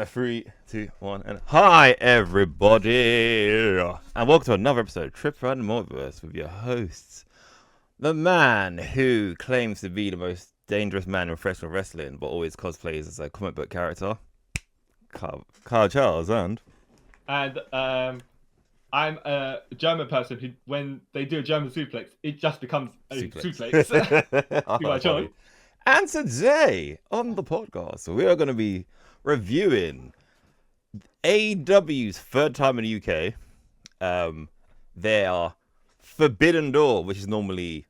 a 3, 2, 1, and hi everybody, and welcome to another episode of Trip Around the Multiverse with your hosts, the man who claims to be the most dangerous man in professional wrestling, but always cosplays as a comic book character, Kyle Charles, and I'm a German person who, when they do a German suplex, it just becomes a suplex. And today on the podcast, we are going to be reviewing AEW's third time in the UK. Their Forbidden Door, which is normally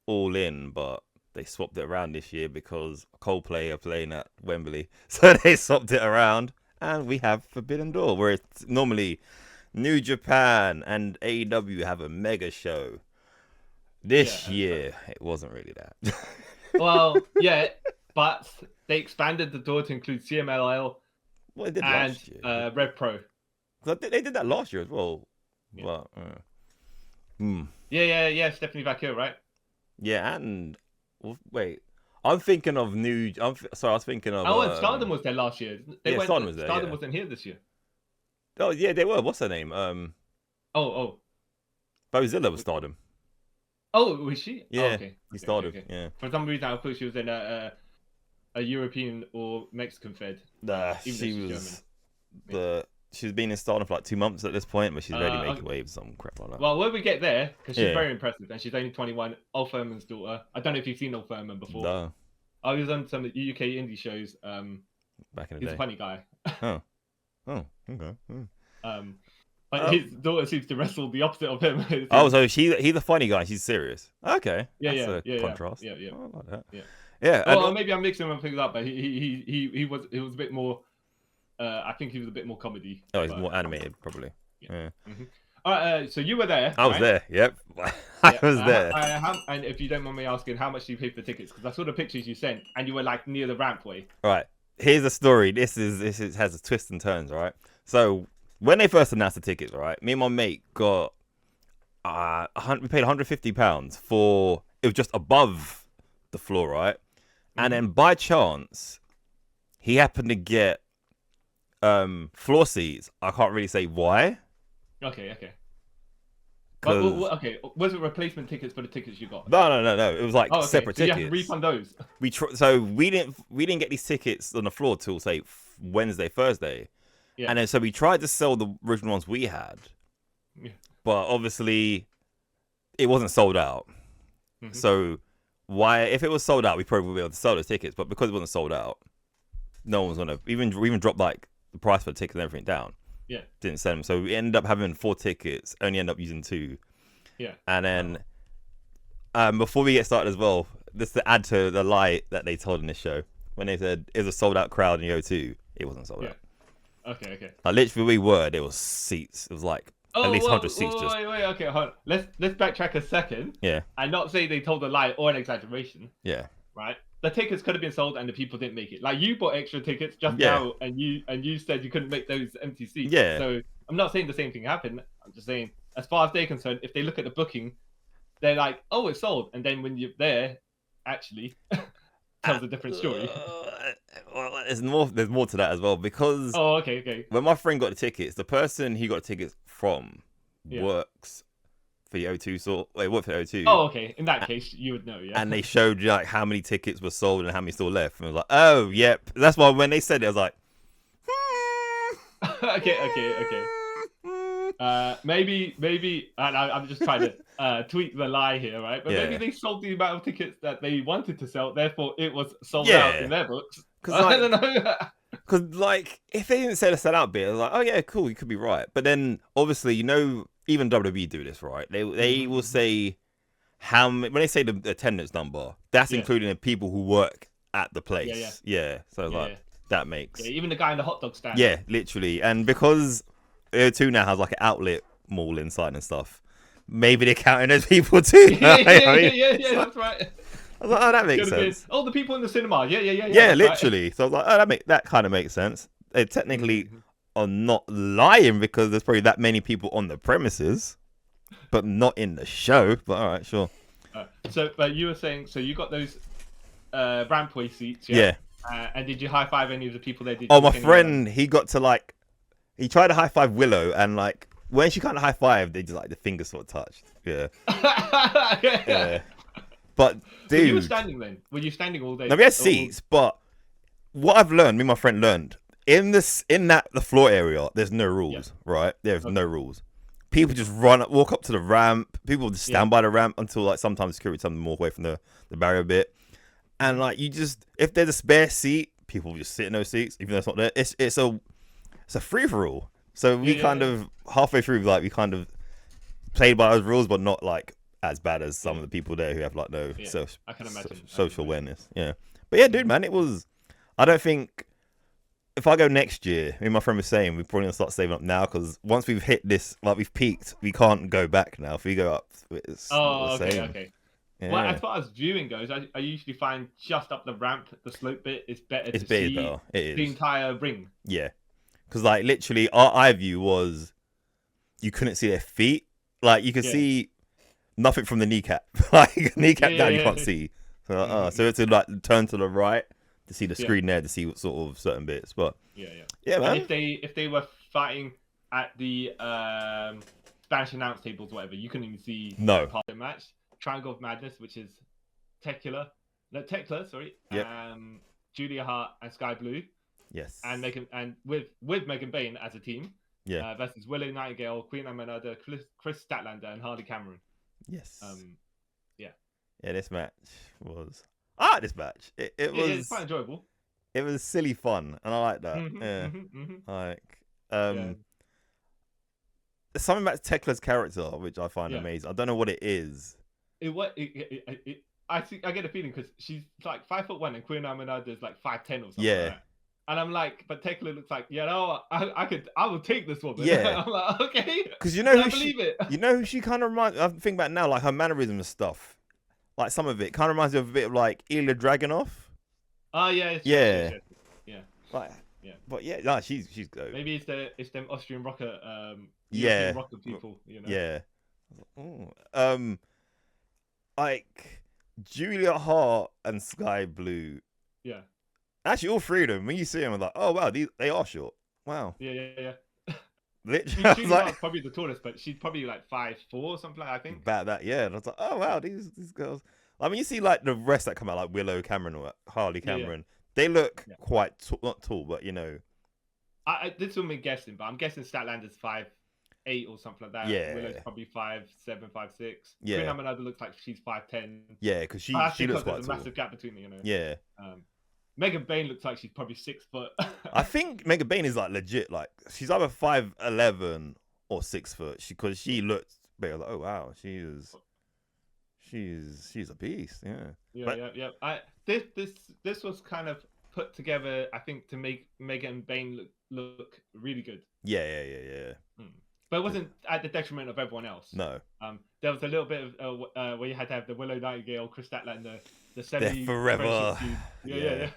All In, but they swapped it around this year because Coldplay are playing at Wembley. So they swapped it around, and we have Forbidden Door, where it's normally New Japan and AEW have a mega show. This year, it wasn't really that. Well, yeah, but they expanded the door to include CMLL and Rev Pro. They did that last year as well. Yeah. But, Yeah, Stephanie Vaquer, right? Yeah, and wait, I'm thinking of I was thinking of. And Stardom was there last year. Stardom was there. Stardom wasn't here this year. Oh yeah, they were. What's her name? Bozilla was Stardom. Oh, was she? Yeah, okay. He started. Okay. Yeah. For some reason, I thought she was in a European or Mexican Fed. Nah, she was she's been in Stardom for like 2 months at this point, but she's already making waves, some crap like that. Well, when we get there, because she's very impressive, and she's only 21. Ol Furman's daughter. I don't know if you've seen Ol Furman before. No. I was on some UK indie shows. Back in the day. He's a funny guy. Oh, okay. But his daughter seems to wrestle the opposite of him. So he's a funny guy. She's serious. Okay. Yeah. Contrast. Yeah. Oh, I like that. Yeah. Well, maybe I'm mixing things up, but he was a bit more. I think he was a bit more comedy. Oh, he's more animated, probably. Yeah. Mm-hmm. All right. So you were there. I was there. Yep. I was there. And if you don't mind me asking, how much do you pay for tickets? Because I saw the pictures you sent, and you were like near the rampway. Right. Here's the story. This has a twist and turns, right? So when they first announced the tickets, right, me and my mate got we paid £150 for it was just above the floor, right? And then by chance, he happened to get floor seats. I can't really say why. Okay. Okay. Was it replacement tickets for the tickets you got? No. It was like separate tickets. You have to refund those. We didn't get these tickets on the floor till say Wednesday, Thursday. Yeah. And then so we tried to sell the original ones we had. Yeah. But obviously it wasn't sold out. Mm-hmm. So if it was sold out, we probably would be able to sell the tickets, but because it wasn't sold out, no one's gonna even drop like the price for the tickets and everything down. Yeah. Didn't send them. So we ended up having 4 tickets, only end up using 2. Yeah. And then before we get started as well, just to add to the lie that they told in this show, when they said it was a sold out crowd in the O2, it wasn't sold out. Okay. Like literally there was seats. It was like at least 100 seats. Wait, okay, hold on. Let's backtrack a second. Yeah. And not say they told a lie or an exaggeration. Yeah. Right? The tickets could have been sold and the people didn't make it. Like you bought extra tickets just now and you said you couldn't make those empty seats. Yeah. So I'm not saying the same thing happened. I'm just saying, as far as they're concerned, if they look at the booking, they're like, oh, it's sold. And then when you're there, actually tells a different story. Well, there's more to that as well, because okay. When my friend got the tickets, the person he got the tickets from works for the O2. Worked for the O2. Oh, okay. In that case, you would know, yeah. And they showed you like how many tickets were sold and how many still left. And I was like, oh, yep. That's why when they said it, I was like, Okay. Maybe, and I'm just trying to tweak the lie here, right? But maybe they sold the amount of tickets that they wanted to sell, therefore it was sold out in their books. I don't know. Because like, if they didn't say the sell out bit, I was like, oh yeah, cool, you could be right. But then obviously, even WWE do this, right? They will say when they say the attendance number, that's including the people who work at the place. Yeah. So that makes even the guy in the hot dog stand. Yeah, literally. And because O2 now has like an outlet mall inside and stuff, maybe they're counting those people too. Yeah, that's right. I was like, oh, that makes sense. Oh, the people in the cinema. Yeah. Yeah, literally. Right. So I was like, oh, that kind of makes sense. They technically are not lying because there's probably that many people on the premises, but not in the show. But all right, sure. But you were saying, so you got those rampway seats, yeah? And did you high five any of the people there? Did Oh, you my look any, friend, he got to like, he tried to high five Willow, and like when she kind of high five, they just like the fingers sort of touched. Yeah, yeah. But So you were dude, standing then? Were you standing all day? now we had seats, but what I've learned, me and my friend learned in the floor area, there's no rules, right? There's no rules. People just walk up to the ramp. People just stand by the ramp until like sometimes security tells them more away from the barrier a bit. And like you just, if there's a spare seat, people will just sit in those seats, even though it's not there. It's a free for all. So we of halfway through, like we kind of played by those rules, but not like as bad as some of the people there who have like no I can imagine. social awareness. Yeah, but yeah, dude, man, it was. I don't think if I go next year, me and my friend was saying we're probably gonna start saving up now because once we've hit this, like we've peaked, we can't go back now. If we go up, it's the same. Okay. Yeah. Well, as far as viewing goes, I usually find just up the ramp, the slope bit is better to see better. It is. The entire ring. Yeah, because like literally our eye view was you couldn't see their feet. Like you could see nothing from the kneecap. Like kneecap down, you can't see. So, so it's to like turn to the right to see the screen there to see what sort of certain bits. But yeah, man. And if they were fighting at the Spanish announce tables, or whatever, you couldn't even see part of the match. Triangle of Madness, which is Thekla, sorry, Julia Hart and Sky Blue. Yes. And Megan, and with Megan Bain as a team. Yeah. Versus Willow Nightingale, Queen Aminata, Chris Statlander, and Harley Cameron. Yes. Yeah. Yeah, this match was. This match. It was. It's quite enjoyable. It was silly fun, and I like that. Like, there's something about Thekla's character which I find amazing. I don't know what it is. I think I get a feeling because she's like 5'1" and Queen Aminata is like 5'10" or something. Yeah. Like that. And I'm like, but Thekla looks like, I will take this woman. Yeah. I'm like, okay. Because you know who she kind of reminds. I think about now, like her mannerism and stuff. Like some of it kind of reminds me of a bit of like Ilya Dragunov. Oh yeah. Yeah. Like, but yeah, she's good. Maybe it's them Austrian rocker. Rocker people. You know. Yeah. Like Julia Hart and Sky Blue. Yeah. Actually, all three of them. When you see them, I'm like, oh wow, they are short. Wow. Yeah. Literally, Julia Hart's probably the tallest, but she's probably like 5'4" or something like that, I think. About that, yeah. And I was like, oh wow, these girls. I mean, you see like the rest that come out, like Willow Cameron or Harley Cameron. They look quite not tall, but you know. This will be guessing, but I'm guessing Statlander's 5'8" or something like that. Yeah. Willow's probably 5'7", 5'6". Yeah. Queen Aminata looks like she's 5'10". Yeah, because she looks quite there's a tall. massive gap between them, you know. Yeah. Megan Bain looks like she's probably 6 foot. I think Megan Bain is like legit. Like she's either 5'11" or 6 foot. Because she looked big. Like, oh wow, she's a beast. Yeah. This was kind of put together, I think, to make Megan Bain look really good. Yeah. But it wasn't at the detriment of everyone else. No. There was a little bit of where you had to have the Willow Nightingale, Chris Statlander, the semi forever. Yeah.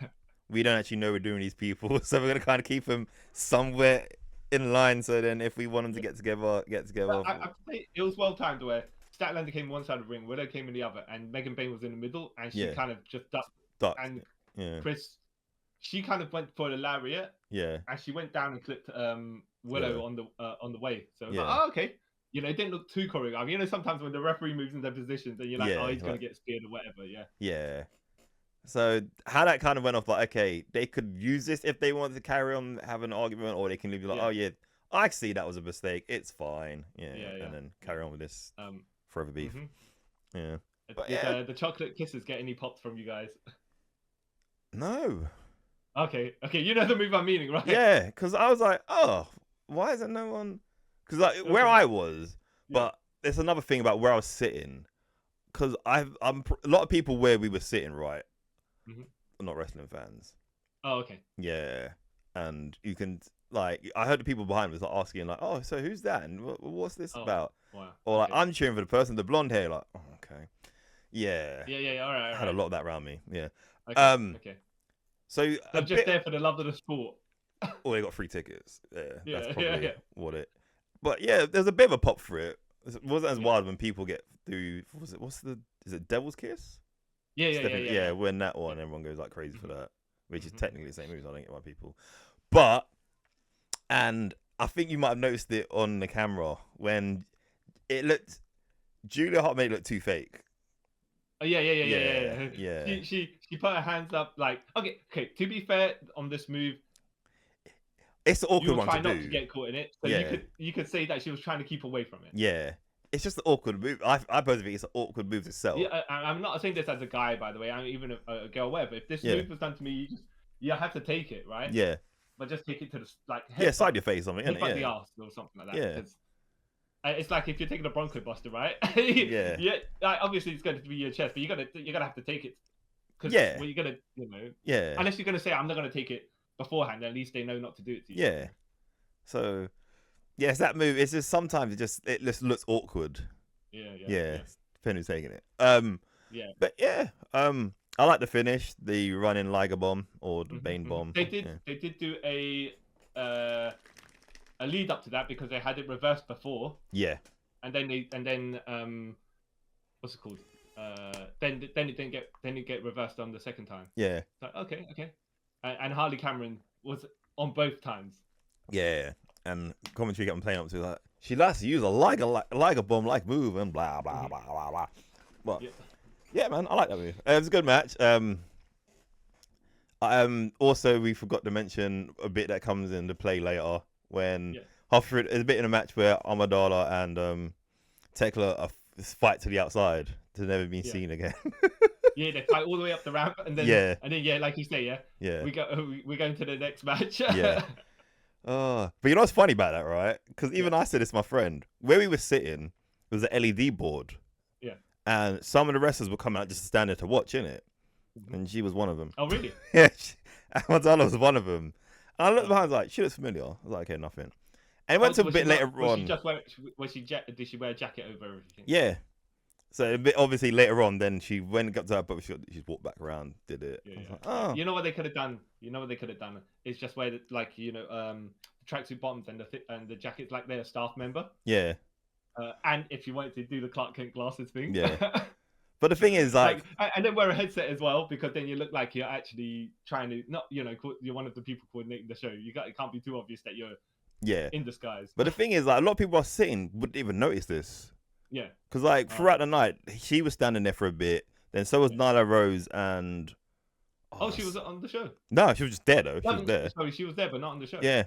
We don't actually know we're doing these people, so we're gonna kind of keep them somewhere in line. So then, if we want them to get together. I it was well timed where Statlander came one side of the ring, Willow came in the other, and Megan Bain was in the middle, and she kind of just ducked. And Chris, she kind of went for the lariat. Yeah. And she went down and clipped Willow on the way. So like, oh, okay. You know, it didn't look too choreographed. You know, sometimes when the referee moves in their positions, and you're like, oh, he's gonna get speared or whatever. Yeah. So how that kind of went off, like, okay, they could use this if they wanted to carry on having an argument, or they can leave like, oh yeah, I see that was a mistake. It's fine. Yeah. And then carry on with this forever beef. Yeah. But did the chocolate kisses get any pops from you guys? No. Okay, you know the move I'm meaning, right? Yeah, because I was like, oh, why is there no one? Because like where I was, but there's another thing about where I was sitting, because a lot of people where we were sitting, right, are not wrestling fans. Oh, okay. Yeah, and you can like, I heard the people behind me was like asking like, oh, so who's that and what's this about? Wow. Or like, I'm cheering for the person, the blonde hair, like, oh, okay, yeah. All right. I had a lot of that around me. Yeah. Okay. So I'm just there for the love of the sport. Or they got free tickets. Yeah, that's probably what it. But yeah, there's a bit of a pop for it. It wasn't as wild when people get through. Is it Devil's Kiss? Yeah. When that one, everyone goes like crazy for that. which is technically the same moves. I don't get why people, but and I think you might have noticed it on the camera when it looked. Julia Hart made it look too fake. Oh yeah. She put her hands up like okay. To be fair, on this move, it's the awkward one to do. Try not to get caught in it, so you could say that she was trying to keep away from it. Yeah, it's just the awkward move. I personally think it's an awkward move to sell. Yeah, I'm not saying this as a guy, by the way. I'm even a girl, whatever. If this move was done to me, you have to take it, right? Yeah. But just take it to the side your face, something, like the arse or something like that. Yeah. It's like if you're taking a Bronco Buster, right? Yeah. Obviously, it's going to be your chest, but you're gonna have to take it. Well, you're gonna, Yeah. Unless you're gonna say, I'm not gonna take it beforehand. At least they know not to do it to you. Yeah. So, it's that move. It's just sometimes it just looks awkward. Yeah. Depending who's taking it. Yeah. But I like the finish, the running Liger bomb or the Bane bomb. They did do a lead up to that because they had it reversed before. Yeah. And then what's it called? Then it didn't get reversed on the second time. Yeah. So, okay. And Harley Cameron was on both times. Yeah. And commentary kept playing up to that. She likes to use a Liger bomb like move and blah blah blah blah blah. But yeah, man, I like that move. It was a good match. Also, we forgot to mention a bit that comes into play later when halfway there's a bit in a match where Amidala and Thekla fight to the outside to never be seen again. Yeah, they fight all the way up the ramp, and then like you say, we go into the next match. But you know what's funny about that, right? Because even I said this to my friend. Where we were sitting was an LED board. Yeah. And some of the wrestlers were coming out just to stand there to watch, innit? And she was one of them. Oh, really? Yeah. Amidala was one of them. And I looked behind, I was like, she looks familiar. I was like, okay, nothing. And it went to a bit later on. Did she wear a jacket over everything? Yeah. So a bit obviously later on, then she went up to her, but she walked back around, did it. Yeah. Like, oh. You know what they could have done? It's just where the tracksuit bottoms and the jackets like they're a staff member. Yeah. And if you wanted to do the Clark Kent glasses thing. Yeah. But the thing is, and then wear a headset as well, because then you look like you're actually trying to you're one of the people coordinating the show. It can't be too obvious that you're in disguise. But the thing is, like, a lot of people are sitting wouldn't even notice this. Yeah. Because throughout the night, she was standing there for a bit. Then so was Nyla Rose and. She was on the show. No, she was just there though. She was there. Sorry, she was there, but not on the show. Yeah.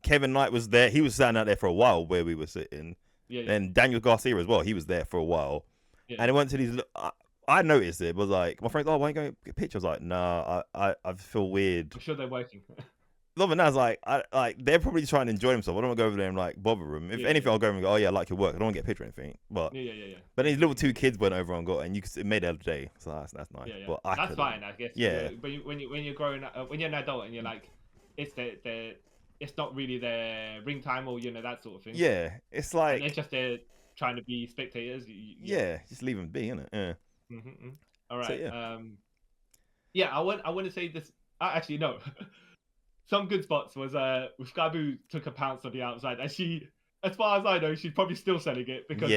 Kevin Knight was there. He was standing out there for a while where we were sitting. Yeah. And Daniel Garcia as well. He was there for a while. Yeah. And it went to these. I noticed it. Was like my friends. Oh, why don't you go get pictures? I was like, nah. I feel weird. I'm sure they're working. No, but now it's like they're probably trying to enjoy themselves. I don't want to go over there and like bother them. If anything, I'll go and go. Oh yeah, I like your work. I don't want to get a picture or anything. But yeah. But these little two kids went over and got, and it made it day. So that's nice. Yeah. But that's fine, I guess. Yeah. When you're growing up, when you're an adult and you're like, it's not really their ring time or that sort of thing. Yeah, it's like they're just there trying to be spectators. Yeah, just leave them be, innit? Yeah. Mm-hmm. All right. So, I want to say this. Actually, no. Some good spots was Skabu took a pounce on the outside, and she, as far as I know, she's probably still selling it because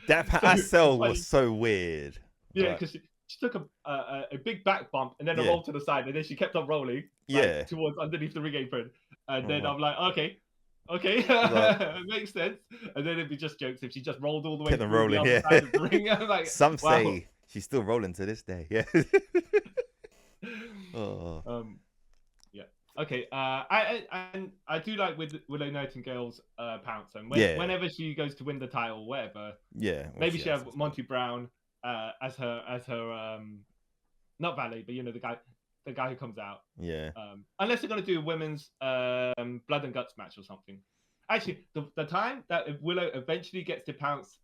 that sell was so weird. Yeah, because she took a big back bump and then a roll to the side, and then she kept on rolling. Towards underneath the ring apron, and then I'm like, okay, makes sense. And then it'd be just jokes if she just rolled all the way through rolling, the other side of the ring. I'm like, some say she's still rolling to this day. Yeah. Okay. I do like with Willow Nightingale's pounce, and whenever she goes to win the title, whatever. Yeah. Maybe she have Monty Brown as her not valet, but the guy who comes out. Yeah. Unless they're gonna do a women's blood and guts match or something. Actually, the time that Willow eventually gets to pounce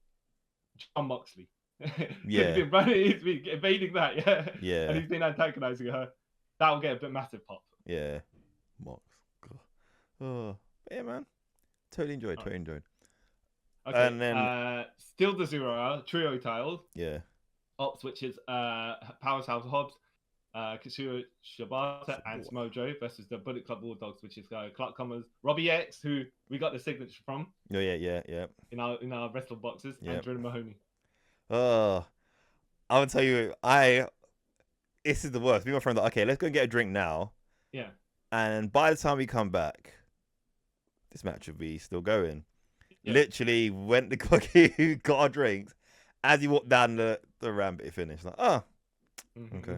John Moxley. He's been evading that, and he's been antagonizing her. That will get a bit massive pop. Yeah. Mox. Oh, yeah, man. Totally enjoyed. Okay. And then still the 0 Hour trio title. Yeah. Ops, which is Powerhouse Hobbs, Katsura Shibata, and Smojo versus the Bullet Club Bulldogs, which is Clark Connors, Robbie X, who we got the signature from. Oh yeah. In our wrestle boxes, and Jordan Mahoney. I would tell you, this is the worst. Me and my friend like, okay, let's go and get a drink now. Yeah. And by the time we come back, this match will be still going. Yeah. Literally went to cocky, got our drinks. As he walked down the ramp, it finished. Like, oh, okay.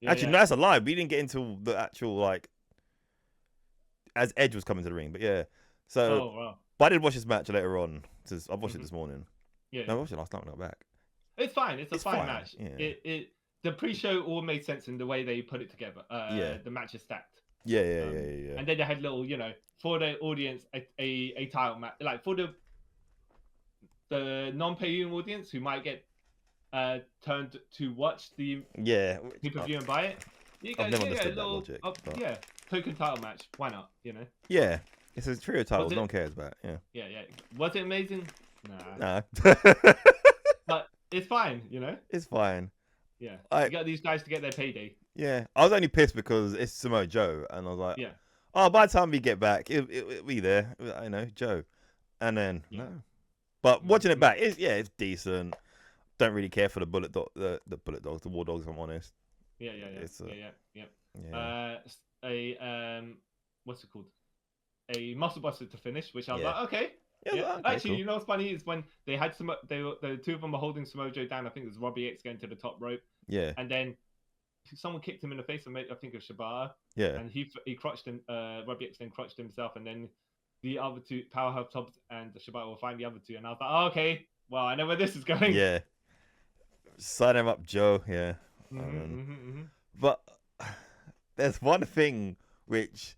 Yeah, Actually, no, that's a lie. We didn't get into the actual, like, as Edge was coming to the ring. But yeah. So, wow. But I did watch this match later on. I watched it this morning. Yeah. No, I watched it last night when I got back. It's fine. It's a fine match. Yeah. The pre-show all made sense in the way they put it together. The match is stacked. Yeah. And then they had little, for the audience, a title match, like for the non-paying audience who might get turned to watch the pay-per-view and buy it. I've never understood that logic. Yeah, token title match. Why not? Yeah, it's a trio title. No one cares about. Yeah. Was it amazing? Nah. But it's fine. It's fine. Yeah, you got these guys to get their payday. Yeah, I was only pissed because it's Samoa Joe, and I was like, oh, by the time we get back, it'll be there. I know, Joe. And then no. But watching it back, it's decent. Don't really care for the bullet dog, the bullet dogs, the war dogs. If I'm honest. Yeah. What's it called? A muscle buster to finish, which I was like, okay. Yeah. Actually, cool. You know what's funny is when they had the two of them were holding Samoa Joe down. I think it was Robbie X going to the top rope. Yeah. And then someone kicked him in the face, and I think it was Shibata. Yeah. And he crotched him. Robbie X then crotched himself, and then the other two, Powerhouse Hobbs and Shibata, will find the other two. And I was like, oh, okay, well, I know where this is going. Yeah. Sign him up, Joe. Yeah. But there's one thing which,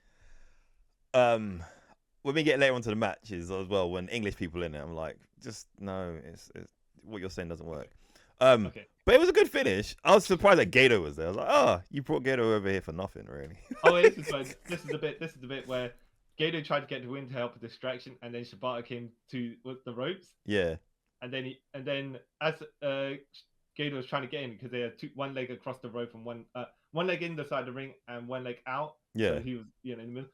when we get later onto the matches as well, when English people in it, I'm like, just no, it's what you're saying doesn't work. Okay. But it was a good finish. I was surprised that Gato was there. I was like, oh, you brought Gato over here for nothing, really. This is the bit where Gato tried to get the win to help a distraction, and then Shibata came with the ropes. Yeah. And then as Gato was trying to get in, because they had one leg across the rope and one leg in the side of the ring and one leg out. Yeah. So he was in the middle.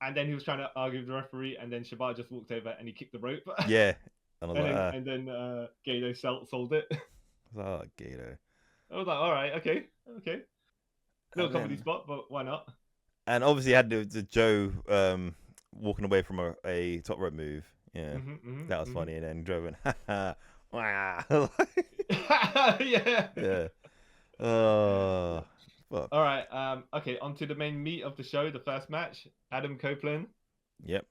And then he was trying to argue with the referee, and then Shibata just walked over and he kicked the rope. Yeah. And then Gato sold it. Oh, Gato. I was like, all right, okay. Little comedy spot, but why not? And obviously had the Joe walking away from a top rope move. Yeah. That was funny. And then Joe went, wow. Yeah. Well. All right. Okay, on to the main meat of the show, the first match. Adam Copeland. Yep.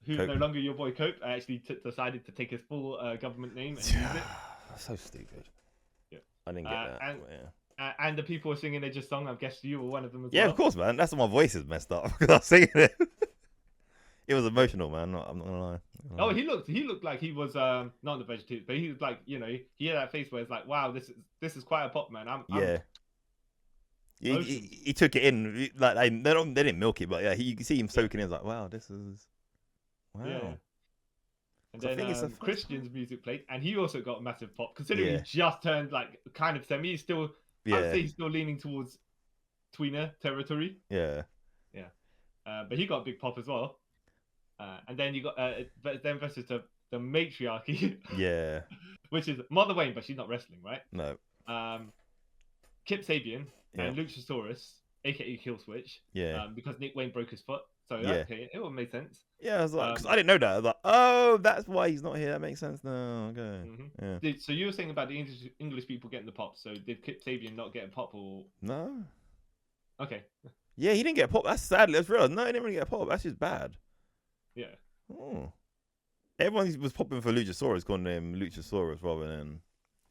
Who's no longer your boy Cope. I actually decided to take his full government name and use it. So stupid. Yeah. I didn't get that. And the people were singing Edge's song. I guess you were one of them as well. Yeah, of course, man. That's why my voice is messed up because I was singing it. It was emotional, man. I'm not gonna lie. Oh, he looked like he was not the vegetarian, but he was like, he had that face where it's like, wow, this is quite a pop, man. He took it in like they didn't milk it, but yeah, you can see him soaking in. Like, wow, this is wow. Yeah. And then Christian's music played, and he also got a massive pop. Considering he just turned like kind of semi, still I'd say he's still leaning towards tweener territory. Yeah. But he got a big pop as well. And then you got then versus the matriarchy. Yeah. Which is Mother Wayne, but she's not wrestling, right? No. Kip Sabian and Luchasaurus, aka Killswitch. Yeah. Because Nick Wayne broke his foot. So okay, it would make sense. Yeah, I was like, because I didn't know that. I was like, oh, that's why he's not here. That makes sense now. Okay. Yeah. So you were saying about the English people getting the pop. So did Kip Sabian not get a pop or? No. Okay. Yeah, he didn't get a pop. That's sad. That's real. No, he didn't really get a pop. That's just bad. Yeah. Oh. Everyone was popping for Luchasaurus, calling him Luchasaurus rather than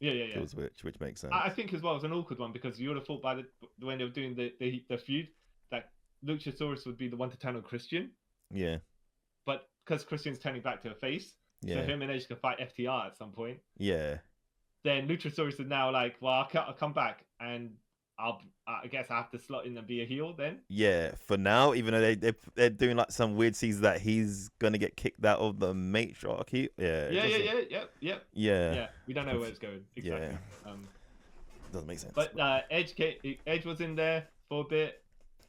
Killswitch, which makes sense. I think as well it's an awkward one because you would have thought when they were doing the feud that Luchasaurus would be the one to turn on Christian. Yeah. But because Christian's turning back to a face, so him and Edge can fight FTR at some point. Yeah. Then Luchasaurus is now like, well, I'll come back and I guess I have to slot in and be a heel then. Yeah, for now, even though they're doing like some weird seasons that he's gonna get kicked out of the matriarchy. Yeah. We don't know where it's going exactly. Yeah. Doesn't make sense. But Edge was in there for a bit.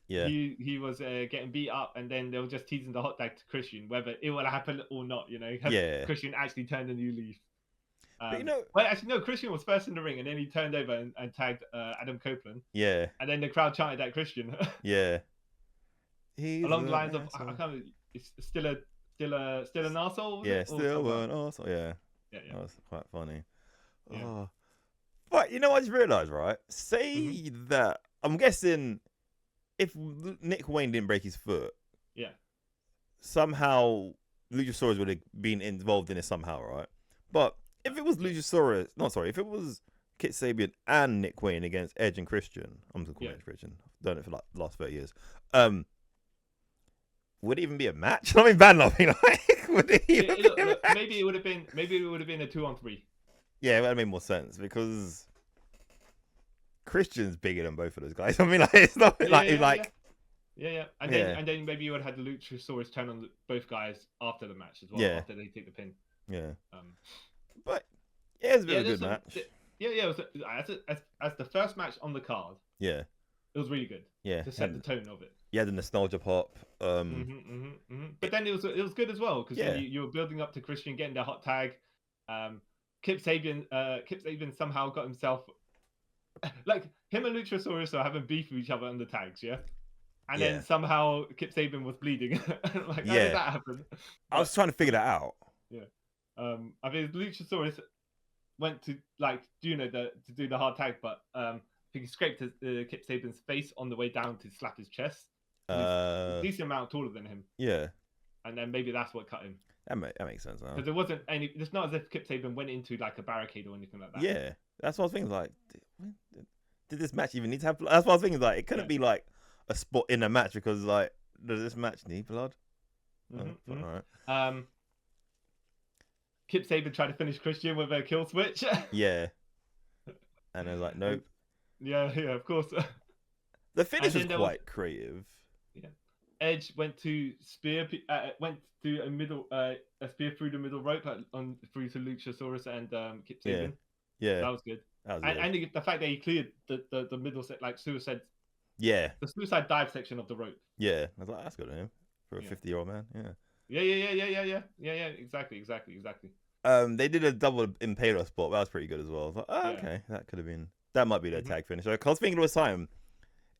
Yeah. He was getting beat up, and then they were just teasing the hot tag to Christian, whether it will happen or not. Has Christian actually turned a new leaf? But you know, well, actually, no. Christian was first in the ring, and then he turned over and tagged Adam Copeland. Yeah. And then the crowd chanted at Christian. Yeah. He's along the lines of, I can't. It's still an arsehole. Yeah, still an arsehole. Yeah. Yeah. That's quite funny. Yeah. Oh. But you know what I just realised, right? Say that I'm guessing if Nick Wayne didn't break his foot, yeah, somehow Luchasaurus would have been involved in it somehow, right? But if it was if it was Kit Sabian and Nick Wayne against Edge and Christian, I'm gonna call Edge Christian. I've done it for like the last 30 years. Would it even be a match? I mean, bad laughing. Like, would it even maybe it would have been a 2-on-3. Yeah, it would have made more sense because Christian's bigger than both of those guys. I mean, like, it's not And then maybe you would have had the Luchasaurus turn on both guys after the match as well. Yeah. After they take the pin. Yeah. But yeah, it's a good match. It was as the first match on the card. Yeah. It was really good. Yeah. To set the tone of it. Yeah, the nostalgia pop. But then it was good as well because you were building up to Christian getting the hot tag. Kip Sabian somehow got himself like him and Luchasaurus are having beef with each other on the tags, and then somehow Kip Sabian was bleeding. Like, how did that happen? I was trying to figure that out. Yeah. I mean, Luchasaurus went to to do the hard tag, but I think he scraped Kip Sabian's face on the way down to slap his chest. A decent amount taller than him. Yeah. And then maybe that's what cut him. That makes sense. Because there wasn't any. It's not as if Kip Sabian went into like a barricade or anything like that. Yeah, that's what I was thinking. Like, did this match even need to have? That's what I was thinking. Like, it couldn't be like a spot in a match because like, does this match need blood? All right. Kip Sabian tried to finish Christian with a kill switch. Yeah. And I was like, nope. Yeah, of course. The finish was quite creative. Yeah. Edge went to spear, a spear through the middle rope, through to Luchasaurus and Kip Sabian. Yeah, that was good. And the fact that he cleared the middle set, like suicide. Yeah. The suicide dive section of the rope. Yeah, I was like, that's good of him for a 50-year-old man. Yeah. Yeah. Exactly. They did a double impaler spot. That was pretty good as well. I was like, okay, that could have been. That might be their tag finisher. Because I was thinking all the time,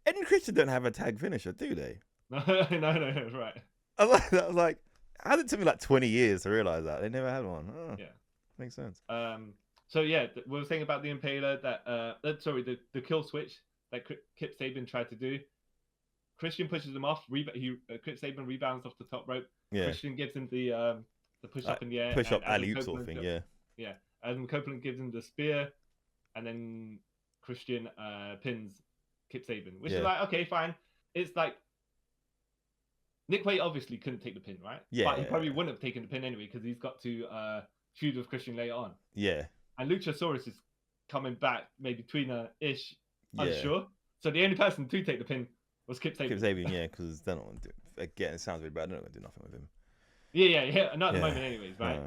Ed and Christian don't have a tag finisher, do they? No, right. I was like, how did it took me like 20 years to realize that they never had one? Oh, yeah, makes sense. So yeah, we were saying about the impaler the kill switch that Kip Sabian tried to do. Christian pushes him off. Kip Sabian rebounds off the top rope. Yeah. Christian gives him the push up in the air. Push up alley-oop sort of thing. Yeah. Yeah. Adam Copeland gives him the spear, and then Christian pins Kip Sabian, which is like, okay, fine. It's like Nick Wayne obviously couldn't take the pin, right? Yeah. But he probably wouldn't have taken the pin anyway because he's got to feud with Christian later on. Yeah. And Luchasaurus is coming back maybe tweener-ish, unsure. So the only person to take the pin was Kip Sabian. Kip Sabian, yeah, because they're not going to do it. Again, it sounds weird, but they're not going to do nothing with him. Yeah. Not at the moment anyways, right?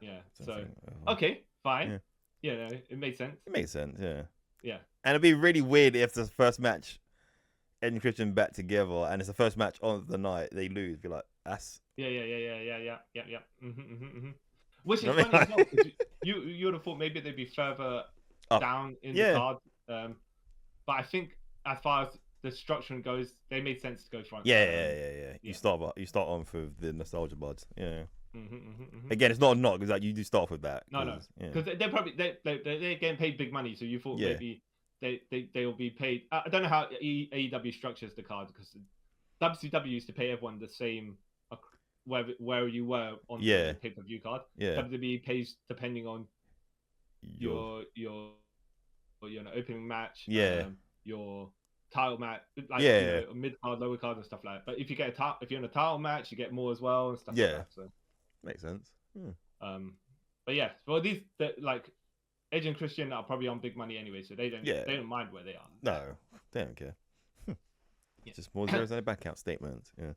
Yeah. So, okay, fine. Yeah, no, it makes sense. It makes sense, yeah. Yeah. And it'd be really weird if the first match, Ed and Christian back together, and it's the first match on the night, they lose. Be like, that's... Yeah. Which is funny as well, because you would have thought maybe they'd be further down in the card. But I think as far as the structure goes, they made sense to go front. Yeah. You start on with the nostalgia buds. Yeah. Again, it's not a knock because like you do start off with that. No, because they're getting paid big money, so you thought maybe they will be paid. I don't know how AEW structures the card because WCW used to pay everyone the same where you were on the pay-per-view card. Yeah. WWE pays depending on your opening match. Yeah. Your title match, like mid card, lower card, and stuff like that. But if you get if you're in a title match, you get more as well and stuff like that. So makes sense. But yeah, well these like Edge and Christian are probably on big money anyway, so they don't mind where they are. No, they don't care. Just more zeros than a back out statement. Yeah.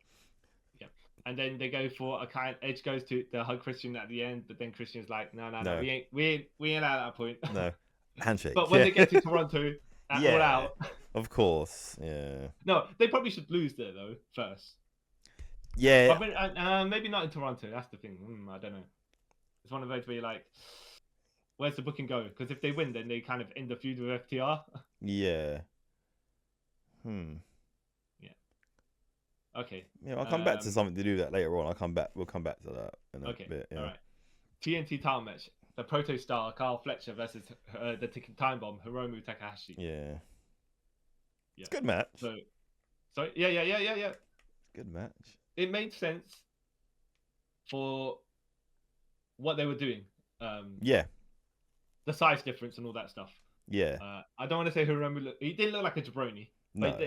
And then they go for Edge goes to hug Christian at the end, but then Christian's like, no, we ain't at that point. No, handshake. But when they get to Toronto, all out. Of course, yeah. No, they probably should lose there though first. Yeah. But maybe not in Toronto. That's the thing. I don't know. It's one of those where you're like, where's the booking go? Because if they win, then they kind of end the feud with FTR. Yeah. Yeah. Okay. Yeah, I'll come back to something to do that later on. We'll come back to that in a bit. Yeah. All right. TNT title match: the Proto Star Kyle Fletcher versus the Ticking Time Bomb Hiromu Takahashi. Yeah. It's a good match. So yeah. Good match. It made sense for what they were doing. Yeah. The size difference and all that stuff. Yeah. I don't want to say Hiromu. He didn't look like a jabroni. No. But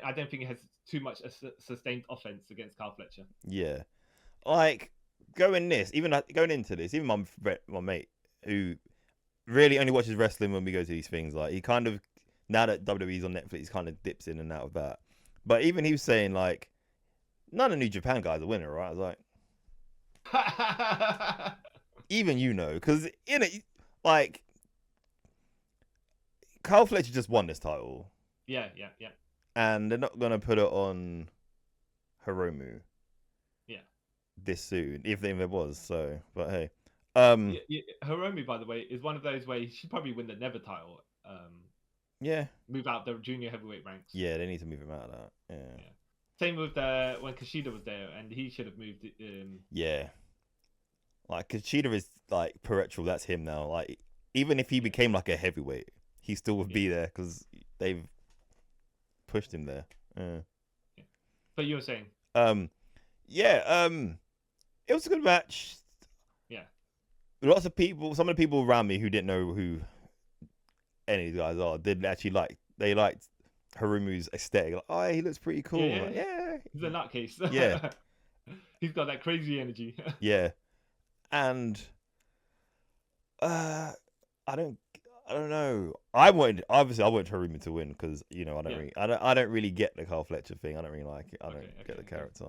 I don't think he has too much sustained offense against Kyle Fletcher. Yeah. Like, going into this, even my mate, who really only watches wrestling when we go to these things, like, he kind of, now that WWE's on Netflix, he kind of dips in and out of that. But even he was saying, like, none of New Japan guys are winning, right? I was like, even because in it, like, Kyle Fletcher just won this title. Yeah. And they're not gonna put it on Hiromu. Yeah. This soon, if there was. So, but hey, Hiromu, by the way, is one of those where he should probably win the Never title. Yeah. Move out the junior heavyweight ranks. Yeah, they need to move him out of that. Yeah. Same with when Kushida was there, and he should have moved. Yeah. Like, Kushida is like perpetual. That's him now. Like, even if he became like a heavyweight, he still would be there because they've pushed him there. Yeah. But you were saying? It was a good match. Yeah. Lots of people, some of the people around me who didn't know who any of these guys are, did actually they liked Hirumu's aesthetic. Like, oh, he looks pretty cool. Yeah. Like, yeah. He's a nutcase. Yeah. He's got that crazy energy. Yeah. And I don't know. I wanted Hiromu to win because I don't really get the Kyle Fletcher thing. I don't really like it. I don't get the character.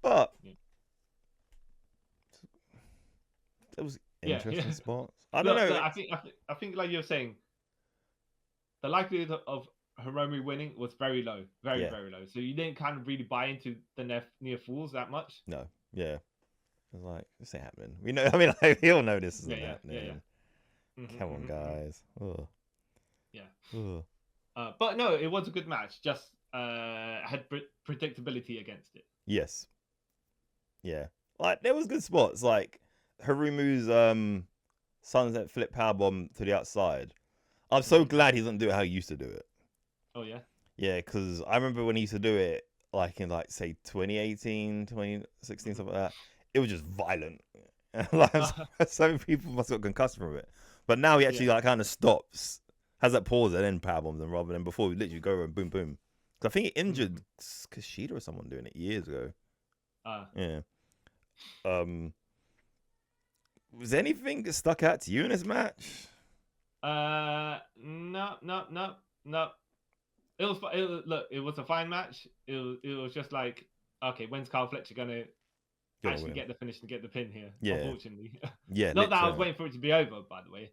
But it was interesting spots. I don't know. I think like you're saying, the likelihood of Hiromu winning was very low, very low. So you didn't kind of really buy into the near falls that much. No, yeah. I was like, this ain't happening. We know. I mean, like, we all know this isn't happening. Come on, guys. Ugh. Yeah. Ugh. But no, it was a good match. Just had predictability against it. Yes. Yeah. Like, there was good spots. Like Hirumu's sunset flip powerbomb to the outside. I'm so glad he doesn't do it how he used to do it. Oh yeah. Yeah, because I remember when he used to do it, like in say 2018, 2016, something like that. It was just violent. Like, so many people must have got concussed from it. But now he actually like kind of stops, has that pause and then powerbombs them rather than before we literally go and boom boom. Because I think he injured Kushida or someone doing it years ago. Yeah. Was anything that stuck out to you in this match? No. It was a fine match. It was just like, okay, when's Kyle Fletcher gonna actually get the finish and get the pin here? Yeah. Unfortunately. Yeah. Not that I was waiting for it to be over, by the way.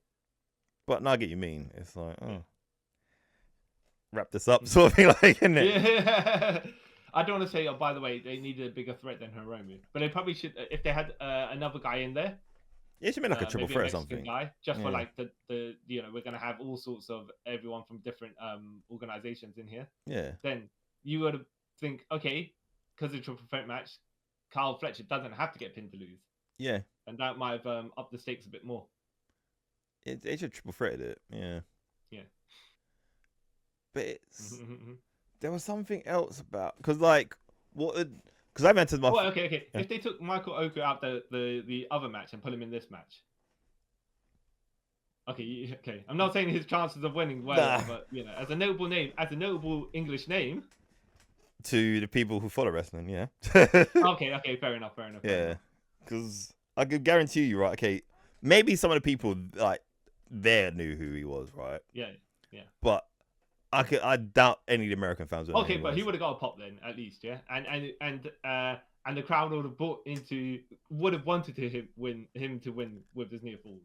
But no, I get you mean. It's like, wrap this up, sort of thing, like, isn't it? Yeah. I don't want to say, by the way, they needed a bigger threat than Hiromu, but they probably should, if they had another guy in there. It should be like a triple threat or something. Guy, just for like the we're gonna have all sorts of everyone from different organizations in here. Yeah. Then you would think, okay, because it's a triple threat match, Kyle Fletcher doesn't have to get pinned to lose. Yeah. And that might have upped the stakes a bit more. It should triple threated it. Yeah. Yeah. But there was something else about because I've entered my. Well, okay. Yeah. If they took Michael Oku out the other match and put him in this match. Okay. I'm not saying his chances of winning but as a notable name, as a notable English name. To the people who follow wrestling, yeah. Okay, fair enough. Yeah, because I could guarantee you, right? Okay, maybe some of the people like there knew who he was, right? Yeah. But I doubt any of the American fans would know. Okay, but he would have got a pop then, at least, yeah. And the crowd would have wanted him to win with his near falls.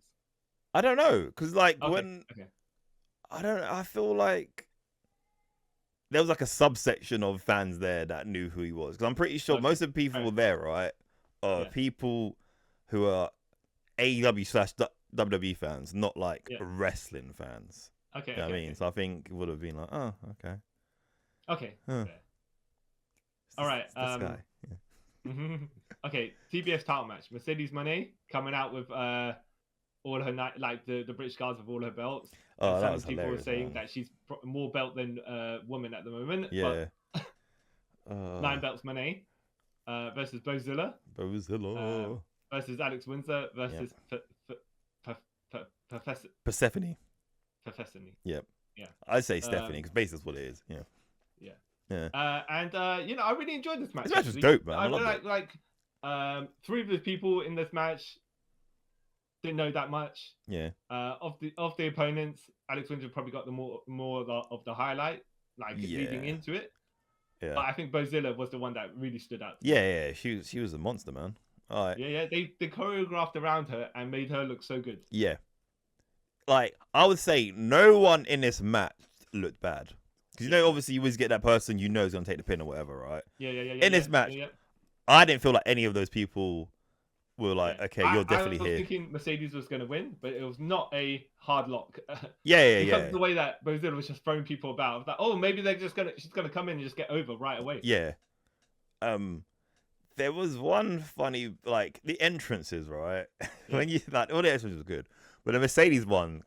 I don't know, because I feel like there was like a subsection of fans there that knew who he was. Because I'm pretty sure most of the people there, right, are people who are AEW WWE fans, not like wrestling fans. Okay. You know what I mean? So I think it would have been like, oh, okay. Okay. Huh. All right. This guy. Yeah. Okay. TBS title match. Mercedes Moné coming out with all her like the British guards with all her belts. Oh, and that was people hilarious. were saying man. that she's more belt than woman at the moment. Yeah. But 9 belts Moné versus Bozilla. Versus Alex Windsor versus Persephone. Yep. Yeah. I'd say Stephanie because basically that's what it is. Yeah. And I really enjoyed this match. This match was dope, man. I really like 3 of the people in this match didn't know that much. Yeah. Of the opponents, Alex Windsor probably got the more of the highlight, leading into it. Yeah. But I think Bozilla was the one that really stood out. Yeah. She was a monster, man. All right. Yeah. They choreographed around her and made her look so good. Yeah. Like, I would say no one in this match looked bad. Because, obviously you always get that person you know is going to take the pin or whatever, right? Yeah. In this match, I didn't feel like any of those people were like, okay, you're definitely here. I was thinking Mercedes was going to win, but it was not a hard lock. Because of the way that Bozilla was just throwing people about. I was like, oh, maybe she's going to come in and just get over right away. Yeah. There was one funny, like, the entrances, right? When you, like, all the entrances were good. But the Mercedes one,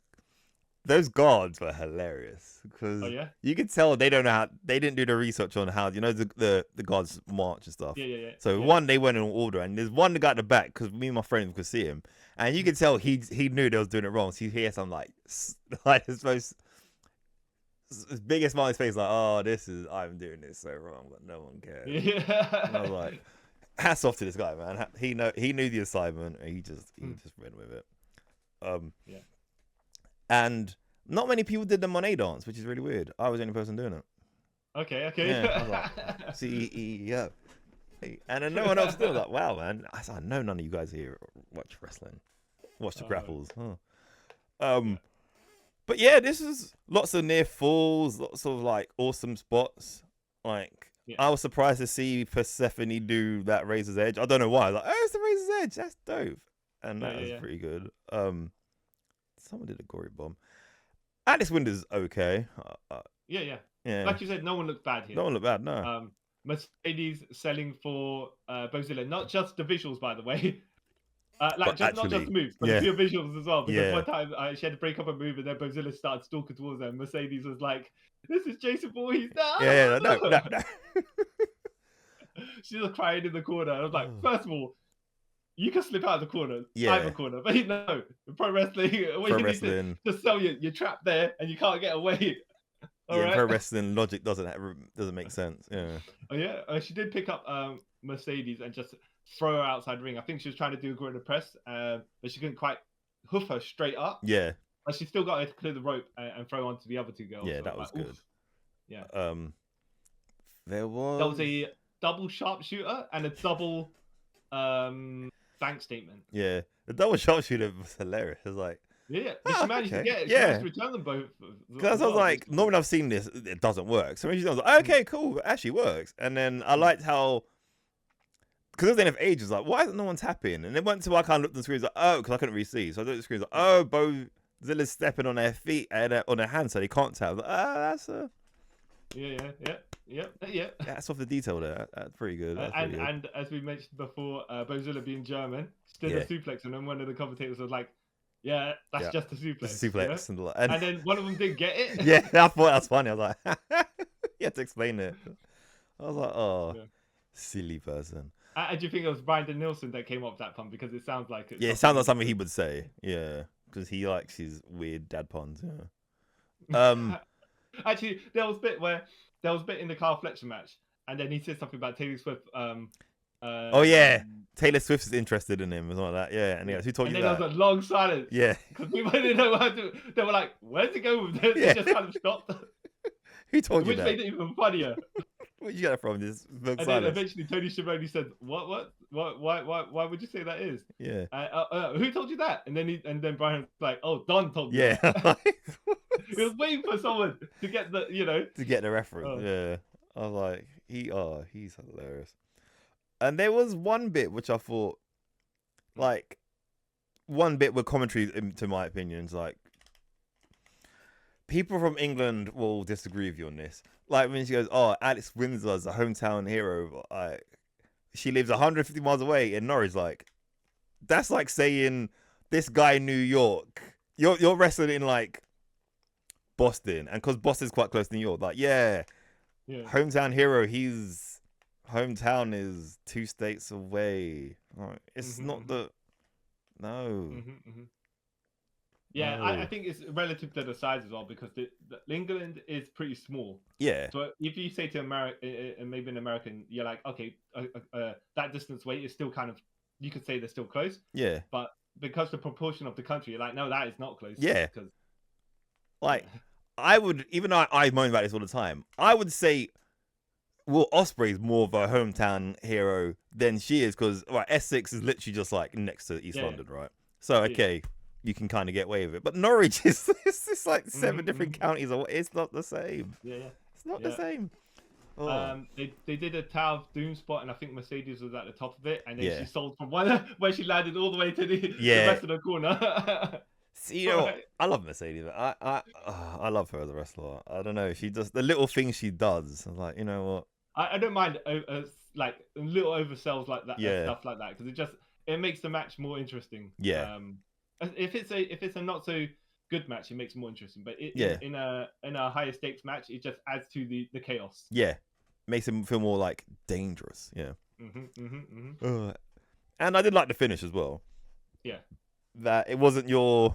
those guards were hilarious because you could tell they don't know how, they didn't do the research on how, the guards march and stuff. Yeah. So one, they went in order, and there's one guy at the back because me and my friends could see him, and you could tell he knew they was doing it wrong. So you hear some like his biggest smile on his face, like, oh, I'm doing this so wrong, but no one cares. Yeah. And I was like, hats off to this guy, man. He knew the assignment, and he just ran with it. And not many people did the Monet dance, which is really weird. I was the only person doing it. Okay. Yeah, I was like, CEO. And then no one else did it. Like, wow, man. I know none of you guys here watch wrestling. Watch the grapples. But yeah, this is lots of near falls, lots of like awesome spots. Like, I was surprised to see Persephone do that Razor's Edge. I don't know why. I was like, oh, it's the Razor's Edge. That's dope. And that was pretty good. Someone did a gory bomb. Alex Winder's okay. Yeah. Like you said, no one looked bad here. No one looked bad, no. Mercedes selling for Bozilla, not just the visuals, by the way. Not just the moves, but the visuals as well. Because one time she had to break up a move, and then Bozilla started stalking towards her, and Mercedes was like, "This is Jason Voorhees." No. She was crying in the corner. I was like, first of all, you can slip out of the corner, either corner, but no, pro wrestling. Need to sell you're trapped there and you can't get away. Pro wrestling logic doesn't make sense. She did pick up Mercedes and just throw her outside the ring. I think she was trying to do a gorilla press, but she couldn't quite hoof her straight up. Yeah, but she still got her to clear the rope and throw onto the other 2 girls. Yeah, that was good. Oof. Yeah. There was a double sharpshooter and a double bank statement. Yeah, the double sharpshooter was hilarious. It was like, she managed to get it. She managed to return them both. Because I was like, normally I've seen this, it doesn't work. So when she was like, okay, cool, it actually works. And then I liked how, because it was the end of ages, like, why isn't no one tapping? And it went to, I kind of looked at the screen, like, oh, because I couldn't really see. So I looked at the screen, like, oh, Bozilla's stepping on their feet and on their hands, so they can't tap. Like, that's a... Yeah. That's off the detail there. That's pretty good. And as we mentioned before, Bozilla being German, stood a suplex, and then one of the commentators was like, "Yeah, that's just a suplex." Just a suplex, you know? and then one of them didn't get it. Yeah, I thought that was funny. I was like, you had to explain it. I was like, oh, silly person. And do you think it was Brian Danielson that came up with that pun? Because it sounds like it. Yeah, it sounds like something he would say. Yeah, because he likes his weird dad puns. Yeah. Actually, there was a bit in the Carl Fletcher match, and then he said something about Taylor Swift. Taylor Swift is interested in him or something like that. Yeah, and who told you that? And then there was a long silence. Yeah, because people didn't know how to. They were like, "Where's it going with this?" They just kind of stopped. Who told you that? Which made it even funnier. Where'd you get that from? This and silence? Then eventually Tony Schiavone said, "What? Why would you say that is?" Yeah. Who told you that? And then Brian's like, "Oh, Don told me." Yeah. He was waiting for someone to get the to get the reference. Yeah. I was like, he's hilarious. And there was one bit which I thought, like, one bit with commentary, to my opinion, is like people from England will disagree with you on this. Like when she goes, "Oh, Alex Windsor's a hometown hero," she lives 150 miles away in Norwich. Like that's like saying this guy in New York. You're wrestling in like Boston, and because Boston's quite close to New York, like hometown hero. His hometown is 2 states away. It's not the no. Yeah, I think it's relative to the size as well because the England is pretty small. Yeah. So if you say to America, maybe an American, you're like, okay, that distance away is still kind of, you could say they're still close. Yeah. But because the proportion of the country, you're like, no, that is not close. Yeah. Because I would, even though I moan about this all the time, I would say Will Ospreay's more of a hometown hero than she is because Essex is literally just like next to East London, right? So you can kind of get away with it. But Norwich is it's like 7 different counties away. It's not the same. It's not the same. Oh. They did a Tower of Doom spot, and I think Mercedes was at the top of it, and then she sold from one where she landed all the way to the rest of the corner. See, you know, I love Mercedes. I love her as a wrestler. I don't know. She does the little things she does. I'm like, you know what? I don't mind like little oversells like that, stuff like that, because it makes the match more interesting. Yeah. If it's a not so good match, it makes it more interesting. But in a higher stakes match, it just adds to the chaos. Yeah, makes it feel more like dangerous. Yeah. And I did like the finish as well. Yeah. That it wasn't your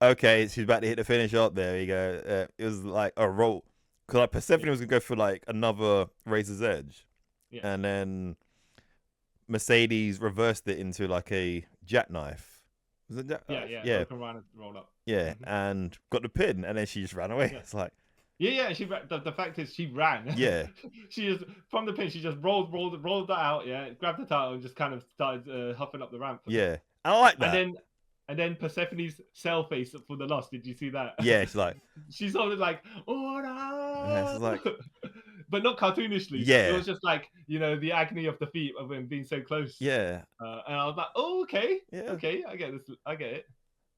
okay. She's about to hit the finish up. There you go. It was like a roll because like Persephone was gonna go for like another Razor's Edge, and then Mercedes reversed it into like a jackknife. Was it yeah. Roll up. Yeah, and got the pin, and then she just ran away. Yeah. It's like, she the fact is she ran. Yeah, she just from the pin. She just rolled that out. Yeah, grabbed the title and just kind of started huffing up the ramp. Yeah, I like that. And then Persephone's cell face for the loss. Did you see that? Yeah, she's like, she's holding like, oh no. Yeah, she's like, but not cartoonishly. Yeah, it was just like the agony of defeat of him being so close. Yeah, and I was like, oh okay, okay, I get this, I get it.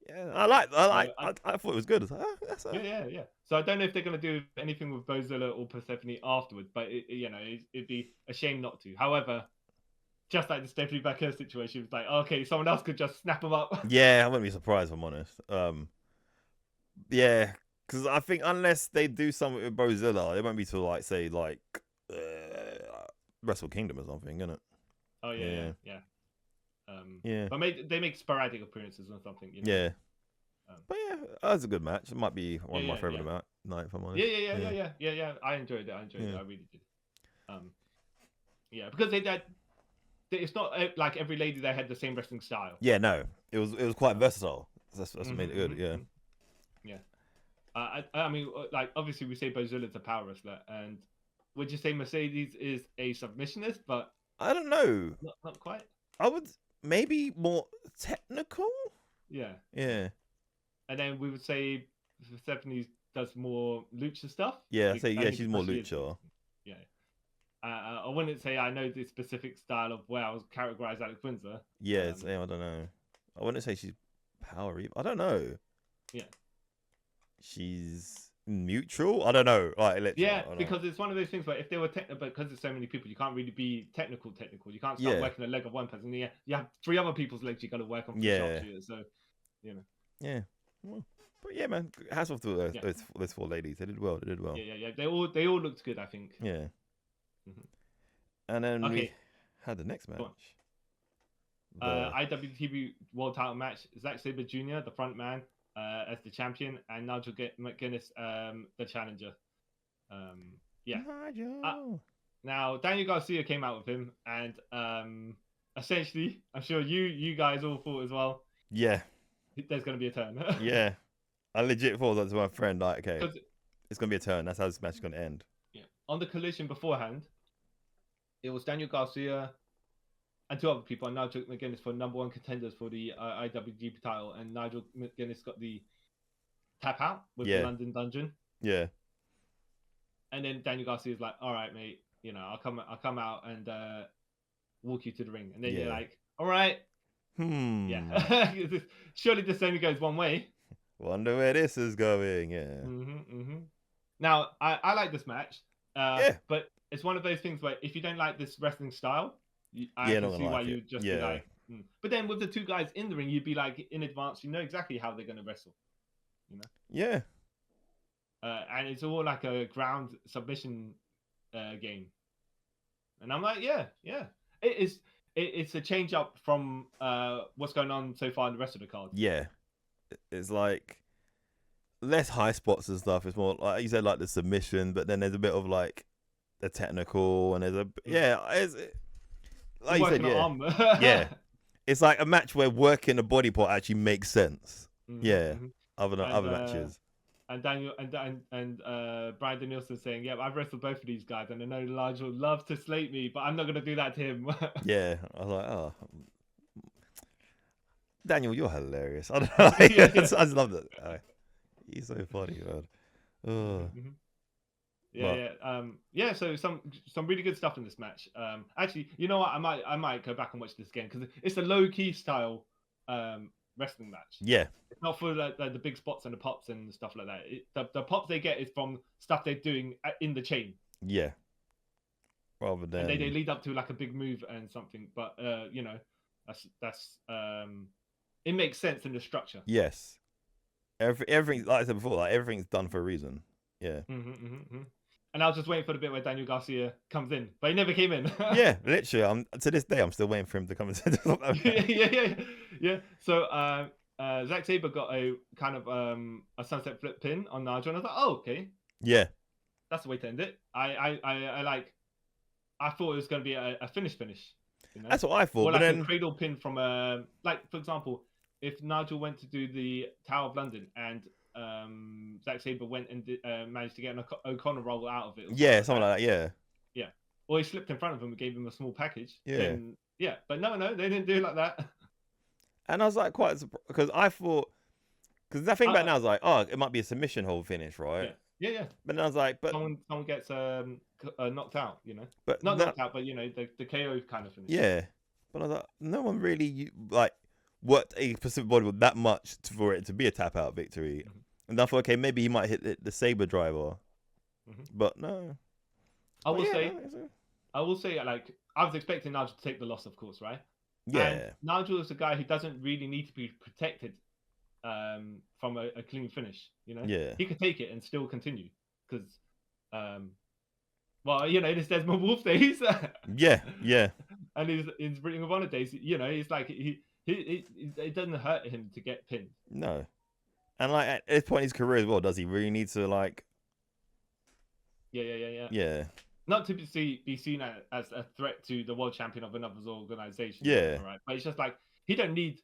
Yeah, I thought it was good. I was like, that's yeah. So I don't know if they're gonna do anything with Bozilla or Persephone afterwards, but it'd be a shame not to. However, just like the Stephanie Becker situation, it's like, okay, someone else could just snap them up. Yeah, I wouldn't be surprised if I'm honest. Yeah, because I think unless they do something with Bozilla, it won't be till like say like Wrestle Kingdom or something, isn't it? Oh yeah. But they make sporadic appearances or something. Yeah. But yeah, that was a good match. It might be one of my favorite night, if I'm honest. Yeah. I enjoyed it. I really did. Because it's not like every lady there had the same wrestling style. Yeah, no, it was quite versatile. That's what made it good. Yeah. I mean, like obviously we say Bozilla's a power wrestler, and would you say Mercedes is a submissionist? But I don't know. Not quite. I would maybe more technical. Yeah. And then we would say Stephanie does more lucha stuff. Yeah, she's more lucha. I wouldn't say I know the specific style of where I would categorize Alex Windsor. Yeah, I don't know. I wouldn't say she's power. I don't know. Yeah. She's neutral. I don't know. Because it's one of those things where if they were technical, because there's so many people, you can't really be technical. You can't start working a leg of one person. You have 3 other people's legs you got to work on. So, Yeah. Well, but yeah, man. Hats off to those 4 ladies. They did well. Yeah. They all looked good, I think. Yeah. And then we had the next match. IWTV World Title match. Zack Sabre Jr., the front man, as the champion, and Nigel McGuinness, the challenger. Now Daniel Garcia came out with him, and essentially, I'm sure you guys all thought as well. Yeah. There's going to be a turn. Yeah. I legit thought that to my friend, like, okay, it's going to be a turn. That's how this match is going to end. Yeah. On the collision beforehand, it was Daniel Garcia and 2 other people, and Nigel McGuinness for #1 contenders for the IWGP title, and Nigel McGuinness got the tap out with the London Dungeon. Yeah. And then Daniel Garcia's like, all right, mate, I'll come out and walk you to the ring. And then you're like, all right, Yeah. Surely this only goes one way. Wonder where this is going. Yeah. Now, I like this match. Yeah. But it's one of those things where if you don't like this wrestling style, I Yeah, can not see gonna why like it. you'd just be Yeah. like. But then with the two guys in the ring, you'd be like, in advance, you know exactly how they're going to wrestle. You know. Yeah. And it's all like a ground submission game. And I'm like, yeah. It is. It's a change up from what's going on so far in the rest of the card. Yeah. It's like less high spots and stuff. It's more like you said, like the submission, but then there's a bit of like the technical, and there's a it's like you said, yeah, yeah. It's like a match where working the body part actually makes sense. Yeah, other than other matches. And Daniel and Brian Danielson saying, "Yeah, I've wrestled both of these guys, and I know Nigel loves to slate me, but I'm not gonna do that to him." Yeah, I was like, oh, Daniel, you're hilarious. I don't know. I just love that. He's so funny, man. Yeah. So some really good stuff in this match. Actually, you know what? I might go back and watch this again because it's a low key style wrestling match. Yeah, it's not for the big spots and the pops and stuff like that. The pops they get is from stuff they're doing in the chain. Yeah, rather than and they lead up to like a big move and something. But you know, that's it makes sense in the structure. Yes, everything like I said before, like everything's done for a reason. Yeah. And I was just waiting for the bit where Daniel Garcia comes in, but he never came in. Yeah, literally. To this day, I'm still waiting for him to come in. Yeah. So Zack Sabre got a kind of a sunset flip pin on Nigel, and I was like, oh, okay. Yeah. That's the way to end it. I thought it was going to be a finish. You know? That's what I thought. Or like but then a cradle pin from like for example, if Nigel went to do the Tower of London and Zack Sabre went and managed to get an O'Connor roll out of it. Yeah, something like that. Yeah. Yeah. Or he slipped in front of him and gave him a small package. Yeah. Then, yeah. But no, they didn't do it like that. And I was like quite surprised because I thought, because the thing about now is like, oh, it might be a submission hold finish, right? Yeah. But then I was like, but someone gets knocked out, you know. But not knocked out, but you know the KO kind of finish. Yeah. But I was like, no one really like worked a specific body with that much for it to be a tap out victory. And I thought, okay, maybe he might hit the Sabre driver, but no. I will say, like, I was expecting Nigel to take the loss, of course, right? Yeah. And Nigel is a guy who doesn't really need to be protected from a clean finish, you know? Yeah. He could take it and still continue because, well, you know, this Desmond Wolfe days. Yeah. And his Ring of Honor days, you know, he's like, it doesn't hurt him to get pinned. No. And like at this point in his career as well, does he really need to like? Yeah. Not to be seen as a threat to the world champion of another organization. Yeah. Right. But it's just like he don't need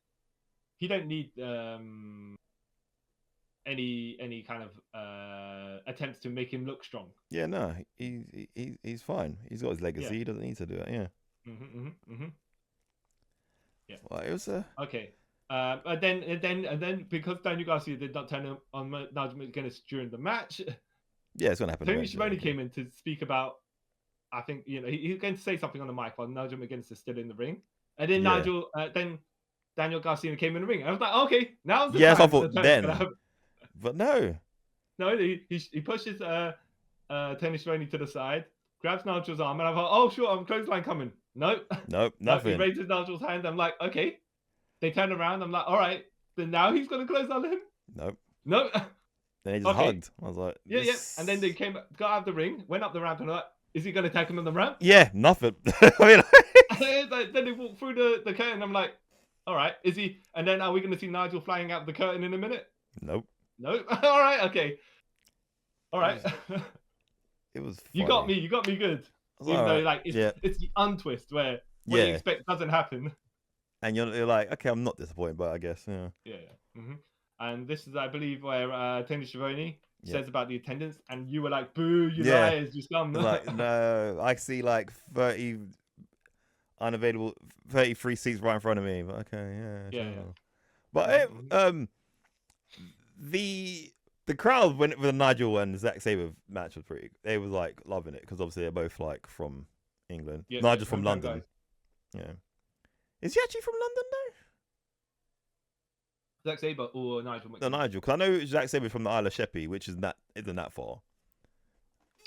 any kind of attempts to make him look strong. Yeah. No. He's fine. He's got his legacy. Yeah. He doesn't need to do it. Yeah. Yeah. Well, it was okay. And then because Daniel Garcia did not turn on Nigel McGuinness during the match, yeah, it's gonna happen. Tony Schiavone came in to speak about. I think you know he's going to say something on the mic while Nigel McGuinness is still in the ring, and then Daniel Garcia came in the ring. And I was like, okay, now's the time. Yes, I thought then, but no, he pushes Tony Schiavone to the side, grabs Nigel's arm, and I thought, oh sure, I'm clothesline coming. Nope, nothing. He raises Nigel's hand. I'm like, okay. They turn around. I'm like, all right. Then now he's going to close on him. Nope. Then he just hugged. I was like, yeah. And then they got out of the ring, went up the ramp, and I'm like, is he going to attack him on the ramp? Yeah, nothing. then they walk through the curtain. I'm like, all right, is he? And then are we going to see Nigel flying out the curtain in a minute? Nope. All right. Okay. All right. It was. Funny. You got me good. Even though like it's the untwist where what you expect doesn't happen. And you're like, okay, I'm not disappointed, but I guess, Yeah. And this is, I believe, where Tony Schiavone says about the attendance, and you were like, boo, you liars, you scum. Like, no, I see like 30 unavailable, 33 seats right in front of me. But okay, yeah. But the crowd when the Nigel and Zack Sabre match was they was like loving it because obviously they're both like from England. Nigel's from London. Yeah. Is he actually from London though? Zack Sabre or Nigel McGuinness? No, Nigel. Because I know Zack Sabre from the Isle of Sheppey, which isn't that far.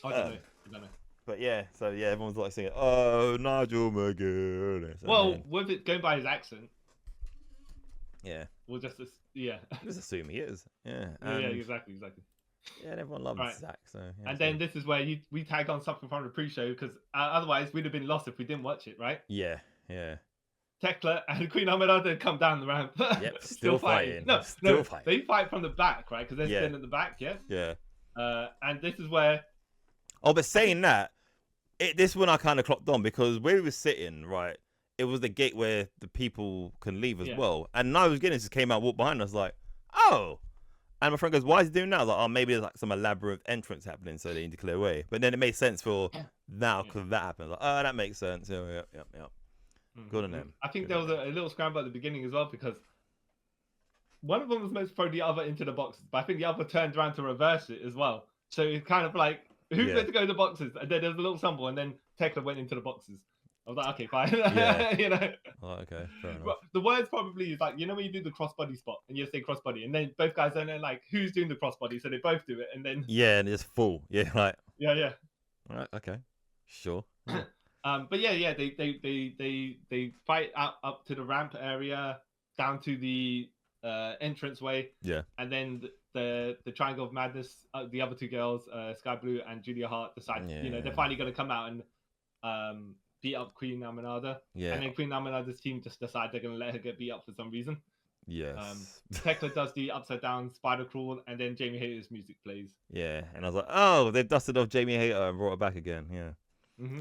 I don't know. But yeah, so yeah, everyone's like singing, "Oh, Nigel McGuinness." Well, with it going by his accent, yeah, we'll just just assume he is. Yeah, exactly. Yeah, and everyone loves Zack. So yeah, and then this is where we tag on something from the pre-show because otherwise we'd have been lost if we didn't watch it, right? Yeah. Thekla and Queen Aminata come down the ramp. Yep, still fighting. No, they fight from the back, right? Because they're still at the back, yeah. Yeah. And this is where. Oh, but saying that, this one I kind of clocked on because where we were sitting, right, it was the gate where the people can leave as well. And Nigel McGuinness just came out, walked behind us, like, oh. And my friend goes, why is he doing that? I was like, oh, maybe there's like some elaborate entrance happening, so they need to clear away. But then it made sense for now because that happened. Like, oh, that makes sense. Yep. Good on them. I think there was a little scramble at the beginning as well because one of them was meant to throw the other into the boxes, but I think the other turned around to reverse it as well. So it's kind of like, who's meant to go to the boxes? And then there was a little stumble, and then Thekla went into the boxes. I was like, okay, fine. You know. Oh, okay, fair enough. But the words probably is like, you know when you do the crossbody spot and you say crossbody, and then both guys don't know like who's doing the crossbody, so they both do it, and then and it's full. Yeah, like yeah. All right, okay, sure. But they fight up to the ramp area, down to the entranceway. Yeah. And then the Triangle of Madness, the other two girls, Sky Blue and Julia Hart, decide they're finally going to come out and beat up Queen Aminata. Yeah. And then Queen Aminata's team just decide they're going to let her get beat up for some reason. Yes. Thekla does the upside down spider crawl, and then Jamie Hayter's music plays. Yeah, and I was like, oh, they've dusted off Jamie Hayter and brought her back again. Yeah.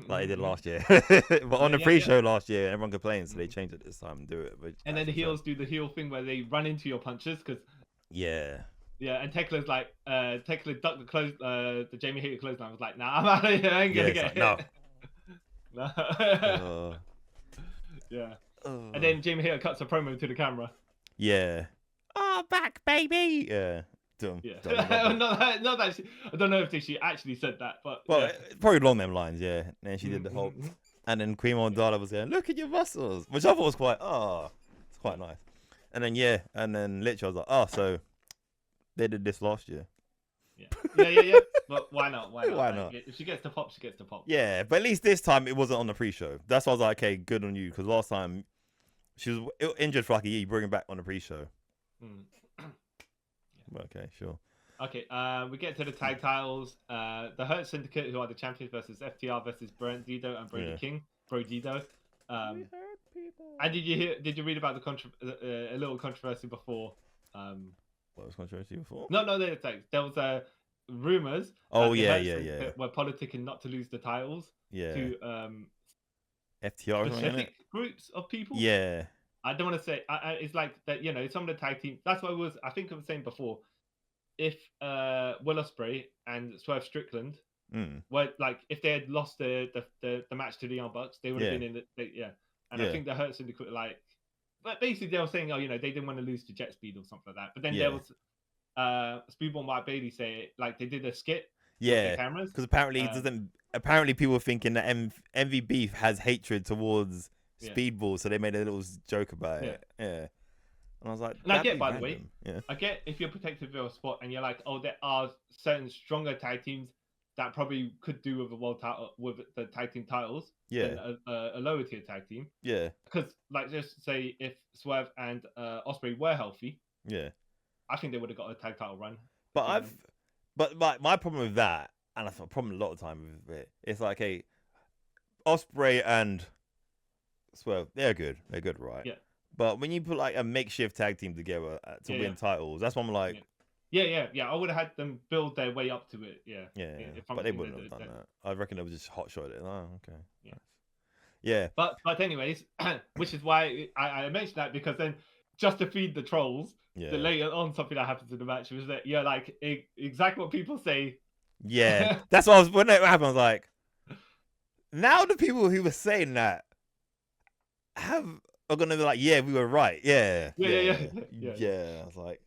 Like they did last year. But on the pre-show last year, everyone complained, so they changed it this time and do it. But and then the heels do the heel thing where they run into your punches because. Yeah. Yeah, and Tekla's like, Thekla ducked the Jamie Hayter clothesline. I was like, nah, I'm out of here. I ain't gonna get it. No. Yeah. And then Jamie Hayter cuts a promo to the camera. Yeah. Oh, back, baby. Yeah. Dumb. Yeah. not that I don't know if she actually said that, but probably along them lines. Yeah. And then she did the whole, and then Queen Mondala was saying, "Look at your muscles," which I thought was it's quite nice. And then literally I was like, oh, so they did this last year. Yeah. But why not? Why not? If she gets to pop, she gets to pop. Yeah, but at least this time it wasn't on the pre-show. That's why I was like, okay, good on you, because last time she was injured for like a year. You bring her back on the pre-show. Okay, sure. Okay, we get to the tag titles. The Hurt Syndicate, who are the champions, versus FTR versus Brent Dido and Brody King. Dido. And did you read about the a little controversy before? What was controversy before? No, there was rumors. Were politicking not to lose the titles. To FTR specific groups of people. Yeah. I don't want to say. It's like that. Some of the tag teams. That's what I think I was saying before. If Will Ospreay and Swerve Strickland were like, if they had lost the match to the Young Bucks, they would have been in the And I think the Hurt Syndicate but basically they were saying, they didn't want to lose to Jet Speed or something like that. But then there was Speedball and White Bailey say they did a skit. Yeah, because apparently Apparently people were thinking that MVB has hatred towards Speedball, so they made a little joke about it. Yeah. And I was like, and I get, by the way, I get if you're protective of your spot and you're like, oh, there are certain stronger tag teams that probably could do with a world title, with the tag team titles. Yeah. Than a lower tier tag team. Yeah. Because, like, just say if Swerve and Ospreay were healthy. Yeah. I think they would have got a tag title run. But my problem with that, and I've got a problem a lot of time with it, it's like, hey, Ospreay and Swerve, they're good, right? Yeah. But when you put like a makeshift tag team together to win titles, that's what I'm like. Yeah. I would have had them build their way up to it. Yeah. But they wouldn't have done that. I reckon they would just hot shot it. Oh, okay. Yeah. But anyways, which is why I mentioned that, because then just to feed the trolls, later on something that happens in the match was that like exactly what people say. Yeah, that's what when it happened. I was like, now the people who were saying that are gonna be like, yeah, we were right. Yeah. I was like,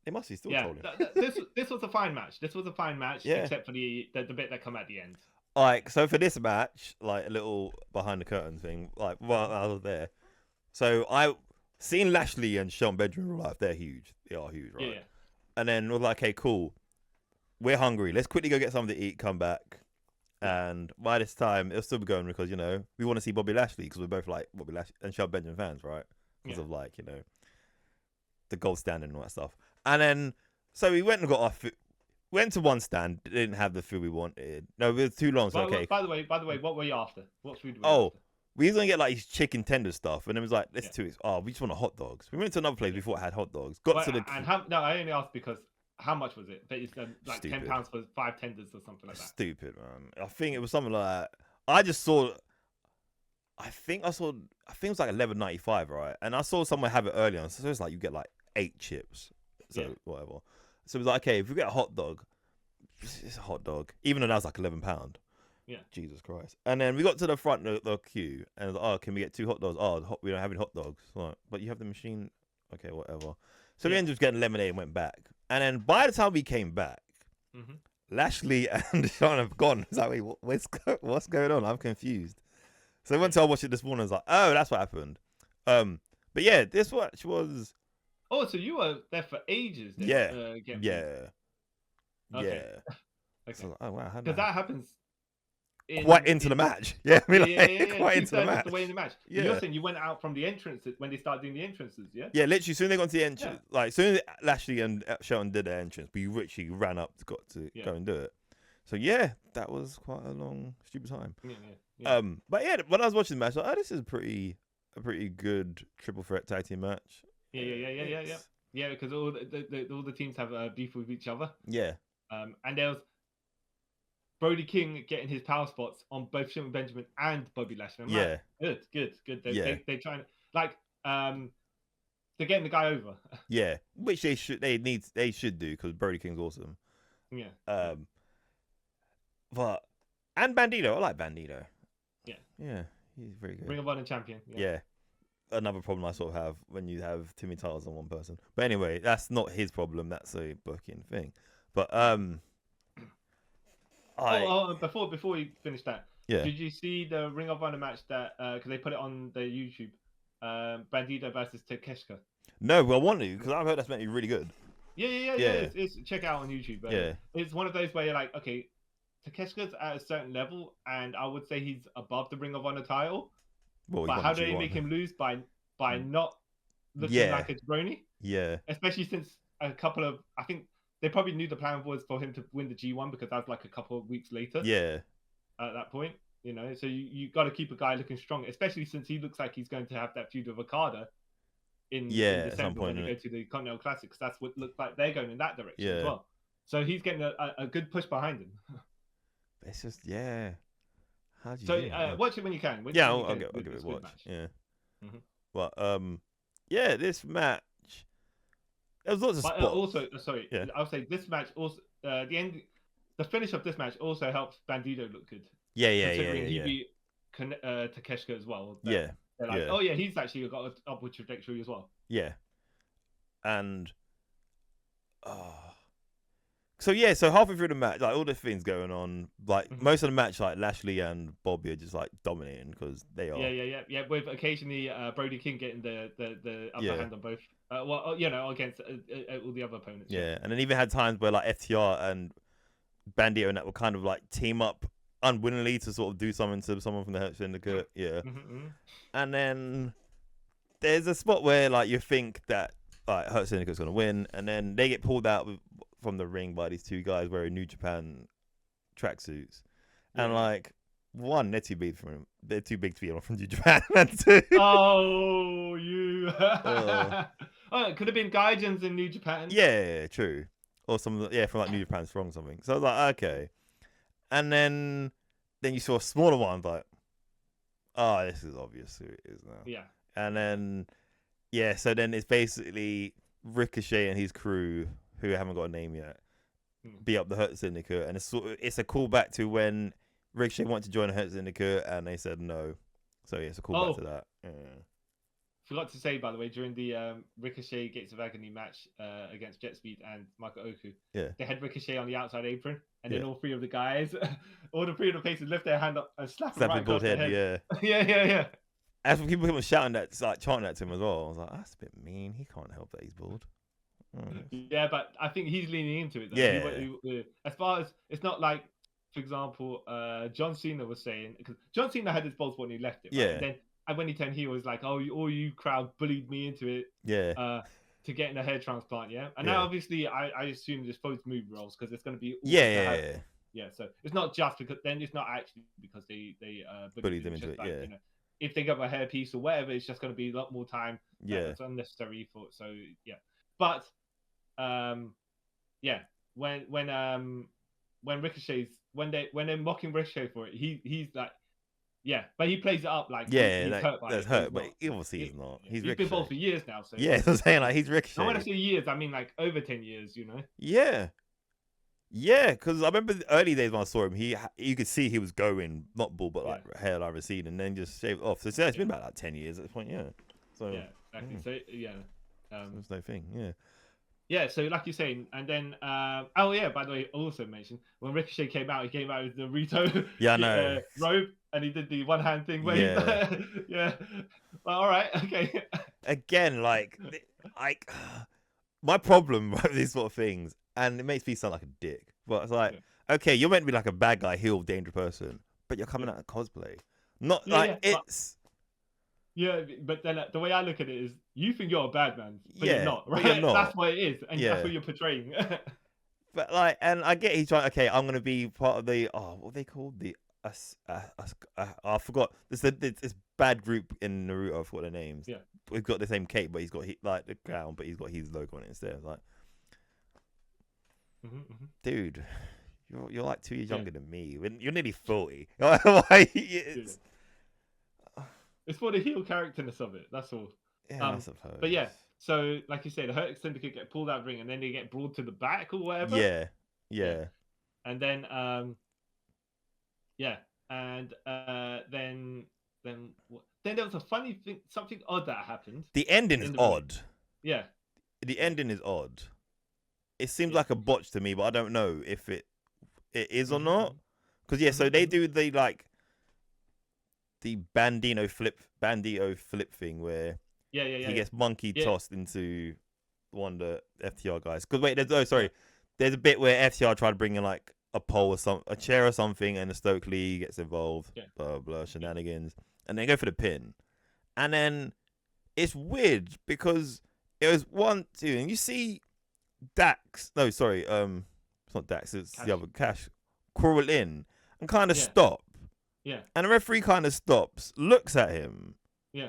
they must be still trolling. This was a fine match. Except for the bit that come at the end. Like, so for this match, like a little behind the curtain thing, like while I was there. So seeing Lashley and Shelton Benjamin in real life, they're huge. They are huge, right? Yeah. And then we're like, okay, cool. We're hungry. Let's quickly go get something to eat, come back. And by this time, it'll still be going because, you know, we want to see Bobby Lashley because we're both like Bobby Lashley and Shelton Benjamin fans, right? Because of like, you know, the gold standard and all that stuff. And then, so we went and got our food. Went to one stand, didn't have the food we wanted. No, it was too long, so okay. By the way, what were you after? What food were you after? We was going to get like chicken tender stuff. And it was like, let's do it. Oh, we just want hot dogs. We went to another place before it had hot dogs. Got to the... No, I only asked because... How much was it? It's like Stupid. £10 for 5 tenders or something like that. Stupid, man. I think it was something like that. I just saw. I think it was like $11.95, right? And I saw someone have it earlier, so it's like you get like 8 chips, so whatever. So it was like, okay, if we get a hot dog, it's a hot dog, even though that was like £11. Yeah. Jesus Christ. And then we got to the front of the queue, and it was like, oh, can we get 2 hot dogs? Oh, we don't have any hot dogs. Like, but you have the machine. Okay, whatever. So we ended up getting lemonade and went back. And then by the time we came back, Lashley and Sean have gone. It's like, wait, what's going on? I'm confused. So once I watched it this morning, I was like, oh, that's what happened. But yeah, this watch was... Oh, so you were there for ages then? Yeah. Okay. So, oh, wow. Because that happens... Quite into the match. Yeah, I mean, quite into the match. The way in the match. Yeah. You're saying you went out from the entrances when they started doing the entrances, yeah? Yeah, literally, soon they got to the entrance. Yeah. Like, soon as Lashley and Shelton did their entrance, we literally ran up to go and do it. So, yeah, that was quite a long, stupid time. Yeah. But yeah, when I was watching the match, I was like, oh, this is a pretty good triple threat tag team match. Yeah, because all the teams have beef with each other. Yeah. And there was Brody King getting his power spots on both Shelton Benjamin and Bobby Lashley. Yeah. Good. They're trying like they're getting the guy over. Yeah, which they should do because Brody King's awesome. Yeah. But and Bandito, I like Bandito. Yeah, he's very good. Ring of Honor champion. Yeah. Another problem I sort of have when you have too many titles on one person. But anyway, that's not his problem. That's a booking thing. But before we finish that, did you see the Ring of Honor match that because they put it on the YouTube, Bandito versus Takeshita? No, well, I want to because I've heard that's meant to be really good. Yeah. It's check it out on YouTube. It's one of those where you're like, okay, Takeshita's at a certain level, and I would say he's above the Ring of Honor title. Well, but how do they make him lose by not looking like a jabroni? Yeah, especially since a couple of I think. They probably knew the plan was for him to win the G1 because that was like a couple of weeks later. Yeah. At that point, you know, so you got to keep a guy looking strong, especially since he looks like he's going to have that feud with Okada in December at some point, when they go to the Continental Classic. Because that's what looks like they're going in that direction as well. So he's getting a good push behind him. It's just How do you watch it when you can. I'll give it a watch. Match. Yeah. Mm-hmm. But this match. There was lots of spots. Also, I'll say this match also the finish of this match also helps Bandito look good. Considering he beat Takeshita as well. They're like, oh yeah, he's actually got an upward trajectory as well. Yeah, and so halfway through the match, like all the things going on, like most of the match, like Lashley and Bobby are just like dominating because they are. Yeah. With occasionally Brody King getting the upper hand on both. Against all the other opponents. Yeah, and then even had times where like FTR and Bandito and that would kind of like team up unwillingly to sort of do something to someone from the Hurt Syndicate. Yeah, and then there's a spot where like you think that like Hurt Syndicate's gonna win, and then they get pulled out from the ring by these 2 guys wearing New Japan tracksuits, and like. One, they're too big for him. They're too big to be on from New Japan. And 2, oh, you. It could have been Gaijins in New Japan. Yeah, true. Or some, from like New Japan Strong or something. So I was like, okay. And then you saw a smaller one, like, oh, this is obvious who it is now. Yeah. And then, so then it's basically Ricochet and his crew, who haven't got a name yet, beat up the Hurt Syndicate. And it's a callback to when Ricochet wanted to join the Hurt Syndicate and they said no. So it's a callback to that. Yeah. Forgot to say, by the way, during the Ricochet Gates of Agony match against Jet Speed and Michael Oku, they had Ricochet on the outside apron, and then all 3 of the guys, all the 3 of the faces lift their hand up and slap him right across the head. Yeah. As for people shouting that, like chanting that to him as well, I was like, that's a bit mean. He can't help that he's bald. Yeah, but I think he's leaning into it. Though. Yeah. As far as it's not like, for example, John Cena was saying, because John Cena had his bald spot when he left it, right? Yeah. And when he turned, he was like, "Oh, you crowd bullied me into it." Yeah. To get in a hair transplant, yeah. And now, obviously, I assume there's supposed to move roles because it's going to be yeah. So it's not just because then it's not actually because they bullied them into it. Like, you know, if they get a hair piece or whatever, it's just going to be a lot more time. It's unnecessary for. So yeah, but yeah, when Ricochet's when they're mocking Ricochet for it, he's like. Yeah, but he plays it up like he's hurt by that's it. Hurt, but obviously he's not. He's been bald for years now. So I'm saying like he's Ricochet. And when I say years, I mean like over 10 years. You know. Yeah, because I remember the early days when I saw him, you could see he was going not bald, but like hairline receding, and then just shaved off. So it's been about like 10 years at this point. Yeah. So yeah, exactly. So yeah, there's no thing. Yeah. Yeah, so like you're saying, and then by the way, also mentioned when Ricochet came out, he came out with the Rito robe, and he did the one hand thing where yeah. Well, all right, okay. Again, like my problem with these sort of things, and it makes me sound like a dick, but it's like, okay, you're meant to be like a bad guy, heel, dangerous person, but you're coming out of cosplay, not it's. Yeah, but then the way I look at it is, you think you're a bad man, but you're not, right? You're not. That's what it is, and that's what you're portraying. But like, and I get he's trying. Okay, I'm gonna be part of the what are they called? The I forgot. This bad group in Naruto. I forgot their names. Yeah, we've got the same cape, but he's got like the crown, but he's got his logo on it instead. Like, dude, you're like 2 years younger than me. You're nearly 40. It's for the heel characterness of it. That's all. Yeah, I suppose. But yeah, so like you say, the Hurt Syndicate get pulled out of the ring, and then they get brought to the back or whatever. Yeah. And then and then there was a funny thing, something odd that happened. The ending is odd. Yeah. The ending is odd. It seems like a botch to me, but I don't know if it is or not. Because so they do the bandito flip thing where he gets monkey tossed into one of the FTR guys. Because there's a bit where FTR tried to bring in like a pole or a chair or something, and the Stokely gets involved. Blah blah shenanigans, and they go for the pin, and then it's weird because it was 1, 2, and you see Dax. No, sorry, it's not Dax. It's Cash. The other Cash crawl in and kind of stop. Yeah. And the referee kind of stops, looks at him. Yeah.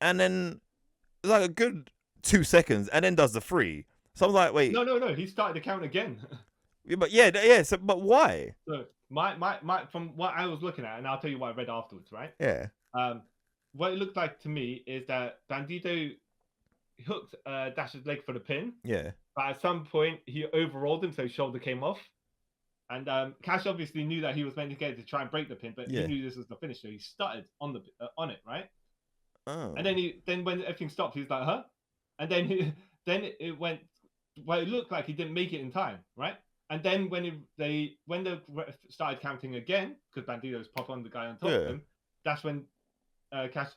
And then it's like a good 2 seconds, and then does the 3. So I'm like, wait. No. He started the count again. But So, but why? So my from what I was looking at, and I'll tell you what I read afterwards, right? Yeah. What it looked like to me is that Bandito hooked Dash's leg for the pin. Yeah. But at some point he overrolled him, so his shoulder came off. And Cash obviously knew that he was meant to get it to try and break the pin, but he knew this was the finish, so he started on it, right? Oh. And then when everything stopped, he was like, "Huh?" And then it went. Well, it looked like he didn't make it in time, right? And then when they started counting again, because Bandito's pop on the guy on top of him, that's when Cash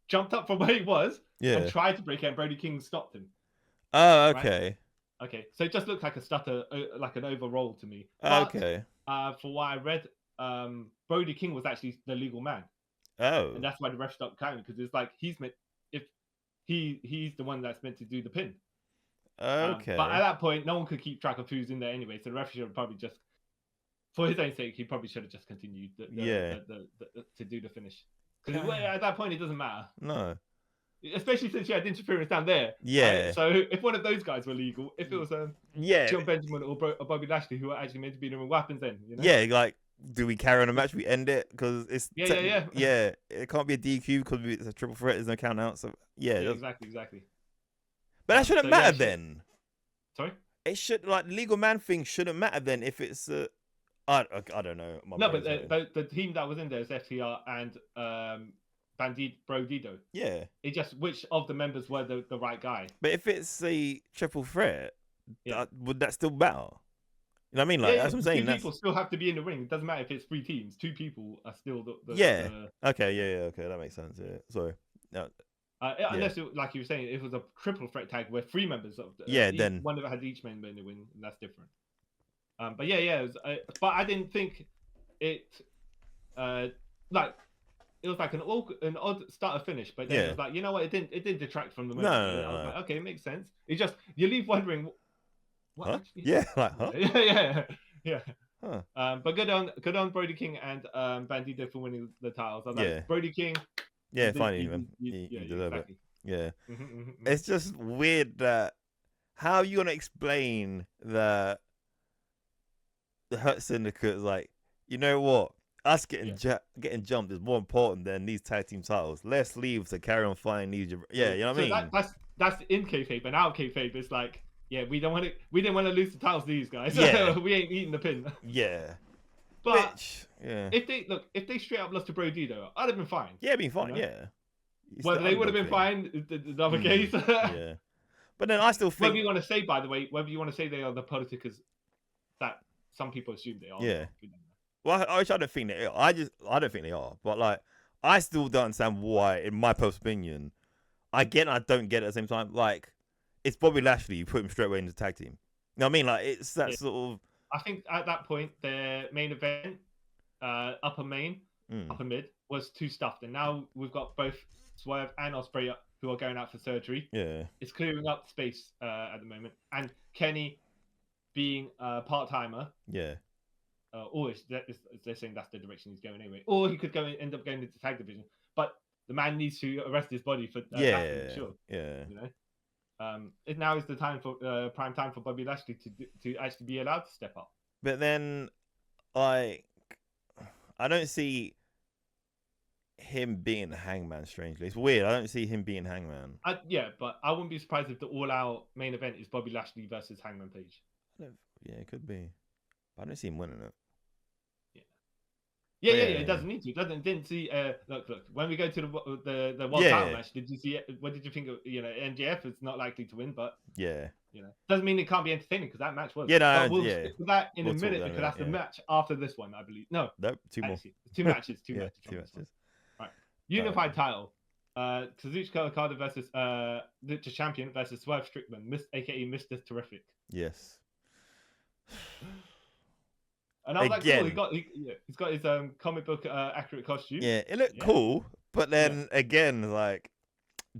jumped up from where he was and tried to break it, and Brody King stopped him. Oh, okay. Right? Okay, so it just looked like a stutter, like an overroll to me. But, for what I read, Brody King was actually the legal man. Oh. And that's why the ref stopped counting, because it's like he's the one that's meant to do the pin. Okay. But at that point, no one could keep track of who's in there anyway, so the ref should have probably just, for his own sake, he probably should have just continued to do the finish. Because at that point, it doesn't matter. No. Especially since you had interference down there. Yeah. Right? So if one of those guys were legal, if it was John Benjamin or Bobby Lashley who were actually meant to be doing weapons, then yeah, like, do we carry on a match? We end it because it's yeah. It can't be a DQ because it's a triple threat. There's no count out. So exactly. But that shouldn't matter then. Sorry. It should legal man thing shouldn't matter then if it's I don't know. No, but the team that was in there is FTR and Bandito. Yeah. It just which of the members were the right guy. But if it's a triple threat, would that still matter? You know what I mean? Like that's what I'm saying. Two people still have to be in the ring. It doesn't matter if it's 3 teams. 2 people are still the Okay, yeah, okay, that makes sense. Yeah, sorry. No, unless, like you were saying, if it was a triple threat tag where 3 members of then one of it had each member in the win, and that's different. But it was, but I didn't think it like it was like an odd start or finish, but then it was like, you know what, it didn't detract from the moment. No. I was like, okay, it makes sense. It just, you leave wondering what huh? actually. Yeah, like huh? Yeah. Huh. But good on Brody King and Bandido for winning the titles. I was like, Brody King. Yeah, finally, man. You deserve exactly. it. Yeah. It's just weird that how are you gonna explain that the Hurt Syndicate is like, you know what? Us getting jumped is more important than these tag team titles. Let's leave to carry on fighting these. Yeah, you know what I mean. That's in kayfabe, and out kayfabe it's like, we didn't want to lose the titles to these guys. Yeah, we ain't eating the pin. Yeah, but if they straight up lost to Brody though, I'd have been fine. Yeah, it'd been fine. You know? Yeah. Whether they would have been fine, the other case. Yeah, but then I still think whether you want to say, by the way, whether you want to say they are the politicers that some people assume they are. Yeah. Well, I don't think they are. I don't think they are. But like, I still don't understand why, in my personal opinion, I get and I don't get it at the same time. Like, it's Bobby Lashley. You put him straight away into the tag team. You know what I mean? Like, it's that sort of. I think at that point, their main event, upper mid, was too stuffed, and now we've got both Swerve and Ospreay who are going out for surgery. Yeah, it's clearing up space at the moment, and Kenny being a part-timer. Yeah. Or they're saying that's the direction he's going anyway. Or he could end up going into tag division. But the man needs to arrest his body for sure. Yeah. You know, now is the time for prime time for Bobby Lashley to actually be allowed to step up. But then, I don't see him being Hangman. Strangely, it's weird. I don't see him being Hangman. But I wouldn't be surprised if the all-out main event is Bobby Lashley versus Hangman Page. Yeah, it could be. I don't see him winning it. Yeah. It doesn't need to. Didn't see. Look. When we go to the world title match, did you see? What did you think of? MJF is not likely to win, but doesn't mean it can't be entertaining because that match was. We'll stick to that in a minute because that's the match after this one, I believe. No, two more. 2 matches. Two matches. Right. Unified title. Kazuchika Okada versus the champion versus Swerve Strickland, aka Mr. Terrific. Yes. And I was like, cool, he's got his comic book accurate costume. Yeah, it looked cool, but then again, like,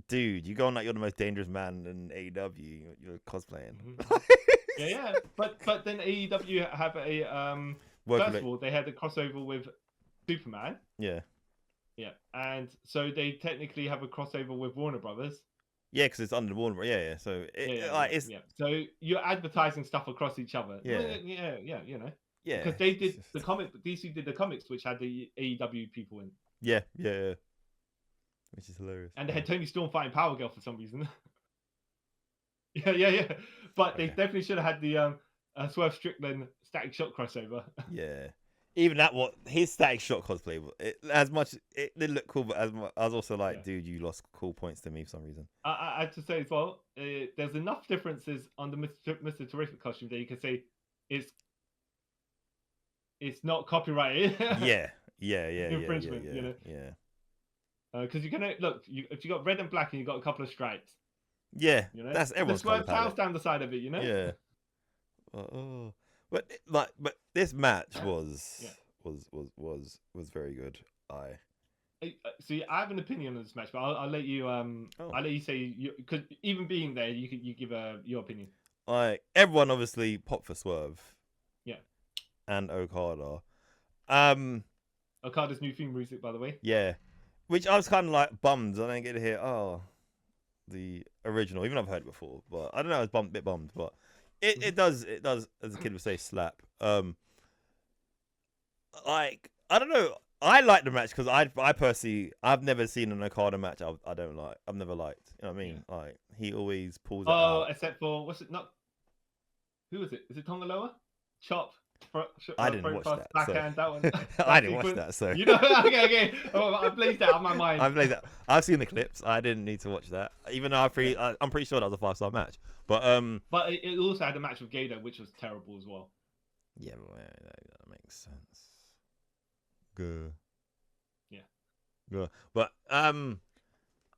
dude, you go on like you're the most dangerous man in AEW. You're cosplaying. But then AEW have a first of all, they had a crossover with Superman. Yeah, and so they technically have a crossover with Warner Brothers. Yeah, because it's under Warner. Yeah. So it's So you're advertising stuff across each other. Yeah, you know. Yeah, because they did the comic. DC did the comics, which had the AEW people in. Yeah, which is hilarious. And they had Tony Storm fighting Power Girl for some reason. Yeah. But they definitely should have had the Swerve Strickland Static Shock crossover. Yeah, even that his Static Shock cosplay. It did look cool, but I was also like, dude, you lost cool points to me for some reason. I have to say as well, there's enough differences on the Mr. Terrific costume that you can say it's not copyrighted. Yeah. Infringement, you know. Yeah. Because you can look, if you got red and black and you got a couple of stripes. Yeah, you know, that's everyone's color palette. Down the side of it, you know. Yeah. But this match was very good. See, I have an opinion on this match, but I'll let you I'll let you say because even being there, you give your opinion. Everyone obviously popped for Swerve. Yeah. And Okada. Okada's new theme music, by the way. Yeah. Which I was kind of like bummed. I didn't get to hear the original, even though I've heard it before. But I don't know, I was a bit bummed. But it does, as a kid would say, slap. Like, I don't know. I like the match because I personally, I've never seen an Okada match I don't like. I've never liked. You know what I mean? Yeah. Like, he always pulls it out. Except for, what's it not? Who is it? Is it Tongaloa? Chop. I didn't watch that. Backhand, that one. I didn't watch that, so. You know, okay. I blazed that out of my mind. I've seen the clips. I didn't need to watch that, even though I'm pretty sure that was a 5-star match. But it also had a match with Gator, which was terrible as well. Yeah, well, that makes sense. Good. Yeah. Good. But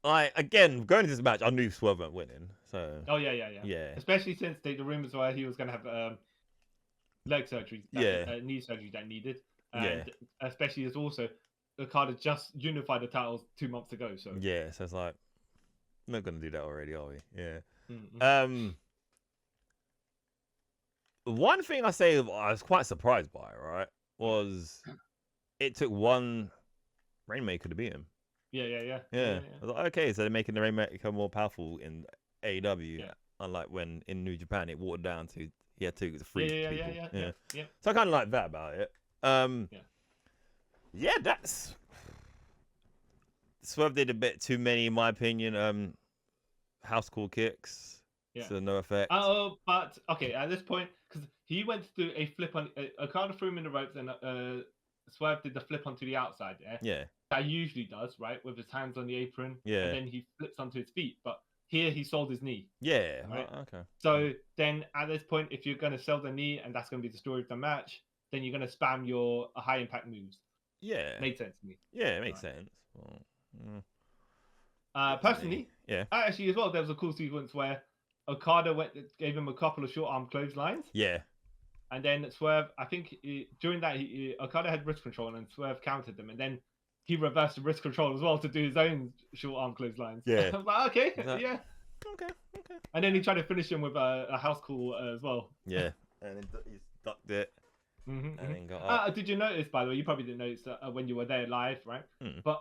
again going into this match, I knew Swerve weren't winning. So. Oh yeah. Especially since the rumors were he was gonna have leg surgery, knee surgery that needed, and especially as also Okada just unified the titles 2 months ago. So so it's like we're not gonna do that already, are we? Yeah. Mm-hmm. One thing I was quite surprised by, right, was it took one Rainmaker to beat him. Yeah. I was like, okay, so they're making the Rainmaker more powerful in AEW, unlike when in New Japan it watered down to he had to free people. Yeah. So I kind of like that about it. That's Swerve did a bit too many, in my opinion. House call kicks. So no effect. Oh, but okay, at this point, because he went to do a flip on Okada threw him in the ropes, and Swerve did the flip onto the outside. Yeah. That he usually does, right, with his hands on the apron. Yeah. And then he flips onto his feet, but here he sold his knee. Yeah. Right? Okay. So then at this point, if you're going to sell the knee and that's going to be the story of the match, then you're going to spam your high impact moves. Yeah. Made sense to me. Yeah, it makes sense. Well, personally, actually as well, there was a cool sequence where Okada gave him a couple of short arm clotheslines. Yeah. And then Swerve, I think during that, Okada had wrist control and Swerve countered them. And then he reversed the wrist control as well to do his own short arm clotheslines. Yeah. I was like, okay, Okay. And then he tried to finish him with a house call as well. Yeah. And then he ducked it. Mm-hmm. And then got up. Did you notice, by the way, you probably didn't notice when you were there live, right? Mm. But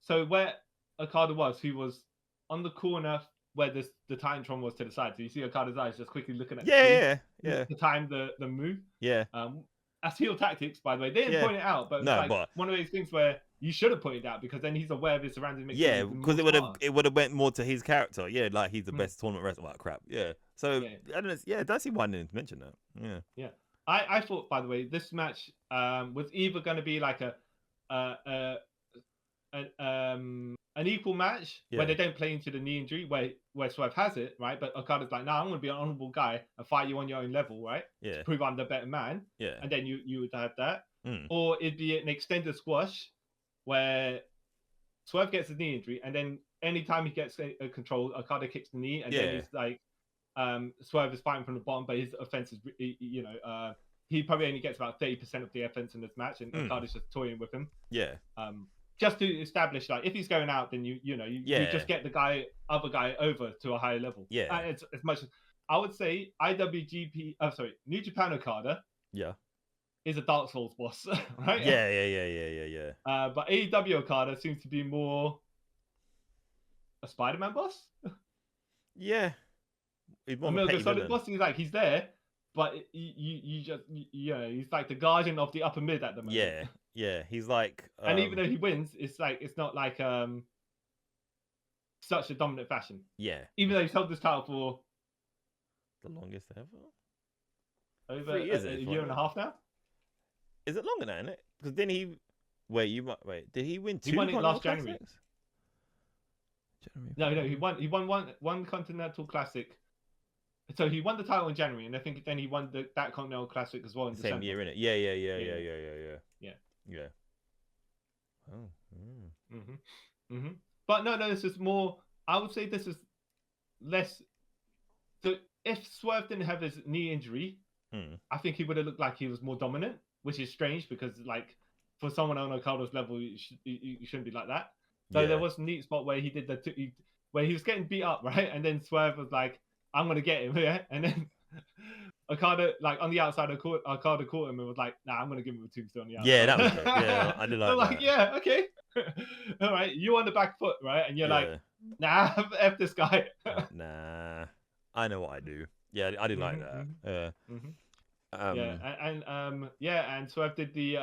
so where Okada was, he was on the corner where the Titantron was to the side. So you see Okada's eyes just quickly looking at the to time the move. Yeah. That's heel tactics, by the way. They didn't point it out, but it's one of those things where you should have pointed out because then he's aware of his surroundings. Because it would have went more to his character. Yeah, like he's the best tournament wrestler. Like crap. Yeah. So that's why I didn't mention that. Yeah. I thought, by the way, this match was either going to be like an equal match where they don't play into the knee injury where Swerve has it, right? But Okada's like, I'm going to be an honorable guy and fight you on your own level, right? Yeah. To prove I'm the better man. Yeah. And then you would have that. Mm. Or it'd be an extended squash where Swerve gets his knee injury and then anytime he gets a control, Okada kicks the knee and then he's like, Swerve is fighting from the bottom, but his offense is, he probably only gets about 30% of the offense in this match and Okada's just toying with him. Yeah. Just to establish, like, if he's going out, then you just get the other guy over to a higher level. Yeah. It's as much as I would say New Japan Okada. Yeah. Is a Dark Souls boss, right? Yeah. But AEW Okada seems to be more a Spider-Man boss. Yeah. He's more a solid boss. He's there, but he's like the guardian of the upper mid at the moment. Yeah, he's like, and even though he wins, it's not like such a dominant fashion. Yeah, even though he's held this title for the longest ever, over a year and a half now. Is it longer now? Isn't it? Because then did he win 2? He won it last January. No, he won one Continental Classic. So he won the title in January, and I think then he won that Continental Classic as well in December. Same year, innit? Yeah. Oh. But no, this is more. I would say this is less. So if Swerve didn't have his knee injury, I think he would have looked like he was more dominant, which is strange because, like, for someone on Okada's level, you shouldn't be like that. So there was a neat spot where he did where he was getting beat up, right? And then Swerve was like, I'm gonna get him, and then Okada, like, on the outside, Okada caught him and was like, nah, I'm gonna give him a tombstone on the outside. Yeah, that was it. Yeah, I did like that. Like, yeah, okay. All right, you on the back foot, right? And you're like, nah, F this guy. Nah, I know what I do. Yeah, I did like that. And Swerve did the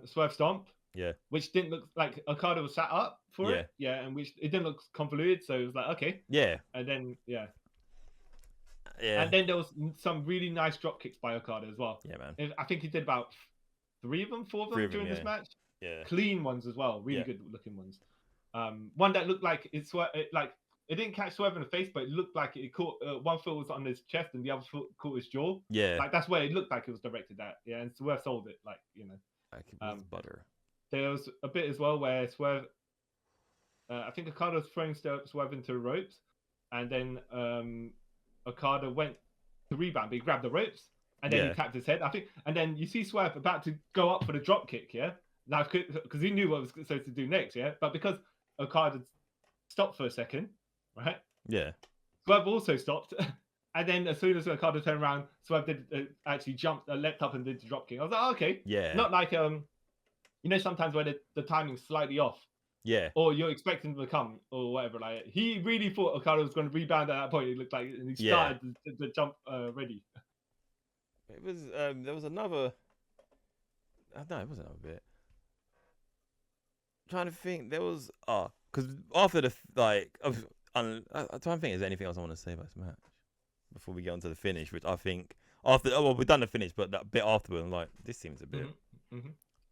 Swerve Stomp. Yeah. Which didn't look like Okada was set up for it. Yeah, and which it didn't look convoluted, so it was like, okay. Yeah. And then and then there was some really nice drop kicks by Okada as well. Yeah, man. I think he did about 4 of them during this match. Yeah. Clean ones as well, really good looking ones. One that looked like it didn't catch Swerve in the face, but it looked like it caught one foot was on his chest and the other foot caught his jaw. Yeah, like that's where it looked like it was directed at. Yeah, and Swerve sold it, like like it was butter. There was a bit as well where Swerve, I think Okada was throwing Swerve into the ropes, and then Okada went to rebound, but he grabbed the ropes, and then he tapped his head, I think, and then you see Swerve about to go up for the drop kick, now because he knew what he was supposed to do next, but because Okada stopped for a second, right? Yeah. Swerve also stopped, and then as soon as Okada turned around, Swerve did actually leapt up and did the drop kick. I was like, oh, okay, not like sometimes where the timing's slightly off. Yeah. Or you're expecting them to come or whatever. Like he really thought Okada was going to rebound at that point. It looked like, and he started the jump ready. It was there was another. No, it wasn't another bit. I'm trying to think, there was because after the I'm trying to think, is there anything else I want to say about this match before we get on to the finish? Which I think after we've done the finish, but that bit afterward, I'm like, this seems a bit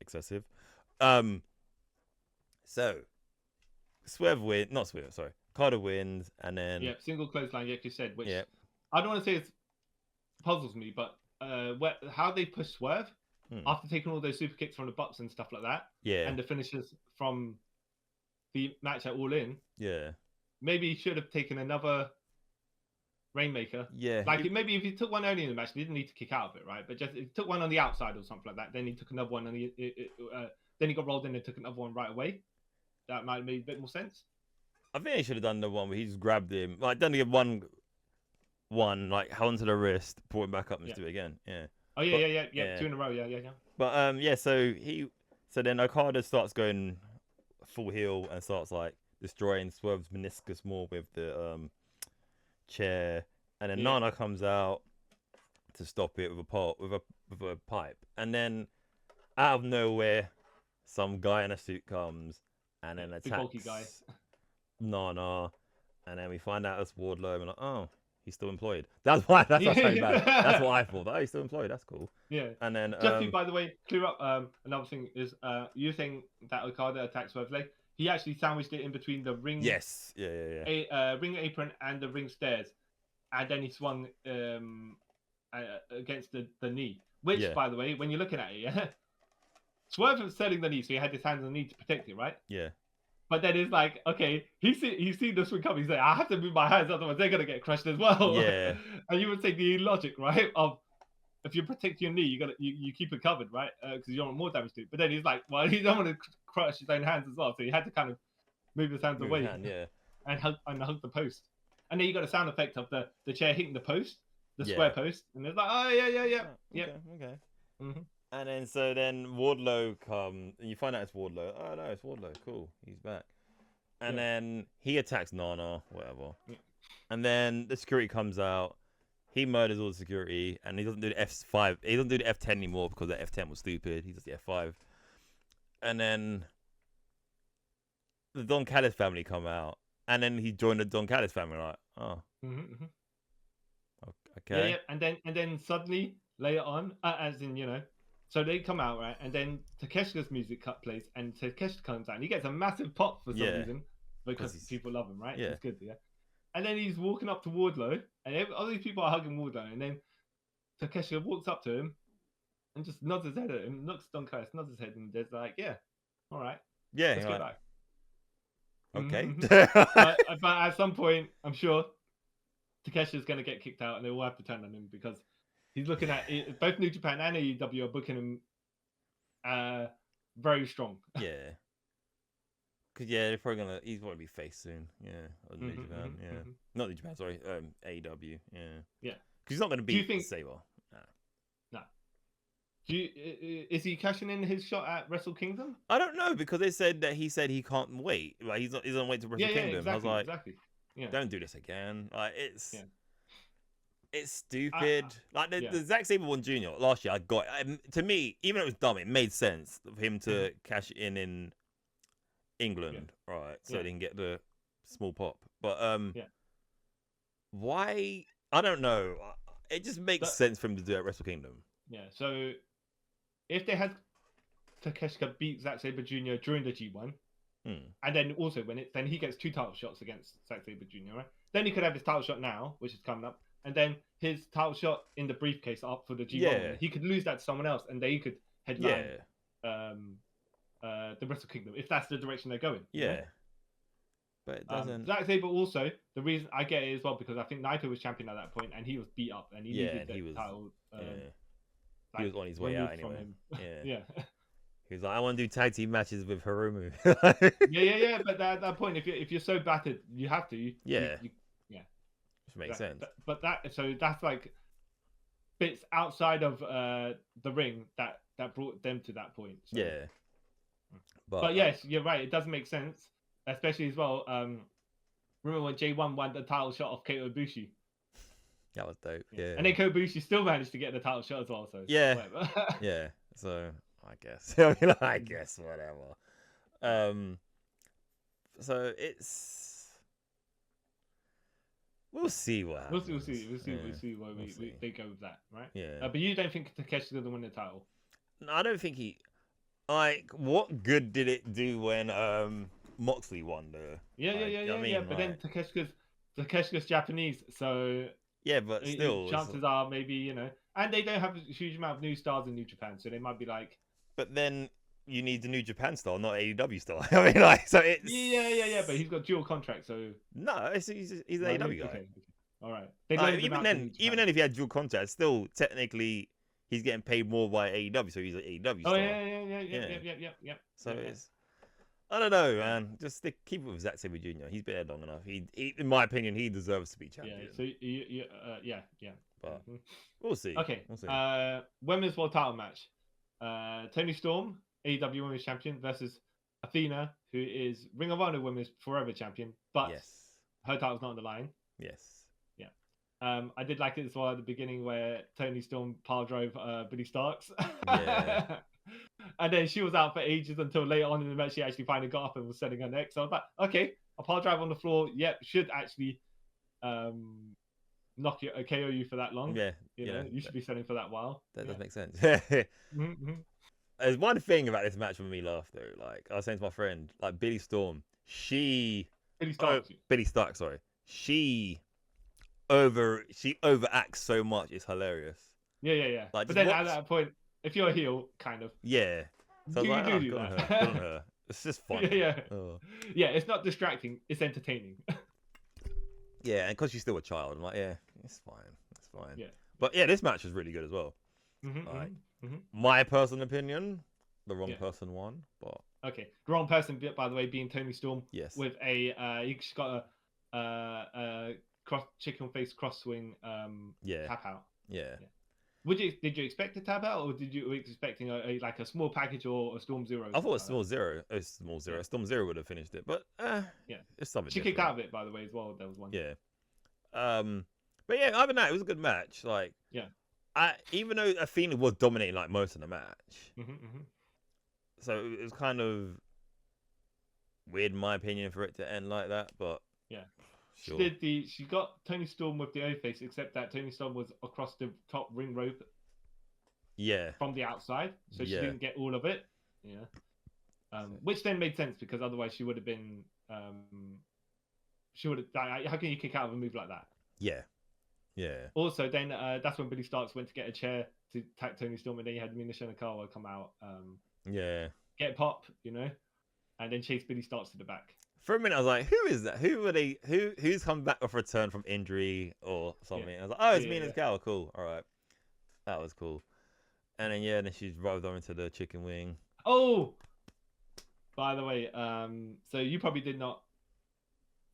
excessive. So Okada wins, and then single clothesline, like you said, which I don't want to say it puzzles me, but how they push Swerve after taking all those super kicks from the Bucks and stuff like that, and the finishes from the match at All In, maybe he should have taken another Rainmaker. Maybe if he took one early in the match, he didn't need to kick out of it, right? But just if he took one on the outside or something like that, then he took another one, and then he got rolled in and took another one right away. That might make a bit more sense. I think he should have done the one where he just grabbed him, like done it one, like held onto the wrist, pull him back up, and just do it again. Yeah. Oh yeah. 2 in a row. Yeah. But so then Okada starts going full heel and starts like destroying Swerve's meniscus more with the chair, and then Nana comes out to stop it with a pipe, and then out of nowhere, some guy in a suit comes and then attacks bulky guy. Nana, and then we find out it's Wardlow, and we're like, oh, he's still employed. That's why. That's what's so bad. That's what I thought. Oh, he's still employed. That's cool. Yeah. And then just to, by the way, clear up. Another thing is, you think that Okada attacked Swerve's leg? He actually sandwiched it in between the ring. Yes. Yeah. Ring apron and the ring stairs, and then he swung against the knee. Which, by the way, when you're looking at it, Swerve was selling the knee, so he had his hands on the knee to protect it, right? Yeah. But then it's like, okay, he's seen the swing coming. He's like, I have to move my hands, otherwise they're gonna get crushed as well. Yeah. And you would take the logic, right? Of if you protect your knee, you keep it covered, right? Because you don't want more damage to it. But then he's like, well, he don't want to crush his own hands as well, so he had to kind of move his hands away, and hug the post. And then you got a sound effect of the chair hitting the post, the square post, and it's like, oh yeah. Okay. Mm-hmm. And then Wardlow comes, and you find out it's Wardlow. Oh no, it's Wardlow. Cool, he's back. And then he attacks Nana, whatever. Yeah. And then the security comes out. He murders all the security, and he doesn't do the F5. He doesn't do the F10 anymore because the F10 was stupid. He does the F5. And then the Don Callis family come out, and then he joined the Don Callis family. Like, oh, okay. Yeah. And then suddenly later on, as in so they come out, right, and then Takeshita's music plays, and Takeshita comes out, and he gets a massive pop for some reason because people love him, right? Yeah, it's good, And then he's walking up to Wardlow, and all these people are hugging Wardlow, and then Takeshita walks up to him and just nods his head at him, looks Don Callis, nods his head, and just like, yeah, all right, let's go back. Okay. but at some point, I'm sure Takeshita's going to get kicked out, and they will have to turn on him because he's looking at it, both New Japan and AEW are booking him very strong. Yeah. Because they're probably he's going to be faced soon. Yeah. New Japan. Yeah. Not New Japan. Sorry. AEW. Yeah. Yeah. Because he's not going to beat Sabre. No. Is he cashing in his shot at Wrestle Kingdom? I don't know, because he said he can't wait. Like he's on wait to Wrestle Kingdom. Exactly, I was like, Yeah. Don't do this again. Like it's stupid. The Zack Sabre one Jr. last year, I got to me, even though it was dumb, it made sense for him to cash in England, right? So they can get the small pop. But why? I don't know. It just makes sense for him to do it at Wrestle Kingdom. Yeah. So if they had Takeshita beat Zack Sabre Jr. during the G1, And then also then he gets 2 title shots against Zack Sabre Jr. Right? Then he could have his title shot now, which is coming up, and then his title shot in the briefcase up for the G1. He could lose that to someone else, and they could headline the Wrestle Kingdom if that's the direction they're going. Yeah. You know? But it doesn't. Zack Sabre also, the reason I get it as well, because I think Naito was champion at that point and he was beat up and he needed the title. He was on his way out anyway. Yeah. He was like, I want to do tag team matches with Hiromu. yeah. But at that point, if you're so battered, you have to. Which makes sense. But that's like bits outside of the ring that brought them to that point. So. Yeah. But yes, you're right. It does make sense, especially as well. Remember when J1 won the title shot of Kota Ibushi? That was dope. Yeah. And then Kota Ibushi still managed to get the title shot as well. So yeah. Yeah. So. I guess. I guess whatever. So it's. We'll see what happens. We'll see where they go with that, right? Yeah. But you don't think Takeshi's gonna win the title? No, I don't think he. Like, what good did it do when Moxley won the? Yeah. But then Takeshi's Japanese, so. Yeah, but still, chances are maybe and they don't have a huge amount of new stars in New Japan, so they might be like. But then you need the New Japan star, not AEW star. I mean, like, so it's yeah. But he's got dual contract, so no, he's an AEW guy. Okay. All right. Even then, if he had dual contract, still technically he's getting paid more by AEW, so he's an AEW star. Oh yeah. So it's I don't know, man. Just keep it with Zack Sabre Jr. He's been there long enough. He, in my opinion, he deserves to be champion. Yeah. So yeah. But we'll see. Okay. We'll see. Women's World Title match. Toni Storm, AEW Women's Champion, versus Athena, who is Ring of Honor Women's Forever Champion, but her title's not on the line. Yes. Yeah. I did like it as well at the beginning where Toni Storm pile drove Billy Starks. Yeah. And then she was out for ages until later on in the match she actually finally got up and was setting her neck. So I was like, okay, a pile drive on the floor, should actually knock you, KO you for that long. Yeah, you should be selling for that while. That does make sense. There's one thing about this match that made me laugh though. Like I was saying to my friend, like Billy Storm, Billy Stark, sorry. She overacts so much. It's hilarious. Yeah. Like, but then at that point, if you're a heel, kind of. Yeah. So do like, do that. Good on her. It's just fun. Yeah. Yeah, it's not distracting. It's entertaining. Yeah, and because she's still a child, I'm like, yeah, it's fine. Yeah. But yeah, this match was really good as well. My personal opinion, the wrong person won, but okay, the wrong person, by the way, being Toni Storm. Yes. With she's got a chicken face cross swing tap out. Yeah. Did you expect a tap out, or were you expecting a small package or a Storm Zero? I thought it was Storm Zero. Yeah. Storm Zero would have finished it, but it's something. She kicked out of it, by the way, as well. There was one. Yeah. But yeah, other than that, it was a good match. Like, even though Athena was dominating like most of the match, so it was kind of weird, in my opinion, for it to end like that. But yeah. Sure. She got Toni Storm with the O face, except that Toni Storm was across the top ring rope. Yeah. From the outside, so she didn't get all of it. Yeah. Which then made sense because otherwise she would have been. She would have. How can you kick out of a move like that? Yeah. Yeah. Also, then that's when Billy Starks went to get a chair to attack Toni Storm, and then you had Mina Shirakawa come out. Get pop, and then chase Billy Starks to the back. For a minute, I was like, "Who is that? Who are they? Who's come back off return from injury or something?" I was like, "Oh, it's Mina Shirakawa. Cool. All right, that was cool." And then then she's rolled on into the chicken wing. Oh, by the way, so you probably did not.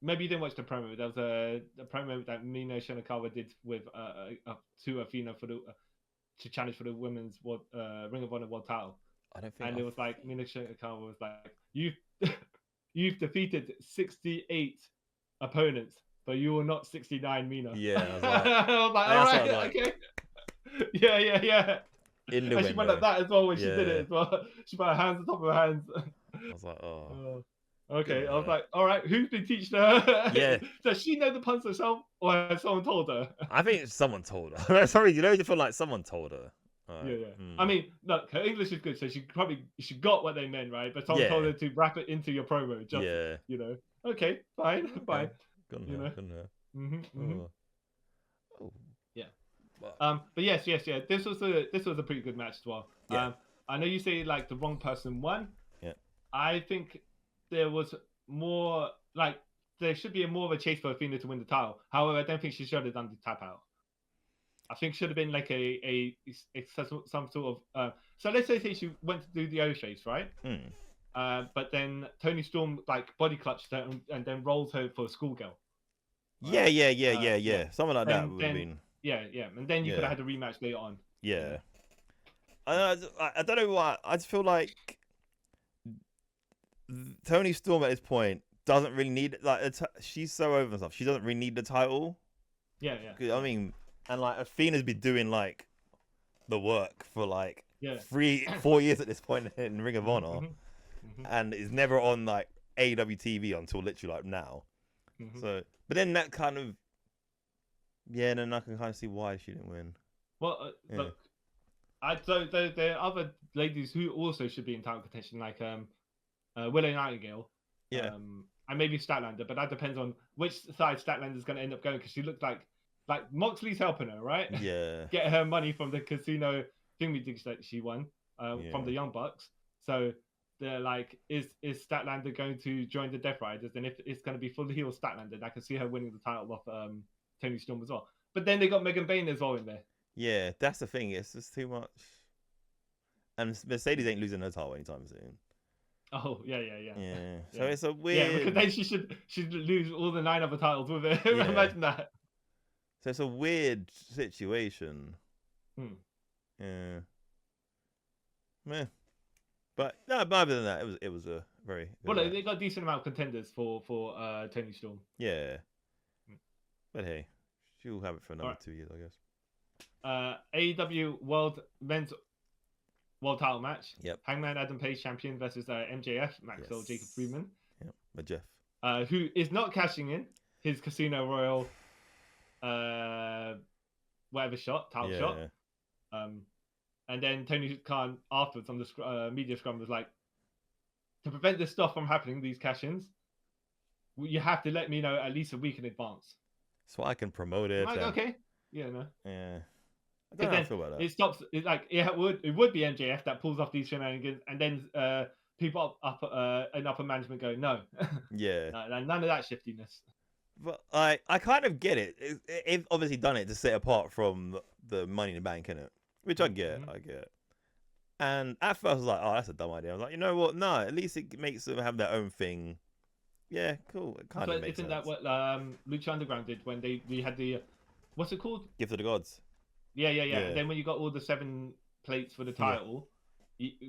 Maybe you didn't watch the promo. There was a promo that Mina Shirakawa did with to Athena to challenge for the women's Ring of Honor World Title. I don't think. And it was like Mina Shirakawa was like, You've defeated 68 opponents, but you were not 69, Mina. Yeah, I was like, all right, okay. Yeah. In the and she went like that as well when she did it as well. She put her hands on top of her hands. I was like, oh. Okay, I was like, all right, who's been teaching her? Yeah. Does she know the puns herself, or has someone told her? I think someone told her. Sorry, you feel like someone told her. Yeah. I mean, look, her English is good, so she got what they meant, right? But someone told her to wrap it into your promo. Just okay, fine, fine. Good you know. Oh. Yeah. But yes. This was a pretty good match as well. Yeah. I know you say like the wrong person won. Yeah. I think there was more like there should be more of a chase for Athena to win the title. However, I don't think she should have done the tap out. I think should have been like a some sort of so let's say she went to do the O chase, right? But then Tony Storm like body clutched her and then rolls her for a schoolgirl. Right? Yeah. Something like that would have been. Yeah, and then you could have had a rematch later on. Yeah. I don't know why. I just feel like Tony Storm at this point doesn't really need she's so over and stuff. She doesn't really need the title. Yeah. I mean, and like Athena's been doing like the work for like 3-4 years at this point in Ring of Honor, and is never on like AEW TV until literally like now. So, but then that kind of then I can kind of see why she didn't win. Well, look, so there are other ladies who also should be in title contention, like Willow Nightingale, and maybe Statlander, but that depends on which side Statlander's going to end up going, because she looked like Moxley's helping her, right? Yeah. Get her money from the casino thingy that she won from the Young Bucks. So they're like, is Statlander going to join the Death Riders? And if it's going to be full heel Statlander, I can see her winning the title off Tony Storm as well. But then they got Megan Bayne as well in there. Yeah, that's the thing. It's just too much. And Mercedes ain't losing her title anytime soon. Oh, yeah. So it's a weird... Yeah, because then she should lose all the 9 other titles with it. Imagine that. So it's a weird situation. Yeah. Meh. But no, other than that, it was a very... Well, they got a decent amount of contenders for Tony Storm. Yeah. But hey, she'll have it for another 2 years, I guess. AEW Men's World Title match. Yep. Hangman Adam Page champion versus MJF, Maxwell Jacob Friedman. Yep. But Jeff. Who is not cashing in his Casino Royale title shot. And then Tony Khan afterwards on the media scrum was like, to prevent this stuff from happening, these cash-ins, you have to let me know at least a week in advance. So I can promote it. Okay. Yeah, no. Yeah. I don't know how I feel about that. It stops. It's like it would be MJF that pulls off these shenanigans, and then people up upper management go, no. Yeah. None of that shiftiness. But I kind of get it. They've obviously done it to set apart from the Money in the Bank, innit? Which I get. And at first I was like, oh, that's a dumb idea. I was like, you know what? No, at least it makes them have their own thing. Yeah, cool. It kind of makes sense. Isn't that what Lucha Underground did when we had the what's it called? Gift of the Gods. Yeah. And then when you got all the 7 plates for the title,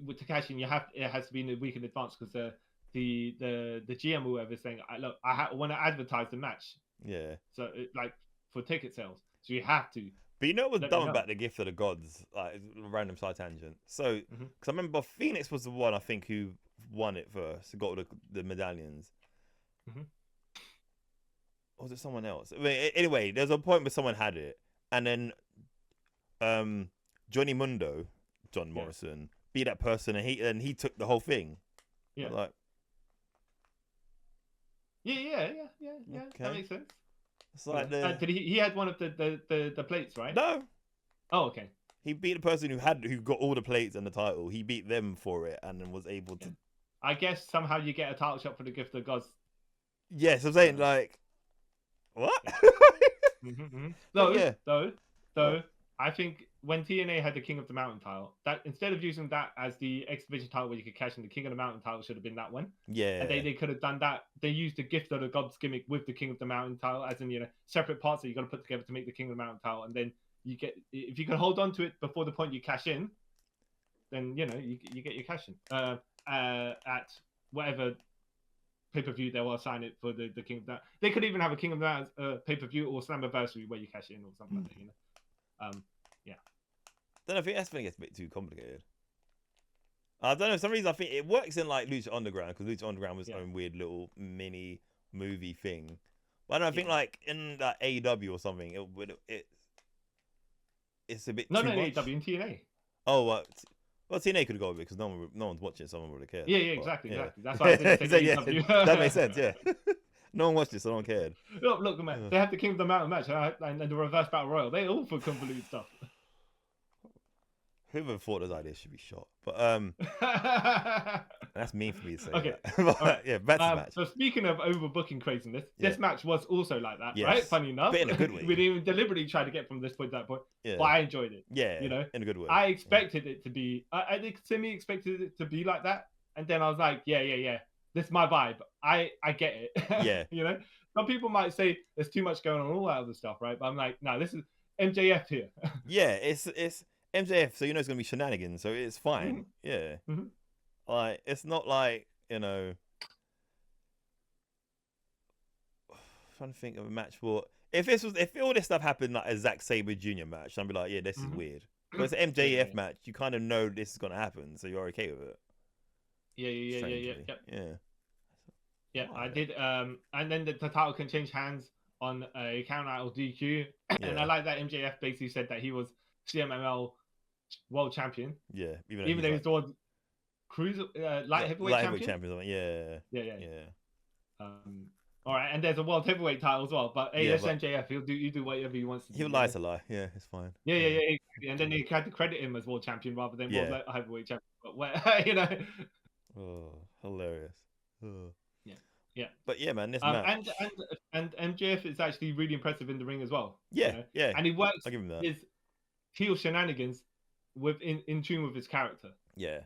with to cash in, it has to be in a week in advance, because the GM or whoever is saying, look, I want to advertise the match. Yeah. So like for ticket sales, so you have to. But you know what's dumb about the Gift of the Gods? Like, random side tangent. So, because I remember Phoenix was the one I think who won it first, who got all the medallions. Or was it someone else? I mean, anyway, there's a point where someone had it, and then Johnny Mundo, John Morrison, beat that person, and he took the whole thing. Yeah. Like, yeah. Okay. That makes sense. It's like did he had one of the plates, right? No. Oh, okay. He beat the person who got all the plates and the title. He beat them for it, and then was able to. I guess somehow you get a title shot for the Gift of Gods. Yes, I'm saying like, what? Though, I think when TNA had the King of the Mountain title, that instead of using that as the X Division title where you could cash in, the King of the Mountain title should have been that one. Yeah. And they could have done that. They used the Gift of the Gods gimmick with the King of the Mountain title, as in, separate parts that you got to put together to make the King of the Mountain title. And then you get, if you can hold on to it before the point you cash in, then you get your cash in at whatever pay-per-view they will assign it for the King of the Mountain. They could even have a King of the Mountain pay-per-view or Slammiversary where you cash in or something like that. Then I think that's when it gets a bit too complicated. I don't know. For some reason, I think it works in like Lucha Underground, because Lucha Underground was its own weird little mini movie thing. But I don't know, I think like in AEW or something, it's a bit too much. AEW in TNA. Oh, well, TNA could go with it because no one's watching, so no one really cared. Yeah, exactly. That's why I didn't say AEW. That makes sense. Yeah, no one watched it, so no one cared. Look, man, they have the King of the Mountain match and the Reverse Battle Royal. They all for convoluted stuff. Whoever thought those ideas should be shot, but that's mean for me to say. Okay, but, right. Yeah, back to the match. So speaking of overbooking craziness, this match was also like that, right? Funny enough, but in a good way. We didn't deliberately try to get from this point to that point, but I enjoyed it. Yeah, you know, in a good way. I expected it to be. I think Timmy expected it to be like that, and then I was like, yeah. This is my vibe. I get it. Yeah. You know, some people might say there's too much going on, all that other stuff, right? But I'm like, no, this is MJF here. Yeah, it's MJF, so you know it's gonna be shenanigans, so it's fine. Yeah. Like, it's not like, you know, I'm trying to think of a match for if all this stuff happened like a Zack Sabre Jr. match, I'd be like, yeah, this is weird. But it's an MJF match, you kind of know this is gonna happen, so you're okay with it. Yeah, I did. And then the title can change hands on a count out or DQ. And I like that MJF basically said that he was CMLL world champion. Yeah, even though he's the world cruiser light heavyweight champion. Yeah. All right, and there's a world heavyweight title as well. But hey, that's MJF. He'll do whatever he wants to do. He'll lie to lie. Yeah, it's fine. Yeah. Exactly. And then they had to credit him as world champion rather than world heavyweight champion. But you know. Oh, hilarious. Oh. Yeah. But yeah, man, this match. And MJF is actually really impressive in the ring as well. Yeah, yeah. And he works I'll give him that. His heel shenanigans in tune with his character. Yeah.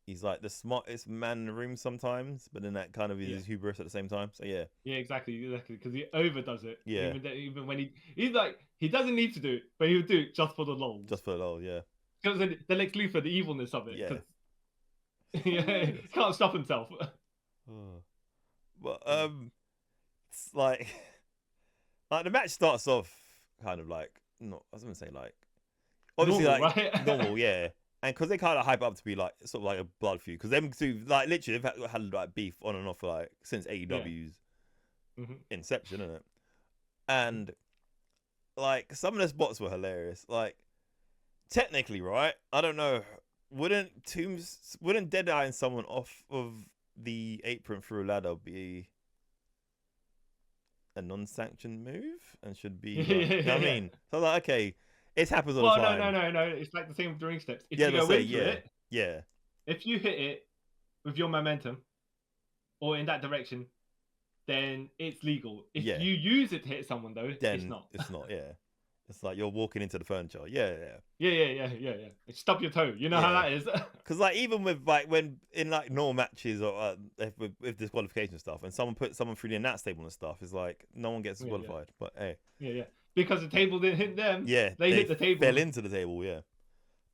He's like the smartest man in the room sometimes, but then that kind of is hubris at the same time. So yeah. Yeah, exactly. Because he overdoes it. Yeah. Even when he's like, he doesn't need to do it, but he'll do it just for the lol. Just for the lol, yeah. Because the Lex Luthor, the evilness of it. Yeah. He can't stop himself. Oh. But it's like the match starts off kind of like I was gonna say like obviously normal, like right? normal, yeah. And because they kind of hype up to be like sort of like a blood feud, because them two like literally they've had like beef on and off like since AEW's inception, isn't it? And like some of the spots were hilarious. Like technically, right? I don't know. Wouldn't dead-eyeing someone off of the apron through a ladder be a non-sanctioned move and should be like, you know what I mean? So like, okay, it happens all the time. No, it's like the same with the ring steps. If you go into it, if you hit it with your momentum or in that direction, then it's legal. If you use it to hit someone though, then it's not. It's not, yeah. It's like you're walking into the furniture. Yeah. Stub your toe. You know how that is. Because like even with like when in like normal matches or with disqualification stuff, and someone put someone through the announce table and stuff, it's like no one gets disqualified. But hey, because the table didn't hit them. Yeah, they hit the table. Fell into the table. Yeah,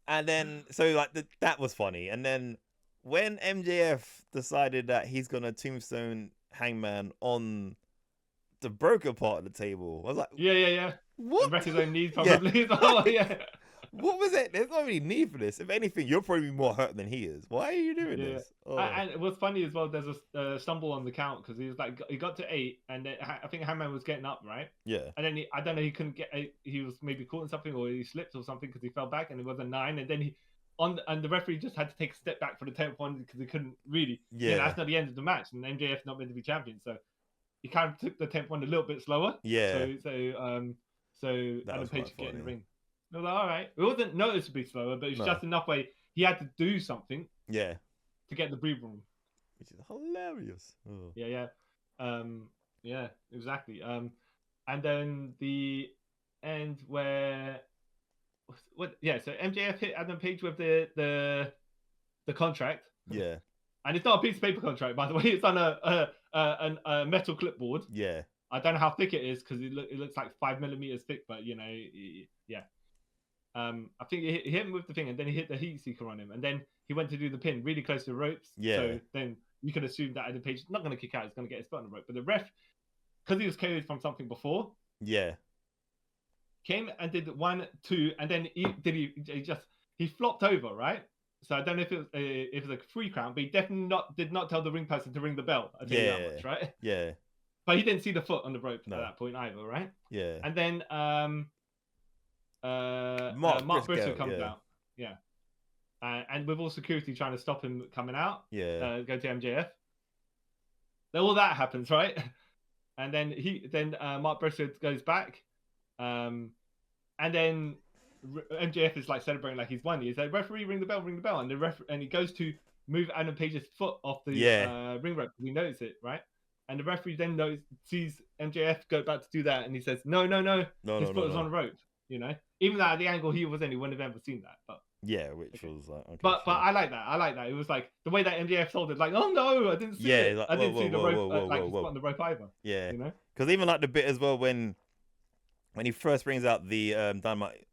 and then so like that was funny. And then when MJF decided that he's gonna tombstone Hangman on the broker part of the table, I was like, yeah. What? Wreck his own knees, probably. What was it? There's not really need for this. If anything, you're probably more hurt than he is. Why are you doing this? Oh. And what's funny as well, there's a stumble on the count because he was like, he got to 8, and then I think Hangman was getting up, right? Yeah. And then I don't know, he couldn't get 8. He was maybe caught in something, or he slipped or something because he fell back, and it was a 9. And then and the referee just had to take a step back for the 10th one because he couldn't really. Yeah. That's not the end of the match, and MJF's not meant to be champion, so he kind of took the 10th one a little bit slower. Yeah. So Adam Page could get in the ring. I was like, all right. It wasn't noticeably slower, but it's just enough way he had to do something. Yeah. To get the breathing room. Which is hilarious. Oh. Yeah. Yeah, exactly. And then the end where so MJF hit Adam Page with the contract. Yeah. And it's not a piece of paper contract, by the way. It's on a metal clipboard. Yeah. I don't know how thick it is because it looks like 5 millimeters thick, but yeah. I think he hit him with the thing, and then he hit the heat seeker on him, and then he went to do the pin really close to the ropes. Yeah. So then you can assume that Adam Page is not going to kick out; he's going to get his foot on the rope. But the ref, because he was KO'd from something before, came and did 1, 2, and then he flopped over, right? So I don't know if it was a free count, but he definitely did not tell the ring person to ring the bell. I tell you that much, right? Yeah. But he didn't see the foot on the rope at that point either, right? Yeah. And then Mark Briscoe comes out. Yeah. And with all security trying to stop him coming out. Yeah. Go to MJF. Then all that happens, right? And then Mark Briscoe goes back. And then MJF is like celebrating like he's won. He's like, referee, ring the bell. And he goes to move Adam Page's foot off the ring rope. We notice it, right? And the referee then sees MJF go back to do that, and he says, no. His foot was on the rope, you know? Even though at the angle he was in, he wouldn't have ever seen that. But yeah, which was like, okay, but I like that. It was like the way that MJF told it, like, oh no, I didn't see it. Like, I didn't see the rope, like, on the rope either. Yeah, you know, because even like the bit as well when he first brings out the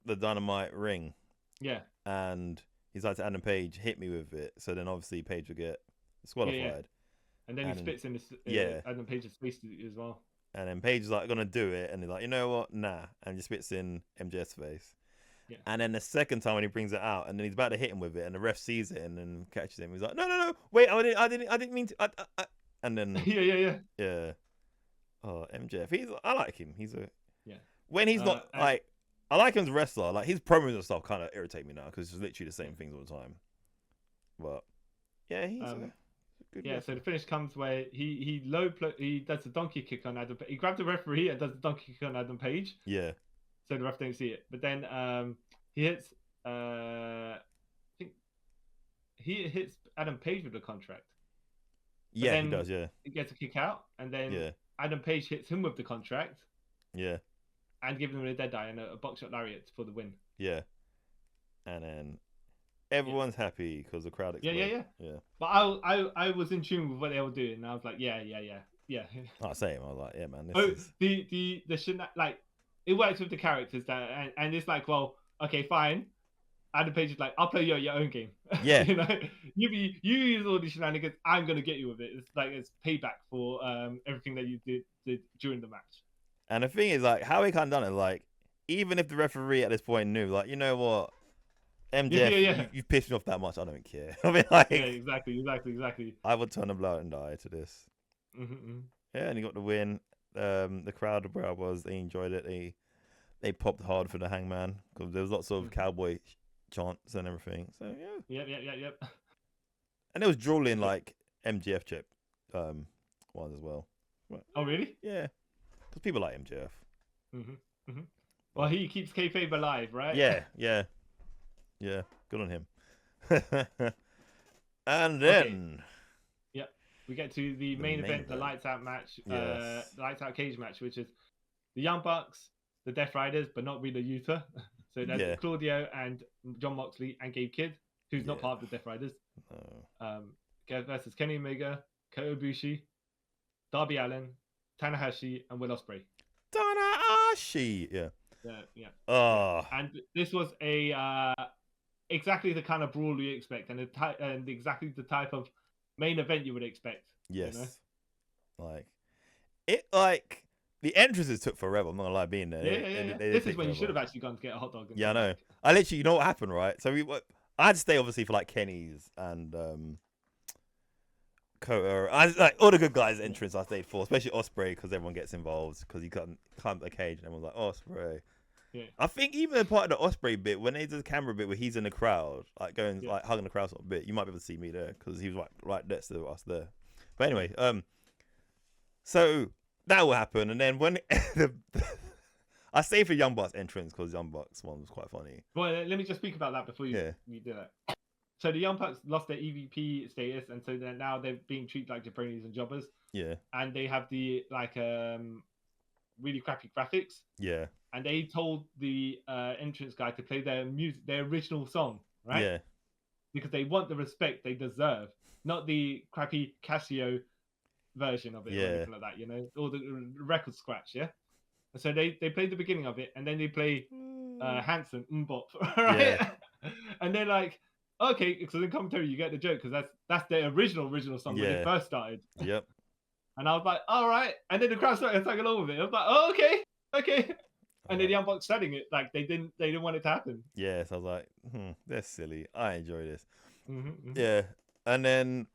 dynamite ring, yeah, and he's like to Adam Page, hit me with it. So then obviously Page will get disqualified. Yeah. And then he spits in Adam Page's face as well. And then Page is like gonna do it, and he's like, you know what, nah, and just spits in MJF's face. Yeah. And then the second time when he brings it out, and then he's about to hit him with it, and the ref sees it and then catches him. He's like, no, wait, I didn't mean to. And then yeah. Oh, MJF, I like him. When he's not like, I like him as a wrestler. Like his promos and stuff kind of irritate me now because it's literally the same things all the time. But yeah, he's a good wrestler. So the finish comes where he does the donkey kick on Adam. He grabs the referee and does the donkey kick on Adam Page. Yeah. So the ref don't see it, but then he hits. I think he hits Adam Page with the contract. Yeah, he does. Yeah. He gets a kick out, and then Adam Page hits him with the contract. Yeah. And gives him a dead eye and a buckshot lariat for the win. Yeah. And then everyone's happy because the crowd exploded. Yeah. But I was in tune with what they were doing, and I was like, yeah. I say, I was like, yeah, man. The like it works with the characters that, and it's like, well, okay, fine. Adam Page is like, I'll play you at your own game. Yeah. You know, you use all these shenanigans. I'm gonna get you with it. It's like it's payback for everything that you did during the match. And the thing is, like, how he kind of done it, like, even if the referee at this point knew, like, you know what, MJF, you've pissed me off that much, I don't care. I mean, like, yeah, exactly. I would turn a blind eye to this. Mm-hmm. Yeah, and he got the win. The crowd, they enjoyed it. They popped hard for the Hangman because there was lots of cowboy chants and everything. So yeah. Yep. And it was drooling like MJF chip ones as well. But, oh really? Yeah. Because people like MJF. Mm-hmm. Well, he keeps kayfabe alive, right? Yeah. Good on him. And then, we get to the main event, the lights out match, the lights out cage match, which is the Young Bucks, the Death Riders, but not Wheeler Yuta. So that's Claudio and John Moxley and Gabe Kidd, who's not part of the Death Riders. Versus Kenny Omega, Kota Ibushi, Darby Allin, Tanahashi, and Will Ospreay. Tanahashi, yeah. Oh. And this was exactly the kind of brawl you expect, and exactly the type of main event you would expect. Yes. You know? Like the entrances took forever. I'm not gonna lie, being there. Yeah. This is when you should have actually gone to get a hot dog. Yeah, I know. I literally, you know what happened, right? So I had to stay obviously for like Kenny's and Kota. Like all the good guys' entrance I stayed for, especially Ospreay because everyone gets involved because he can't climb the cage and everyone's like Ospreay. Yeah. I think even part of the Ospreay bit when they did the camera bit where he's in the crowd, like going like hugging the crowd sort of bit, you might be able to see me there because he was right next to us there. But anyway, so that will happen, and then when I say for Young Bucks entrance because Young Bucks one was quite funny. Well, let me just speak about that before you do that. So the Young Bucks lost their EVP status, and so now they're being treated like jabronis and jobbers. Yeah. And they have the really crappy graphics. Yeah. And they told the entrance guy to play their original song, right? Yeah. Because they want the respect they deserve, not the crappy Casio version of it or anything like that, you know, or the record scratch, yeah. And so they played the beginning of it, and then they play Hanson Mbop, right? Yeah. And they're like, okay, so in commentary you get the joke because that's their original song when they first started. Yep. And I was like, all right, and then the crowd started singing along with it. I was like, oh, okay. And then the Young Bucks studying it like they didn't want it to happen. Yeah, so I was like, that's silly. I enjoy this. Mm-hmm. Yeah, and then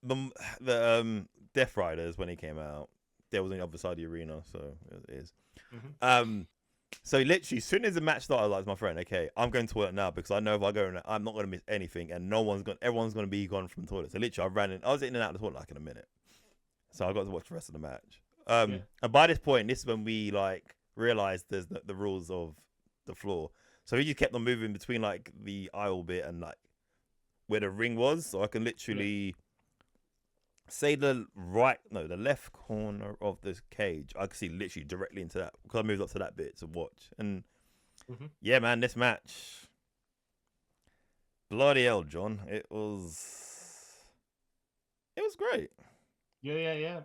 the Death Riders when he came out, they was on the other side of the arena, so it is. Mm-hmm. So literally, as soon as the match started, I was like, my friend, okay, I'm going to toilet now because I know if I go in, I'm not going to miss anything, and everyone's going to be gone from the toilet. So literally, I was in and out of the toilet like in a minute. So I got to watch the rest of the match. And by this point, this is when we like realized there's the rules of the floor. So he just kept on moving between like the aisle bit and like where the ring was. So I can literally say the left corner of this cage. I could see literally directly into that because I moved up to that bit to watch. And yeah, man, this match, bloody hell, John, it was great. Yeah.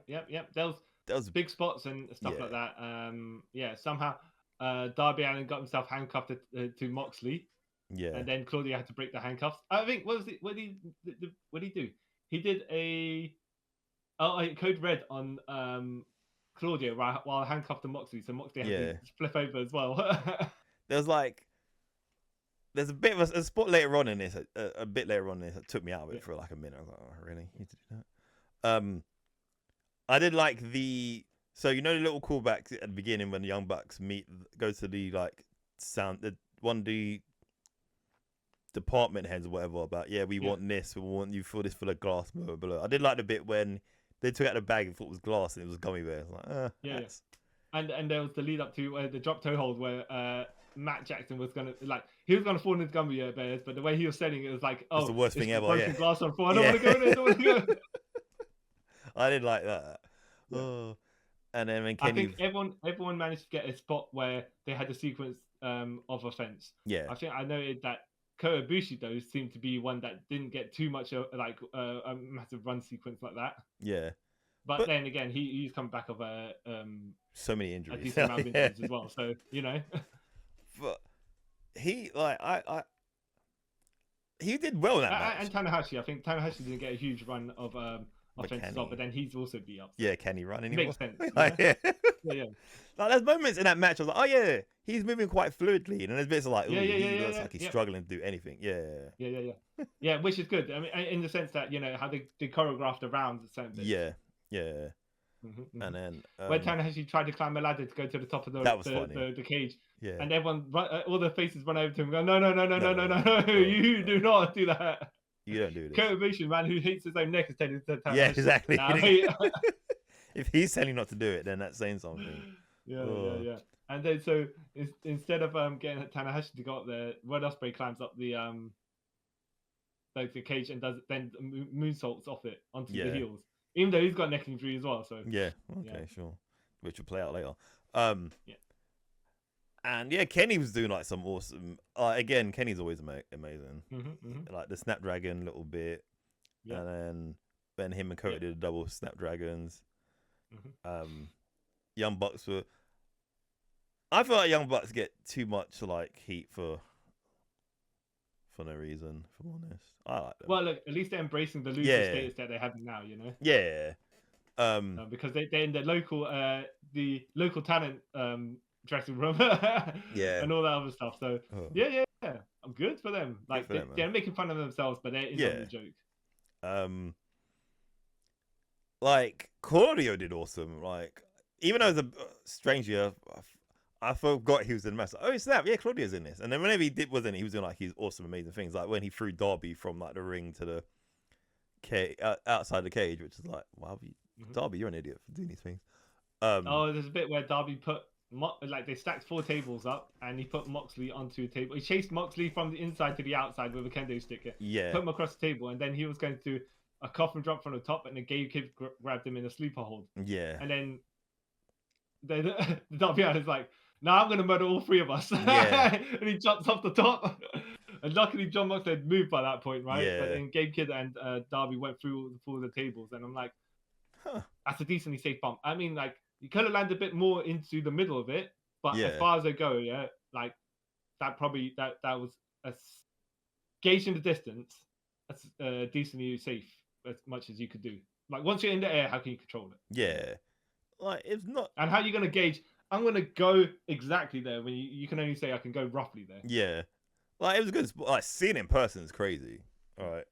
There was big spots and stuff like that. Somehow Darby Allin got himself handcuffed to Moxley. Yeah. And then Claudio had to break the handcuffs. I think what did he do? He did a code red on Claudio while handcuffed to Moxley, so Moxley had to flip over as well. There's a bit of a spot later on in this, a bit later on in this that took me out of it for like a minute. I was like, oh, really? You did that? I did like the little callbacks at the beginning when the Young Bucks go to the like the department heads or whatever about we want this, we want you for this full of glass, blah, blah, blah. I did like the bit when they took out the bag and thought it was glass and it was gummy bears. Like, and there was the lead up to the drop toe hold where Matt Jackson was gonna fall into gummy bears, but the way he was selling it was like, it's the worst thing ever. Broken glass on floor. I don't want to go there. I don't want to go. I didn't like that. Yeah. Oh. And then when Kenny... I think everyone managed to get a spot where they had a sequence of offense. Yeah. I think I noted that Kota Ibushi though seemed to be one that didn't get too much a massive run sequence like that. Yeah. But then again, he's come back of so many injuries. A decent amount of injuries as well. So But he he did well in that match. And Tanahashi, I think Tanahashi didn't get a huge run of offenses off, but then he's also beat up. Yeah, can he run anymore? Makes sense. Yeah. Like, there's moments in that match I was like, oh yeah, he's moving quite fluidly, and there's bits like, he looks like he's struggling to do anything. Yeah, which is good. I mean, in the sense that how they choreographed around the same bit. Yeah. And then when Tanahashi tried to climb a ladder to go to the top of the cage, and everyone all the faces run over to him, and go, no, you do not do that. You don't do this. Kota Ibushi, man, who hates his own neck, is telling Tanahashi. Yeah, exactly. If he's telling not to do it, then that's saying something. Yeah. And then so instead of getting Tanahashi to go up there, Rod Ospreay climbs up the cage and does then moonsaults off it onto the heels. Even though he's got a neck injury as well, so sure, which will play out later. And Kenny was doing like some awesome. Again, Kenny's always amazing. Like the Snapdragon little bit, and then him and Kota did a double Snapdragons. Young Bucks were. I feel like Young Bucks get too much like heat for no reason. If I'm honest, I like them. Well, look, at least they're embracing the loser status that they have now. Yeah. Because they're in the local talent dressing room. And all that other stuff. So yeah, I'm good for them. Like they're making fun of themselves, but they're enjoying the joke. Like Claudio did awesome. Like even though it was a strange year, I forgot he was in the match. Like, oh snap! Yeah, Claudio's in this. And then whenever he was in it, he was doing like his awesome, amazing things. Like when he threw Darby from like the ring to the outside the cage, which is like, wow, Darby, you're an idiot for doing these things. There's a bit where Darby put they stacked 4 tables up, and he put Moxley onto a table. He chased Moxley from the inside to the outside with a kendo stick. Yeah, put him across the table, and then he was going to do a coffin drop from the top, and the Gabe Kid grabbed him in a sleeper hold. Yeah, and then the Darby is like, "Now I'm going to murder all 3 of us." Yeah. And he jumps off the top. And luckily, John Moxley had moved by that point, right? Yeah. But then Gabe Kid and Darby went through the tables, and I'm like, that's a decently safe bump. I mean, like, you could have landed a bit more into the middle of it, but as far as they go, like that probably that was gauging the distance. That's decently safe as much as you could do. Like once you're in the air, how can you control it? Yeah, like it's not. And how are you going to gauge? I'm going to go exactly there when you can only say I can go roughly there. Yeah, like it was good. Like seeing it in person is crazy. All right.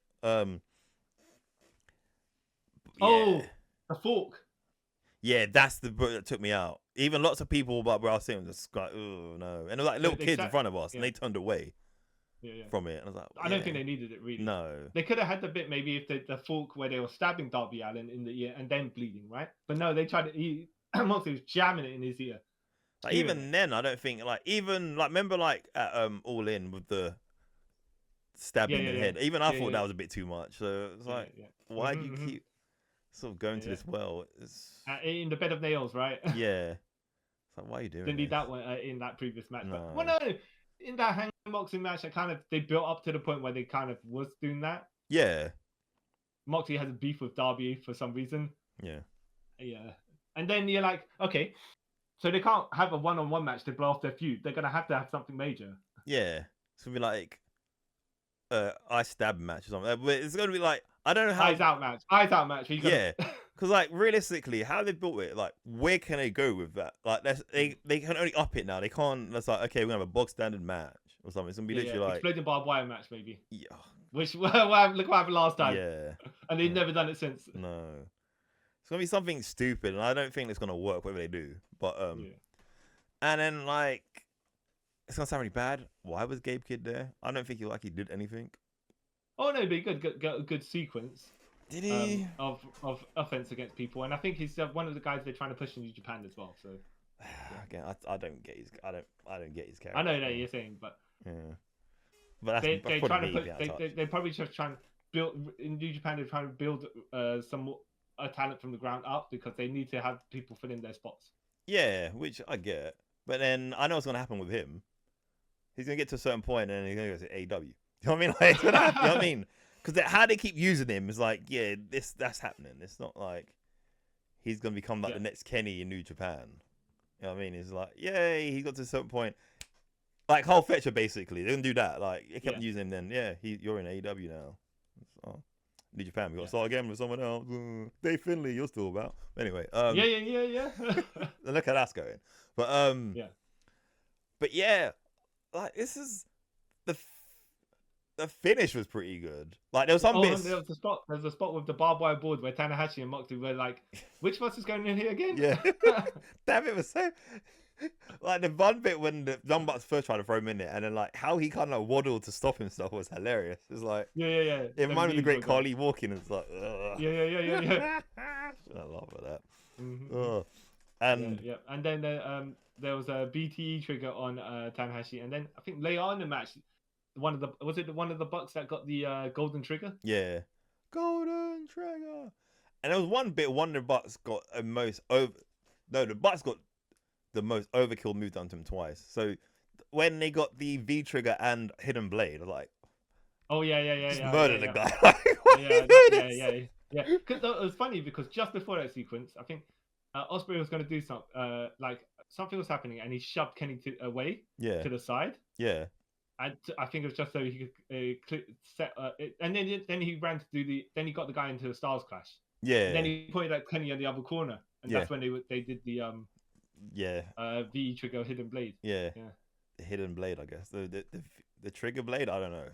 Oh, the fork. Yeah, that's the book that took me out. even lots of people, but where I was sitting, just like, oh no, and there was like little kids in front of us, and they turned away from it, and I was like, I don't think they needed it really. No, they could have had the bit maybe if the fork where they were stabbing Darby Allin in the ear and then bleeding, right? But no, they tried to. Moxley was jamming it in his ear. Like, even then, I don't think remember at All In with the stabbing in the head. Even I thought that was a bit too much. So it's like, why do you keep sort of going to this well? It's in the bed of nails, right? Yeah. It's like, why are you doing? Didn't need that one in that previous match. No. But, no, in that Hangman Moxley match, they built up to the point where they kind of was doing that. Yeah. Moxley has a beef with Darby for some reason. Yeah. Yeah. And then you're like, okay, so they can't have a one-on-one match to blow off their feud. They're gonna have to have something major. Yeah. It's gonna be like I stab match or something. But it's gonna be like, I don't know how. Eyes out match. Yeah. Because like realistically, how they built it, like where can they go with that? Like they can only up it now. They can't. That's like, okay, we're gonna have a box standard match or something. It's gonna be literally like exploding barbed wire match maybe. Yeah. Which look what happened last time. Yeah. And they've never done it since. No. It's gonna be something stupid, and I don't think it's gonna work whatever they do. But and then like it's gonna sound really bad. Why was Gabe Kidd there? I don't think he did anything. Oh no, it'd be a good sequence. Did he? Of offense against people, and I think he's one of the guys they're trying to push in New Japan as well. So again, I don't get his character. I know that you're saying, but but they're trying to put. They're probably just trying to build in New Japan. They're trying to build some talent from the ground up because they need to have people fill in their spots. Yeah, which I get, but then I know what's gonna happen with him. He's gonna get to a certain point, and then he's gonna go to AEW. You know what I mean? Like, you know what I mean? Because how they keep using him is like, that's happening. It's not like he's gonna become like the next Kenny in New Japan. You know what I mean? It's like, yay, he got to a certain point. Like Hull Fletcher, basically, they didn't do that. Like, they kept using him. Then, you're in AEW now. Oh, New Japan, we got to start again with someone else. Dave Finlay, you're still about. Anyway, yeah. Look how that's going. But but like this is the finish was pretty good. Like there was some bits. There's a spot with the barbed wire board where Tanahashi and Moxley were like, which of us is going in here again? Yeah. Damn, it was so like the one bit when the Young Bucks first tried to throw him in it, and then like how he kind of waddled to stop himself was hilarious. It's like yeah. It reminded me of the Great Khali walking. It's like yeah. I love that. Mm-hmm. And and then there was a BTE trigger on Tanahashi, and then I think later on in the match, one of the Bucks that got the golden trigger? Yeah, golden trigger. And there was one bit one of the Bucks got the Bucks got the most overkill move done to him twice. So when they got the V trigger and hidden blade, I was like, oh yeah, just murder the guy. Yeah. Because it was funny because just before that sequence, I think Ospreay was going to do something, like something was happening, and he shoved Kenny away to the side. Yeah. And I think it was just so he could set it, and then he ran to do then he got the guy into the Stars Clash. Yeah. And then he pointed at Kenny in the other corner, and that's when they did the V trigger hidden blade. Yeah. The hidden blade, I guess. The trigger blade, I don't know.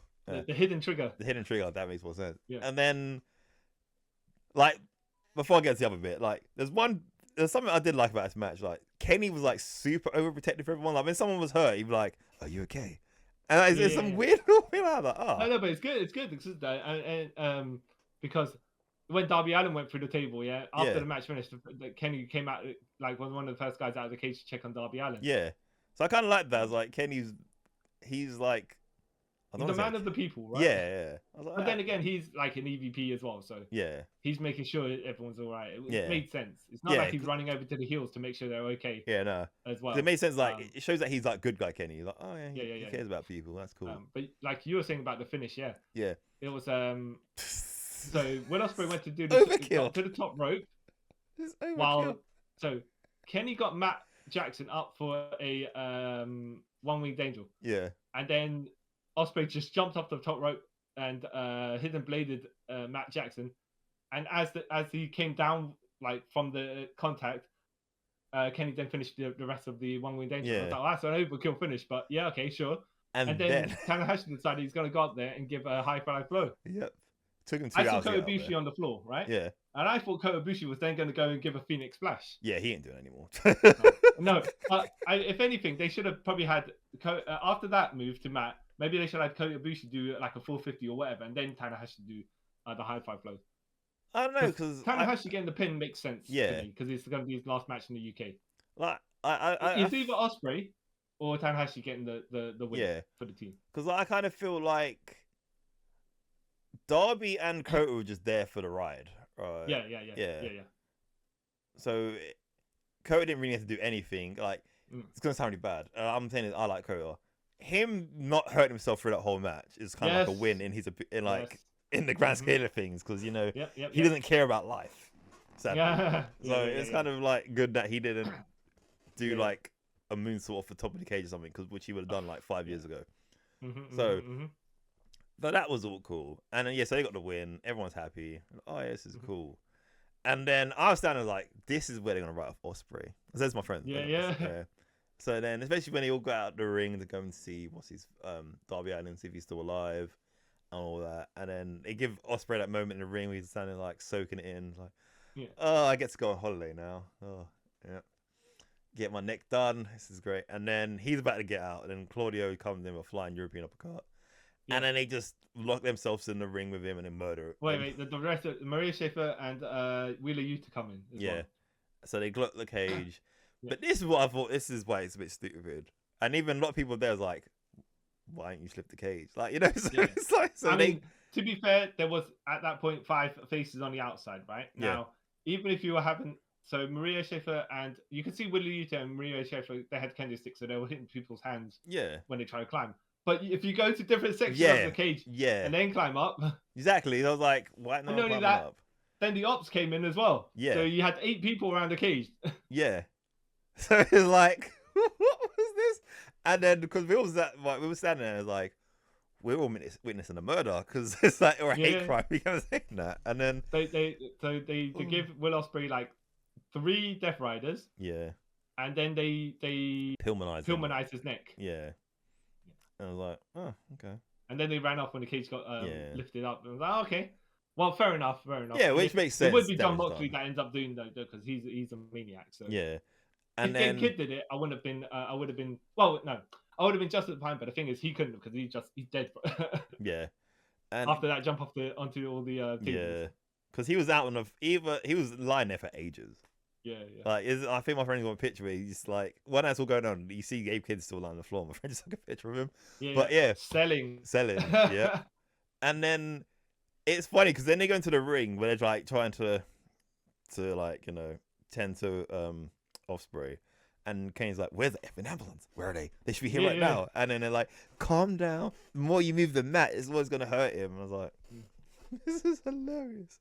The hidden trigger. The hidden trigger, that makes more sense. Yeah. And then like before I get to the other bit, like there's something I did like about this match. Like Kenny was like super overprotective for everyone. Like when someone was hurt, he'd be like, "Are you okay?" And it's some weird little thing like that. Oh. I know, but it's good. It's good because when Darby Allin went through the table, after the match finished, Kenny came out like one of the first guys out of the cage to check on Darby Allin. Yeah, so I kind of like that. It's like he's like the man of the people, right? Yeah. But then again, he's like an EVP as well, so he's making sure everyone's all right. It made sense. It's not like he's running over to the heels to make sure they're okay. Yeah, no. As well, it made sense. Like it shows that he's like good guy Kenny. He's like, oh he cares about people. That's cool. But like you were saying about the finish, it was so when Ospreay went to do overkill to the top rope, so Kenny got Matt Jackson up for a one winged angel. Yeah, and then Ospreay just jumped off the top rope and hidden bladed Matt Jackson, and as he came down like from the contact, Kenny then finished the rest of the one winged angel. I thought, that's an overkill finish, but okay, sure. And then Tanahashi decided he's going to go up there and give a high fly blow. Yep. Took him 2 I hours. saw Kobe on the floor, right? Yeah. And I thought Kota Ibushi was then going to go and give a Phoenix Splash. Yeah, he ain't doing it anymore. No. If anything, they should have probably had after that move to Matt. Maybe they should have had Kota Ibushi do like a 450 or whatever, and then Tanahashi do the high five flow. I don't know, because Tanahashi getting the pin makes sense. Yeah, to me, because it's going to be his last match in the UK. Like it's either Ospreay or Tanahashi getting the win for the team. Because I kind of feel like Darby and Kota were just there for the ride. Right? Yeah. So Kota didn't really have to do anything. Like, it's gonna sound really bad. I'm saying I like Kota. Him not hurting himself through that whole match is kind of like a win in the grand scale of things, because he doesn't care about life. Sadly. So it's kind of like good that he didn't do like a moonsault off the top of the cage or something, which he would have done like 5 years ago. But that was all cool. And then, so they got the win. Everyone's happy. Oh, yeah, this is cool. And then I was standing like, this is where they're going to write off Ospreay. There's my friend. Yeah. So then, especially when they all got out the ring to go and see Darby Allin, see if he's still alive and all that. And then they give Ospreay that moment in the ring where he's standing like soaking it in. Like, oh, I get to go on holiday now. Oh, yeah. Get my neck done. This is great. And then he's about to get out. And then Claudio comes in with a flying European uppercut. And then they just lock themselves in the ring with him and then murder him. Wait. The rest of Maria Schaefer and Wheeler Yuta come in as well. So they glock the cage. But this is what I thought. This is why it's a bit stupid. And even a lot of people there was like, why don't you slip the cage? Like, it's like... So I mean, to be fair, there was, at that point, 5 faces on the outside, right? Now, even if you were having... So Maria Schaefer and... You can see Wheeler Yuta and Maria Schaefer, they had kendo sticks, so they were hitting people's hands when they try to climb. But if you go to different sections of the cage and then climb up... Exactly. I was like, why not climb up? Then the ops came in as well. Yeah. So you had 8 people around the cage. Yeah. So it's like, what was this? And then, because we were standing there, like, we're all witnessing a murder, because it's like, or a hate crime, we kept saying that. And then... They give Will Ospreay, like, 3 Death Riders. Yeah. And then they Pillmanize his neck. Yeah. And I was like, oh, okay. And then they ran off when the cage got lifted up. And I was like, oh, okay. Well, fair enough. Yeah, which makes sense. It would be John Moxley that ends up doing though, because he's a maniac. So yeah. And if then Kid did it, I would have been. Well, no, I would have been just at the time. But the thing is, he couldn't, because he's dead. Yeah. And after that, jump onto all the tables. Yeah, because he was out he was lying there for ages. Yeah. Like, I think my friend got a picture where he's like, when that's all going on, you see Gabe Kidd still lying on the floor. My friend just took a picture of him. Selling. Yeah. And then it's funny because then they go into the ring where they're like trying to like, tend to Ospreay, and Kane's like, "Where's the effing ambulance? Where are they? They should be here right now." And then they're like, "Calm down. The more you move the mat, it's what's gonna hurt him." And I was like, "This is hilarious."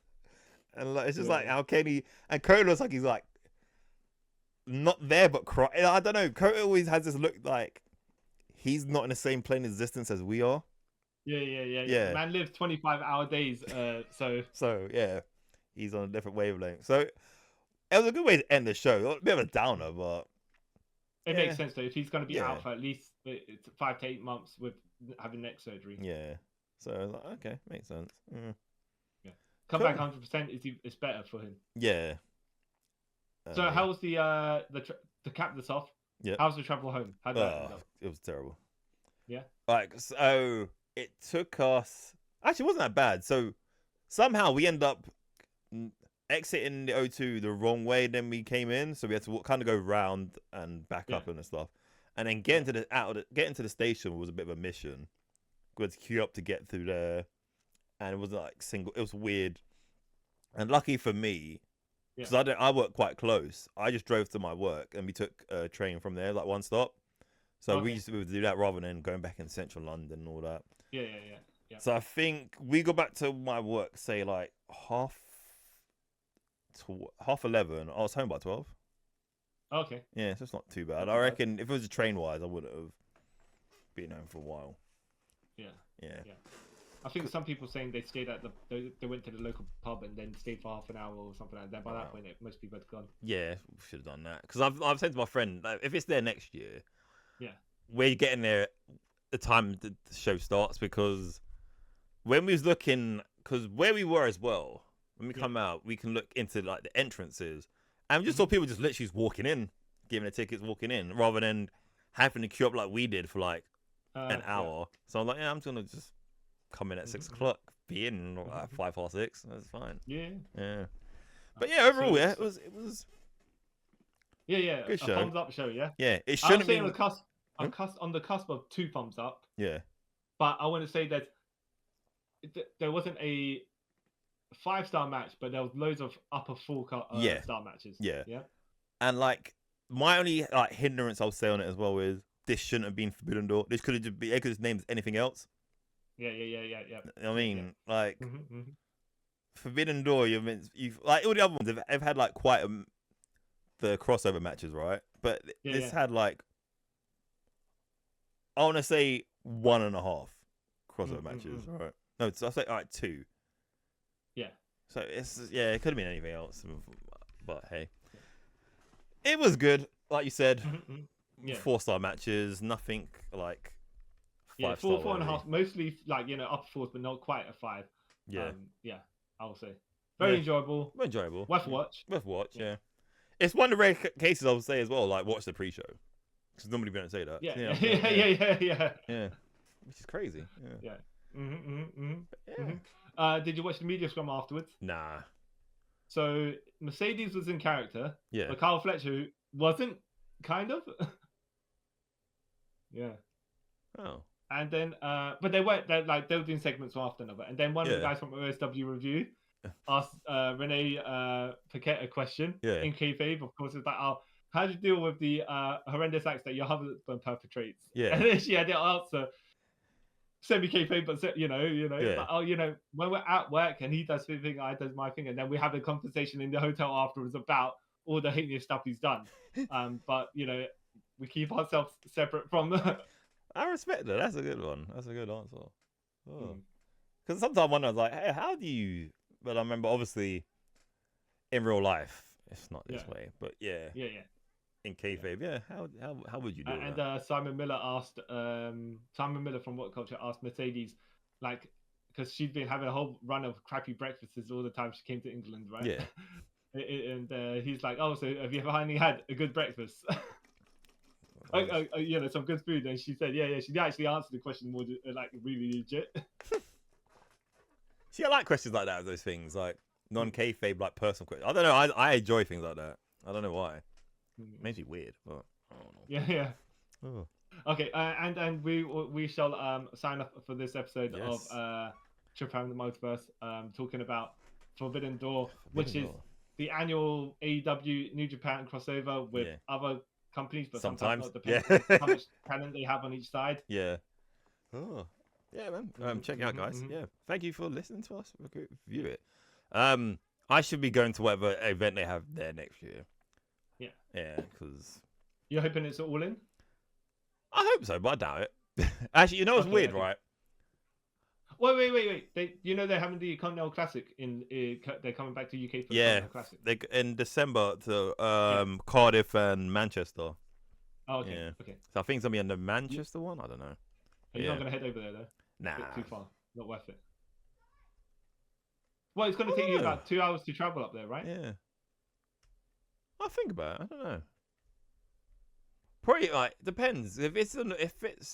And like, it's just like how Kenny and Kota looks like he's like not there but cry. I don't know. Kota always has this look like he's not in the same plane of existence as we are. Yeah. Man lives 25-hour days. So yeah, he's on a different wavelength. So it was a good way to end the show. A bit of a downer, but it makes sense though. If he's going to be out for at least 5 to 8 months with having neck surgery. Yeah. So I was like, okay, makes sense. Come back 100% is better for him. Yeah. So how was to cap this off? Yeah. How's the travel home? How did that end up? It was terrible. Yeah. Like, so it took us. Actually, it wasn't that bad. So somehow we end up exiting the O2 the wrong way than we came in. So we had to kind of go round and back up and stuff. And then getting to the station was a bit of a mission. We had to queue up to get through there. And it was like it was weird. And lucky for me, because I work quite close, I just drove to my work and we took a train from there, like one stop. So we used to be able to do that rather than going back in central London and all that. Yeah. So I think we got back to my work, say like half 11. I was home by 12. Okay. Yeah, so it's not too bad. I reckon if it was a train wise, I would have been home for a while. Yeah. I think some people saying they stayed they went to the local pub and then stayed for half an hour or something like that. By that point, most people had gone. Yeah, we should have done that. Because I've said to my friend, like, if it's there next year, we're getting there the time the show starts, because when we was looking, because where we were as well, when we come out, we can look into like the entrances, and we just saw people just literally walking in, giving their tickets, walking in, rather than having to queue up like we did for like an hour. So I'm like, I'm just gonna just come in at 6 o'clock, be in at 6:05. That's fine. Yeah. But yeah, overall, it was. Yeah. Good show. A thumbs up show. Yeah. Yeah, it shouldn't be on the cusp of 2 thumbs up. Yeah. But I want to say that there wasn't a 5-star match, but there was loads of upper 4-star matches. Yeah. And like my only like hindrance I'll say on it as well is this shouldn't have been Forbidden Door. This could have just been. It could have named anything else. Yeah. I mean, like Forbidden Door. You've like all the other ones have had like quite the crossover matches, right? But this had like I want to say 1.5 crossover matches, right? No, I'll say all right 2. Yeah. So it could have been anything else, but hey, it was good. Like you said, 4-star matches, nothing like 5-star. 4.5, mostly like upper 4s, but not quite a 5. Yeah. I will say very enjoyable. Worth watch. Yeah. It's one of the rare cases I would say as well. Like watch the pre-show because normally we don't say that. Yeah. Which is crazy. Yeah. Did you watch the media scrum afterwards? Nah. So Mercedes was in character. Yeah. But Kyle Fletcher wasn't, kind of. Yeah. Oh. And then, but they weren't. They were doing segments one after another. And then one of the guys from OSW Review asked Renee Paquette a question in kayfabe. Of course, it's like, how do you deal with the horrendous acts that your husband perpetrates? Yeah. And then she had the answer. Semi-kayfabe, but like, when we're at work and he does his thing, I does my thing, and then we have a conversation in the hotel afterwards about all the heinous stuff he's done. But we keep ourselves separate from the. I respect that. That's a good one. That's a good answer. Because sometimes I wonder, like, hey, how do you? But I remember, obviously, in real life, it's not this way. But yeah. In kayfabe, how would you do that? And Simon Miller from What Culture asked Mercedes, like, because she'd been having a whole run of crappy breakfasts all the time she came to England, right? Yeah. And he's like, oh, so have you finally had a good breakfast? Some good food. And she said, yeah. She actually answered the question more like really legit. See, I like questions like that. Those things like non-kayfabe, like personal questions. I don't know. I enjoy things like that. I don't know why. Makes me weird, but I don't know. Yeah. Oh. Okay, and we shall sign up for this episode of Trip Around the Multiverse, talking about Forbidden Door, which is the annual AEW New Japan crossover with other companies, but sometimes not, depending on how much talent they have on each side. Yeah. Oh. Yeah, man. Check it out, guys. Yeah. Thank you for listening to us. Review it. I should be going to whatever event they have there next year. Yeah, because you're hoping it's all in. I hope so, but I doubt it. Actually, it's weird, right? Wait. They're having the Continental Classic they're coming back to UK for the Continental Classic. In December to Cardiff and Manchester. Oh, okay. Yeah. Okay. So I think it's gonna be in the Manchester one. I don't know. Are you not gonna head over there though? Nah. Too far. Not worth it. Well, it's gonna take you about 2 hours to travel up there, right? Yeah. I'll think about it. I don't know. Probably depends. If it's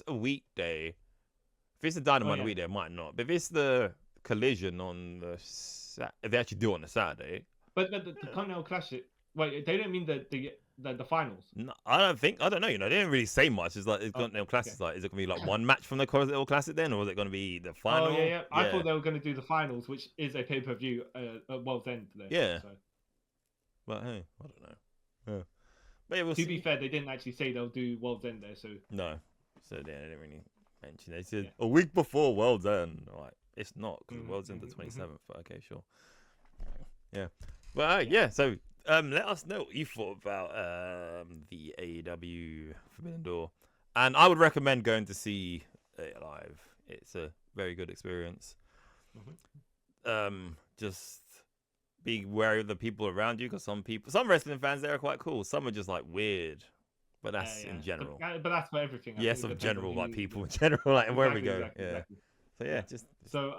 a weekday, if it's a Dynamite weekday, it might not. But if it's the Collision on the if they actually do it on a Saturday. But the Continental Classic. Wait, they don't mean the finals. No, I don't know. They didn't really say much. It's like the Continental Classic. Like, is it gonna be like one match from the Continental Classic then, or is it gonna be the final? Oh yeah. I thought they were gonna do the finals, which is a pay-per-view at World's End today. Yeah. So. But hey, I don't know. Yeah. But we'll to be fair, they didn't actually say they'll do World's End there, so no. So they didn't really mention. They said a week before World's End. Like, it's not because World's End the 27th. But okay, sure. Yeah. But So let us know what you thought about the AEW Forbidden Door, and I would recommend going to see it live. It's a very good experience. Just be wary of the people around you, because some wrestling fans there are quite cool. Some are just like weird, but that's in general. But that's for everything. Yes, of general, like people in general, like wherever we go. Exactly. So yeah, just so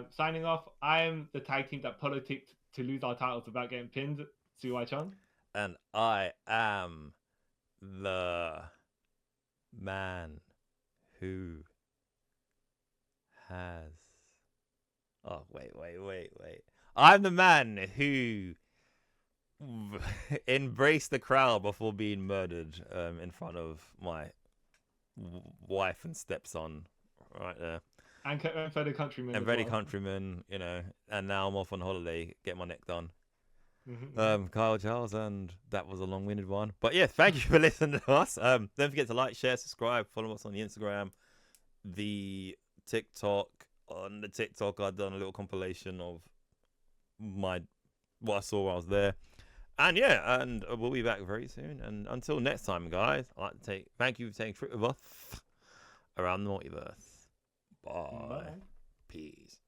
signing off. I'm the tag team that politicked to lose our titles without getting pinned, Suwai-chan. And I am the man who has... Oh, wait. I'm the man who embraced the crowd before being murdered in front of my wife and stepson right there. And fellow countrymen. And fellow countrymen, you know. And now I'm off on holiday, get my neck done. Kyle Charles, and that was a long-winded one. But yeah, thank you for listening to us. Don't forget to like, share, subscribe, follow us on the Instagram, the TikTok. On the TikTok, I've done a little compilation of what I saw while I was there. And yeah, and we'll be back very soon. And until next time, guys, I'd like to thank you for taking a trip with us around the multiverse. Bye. Peace.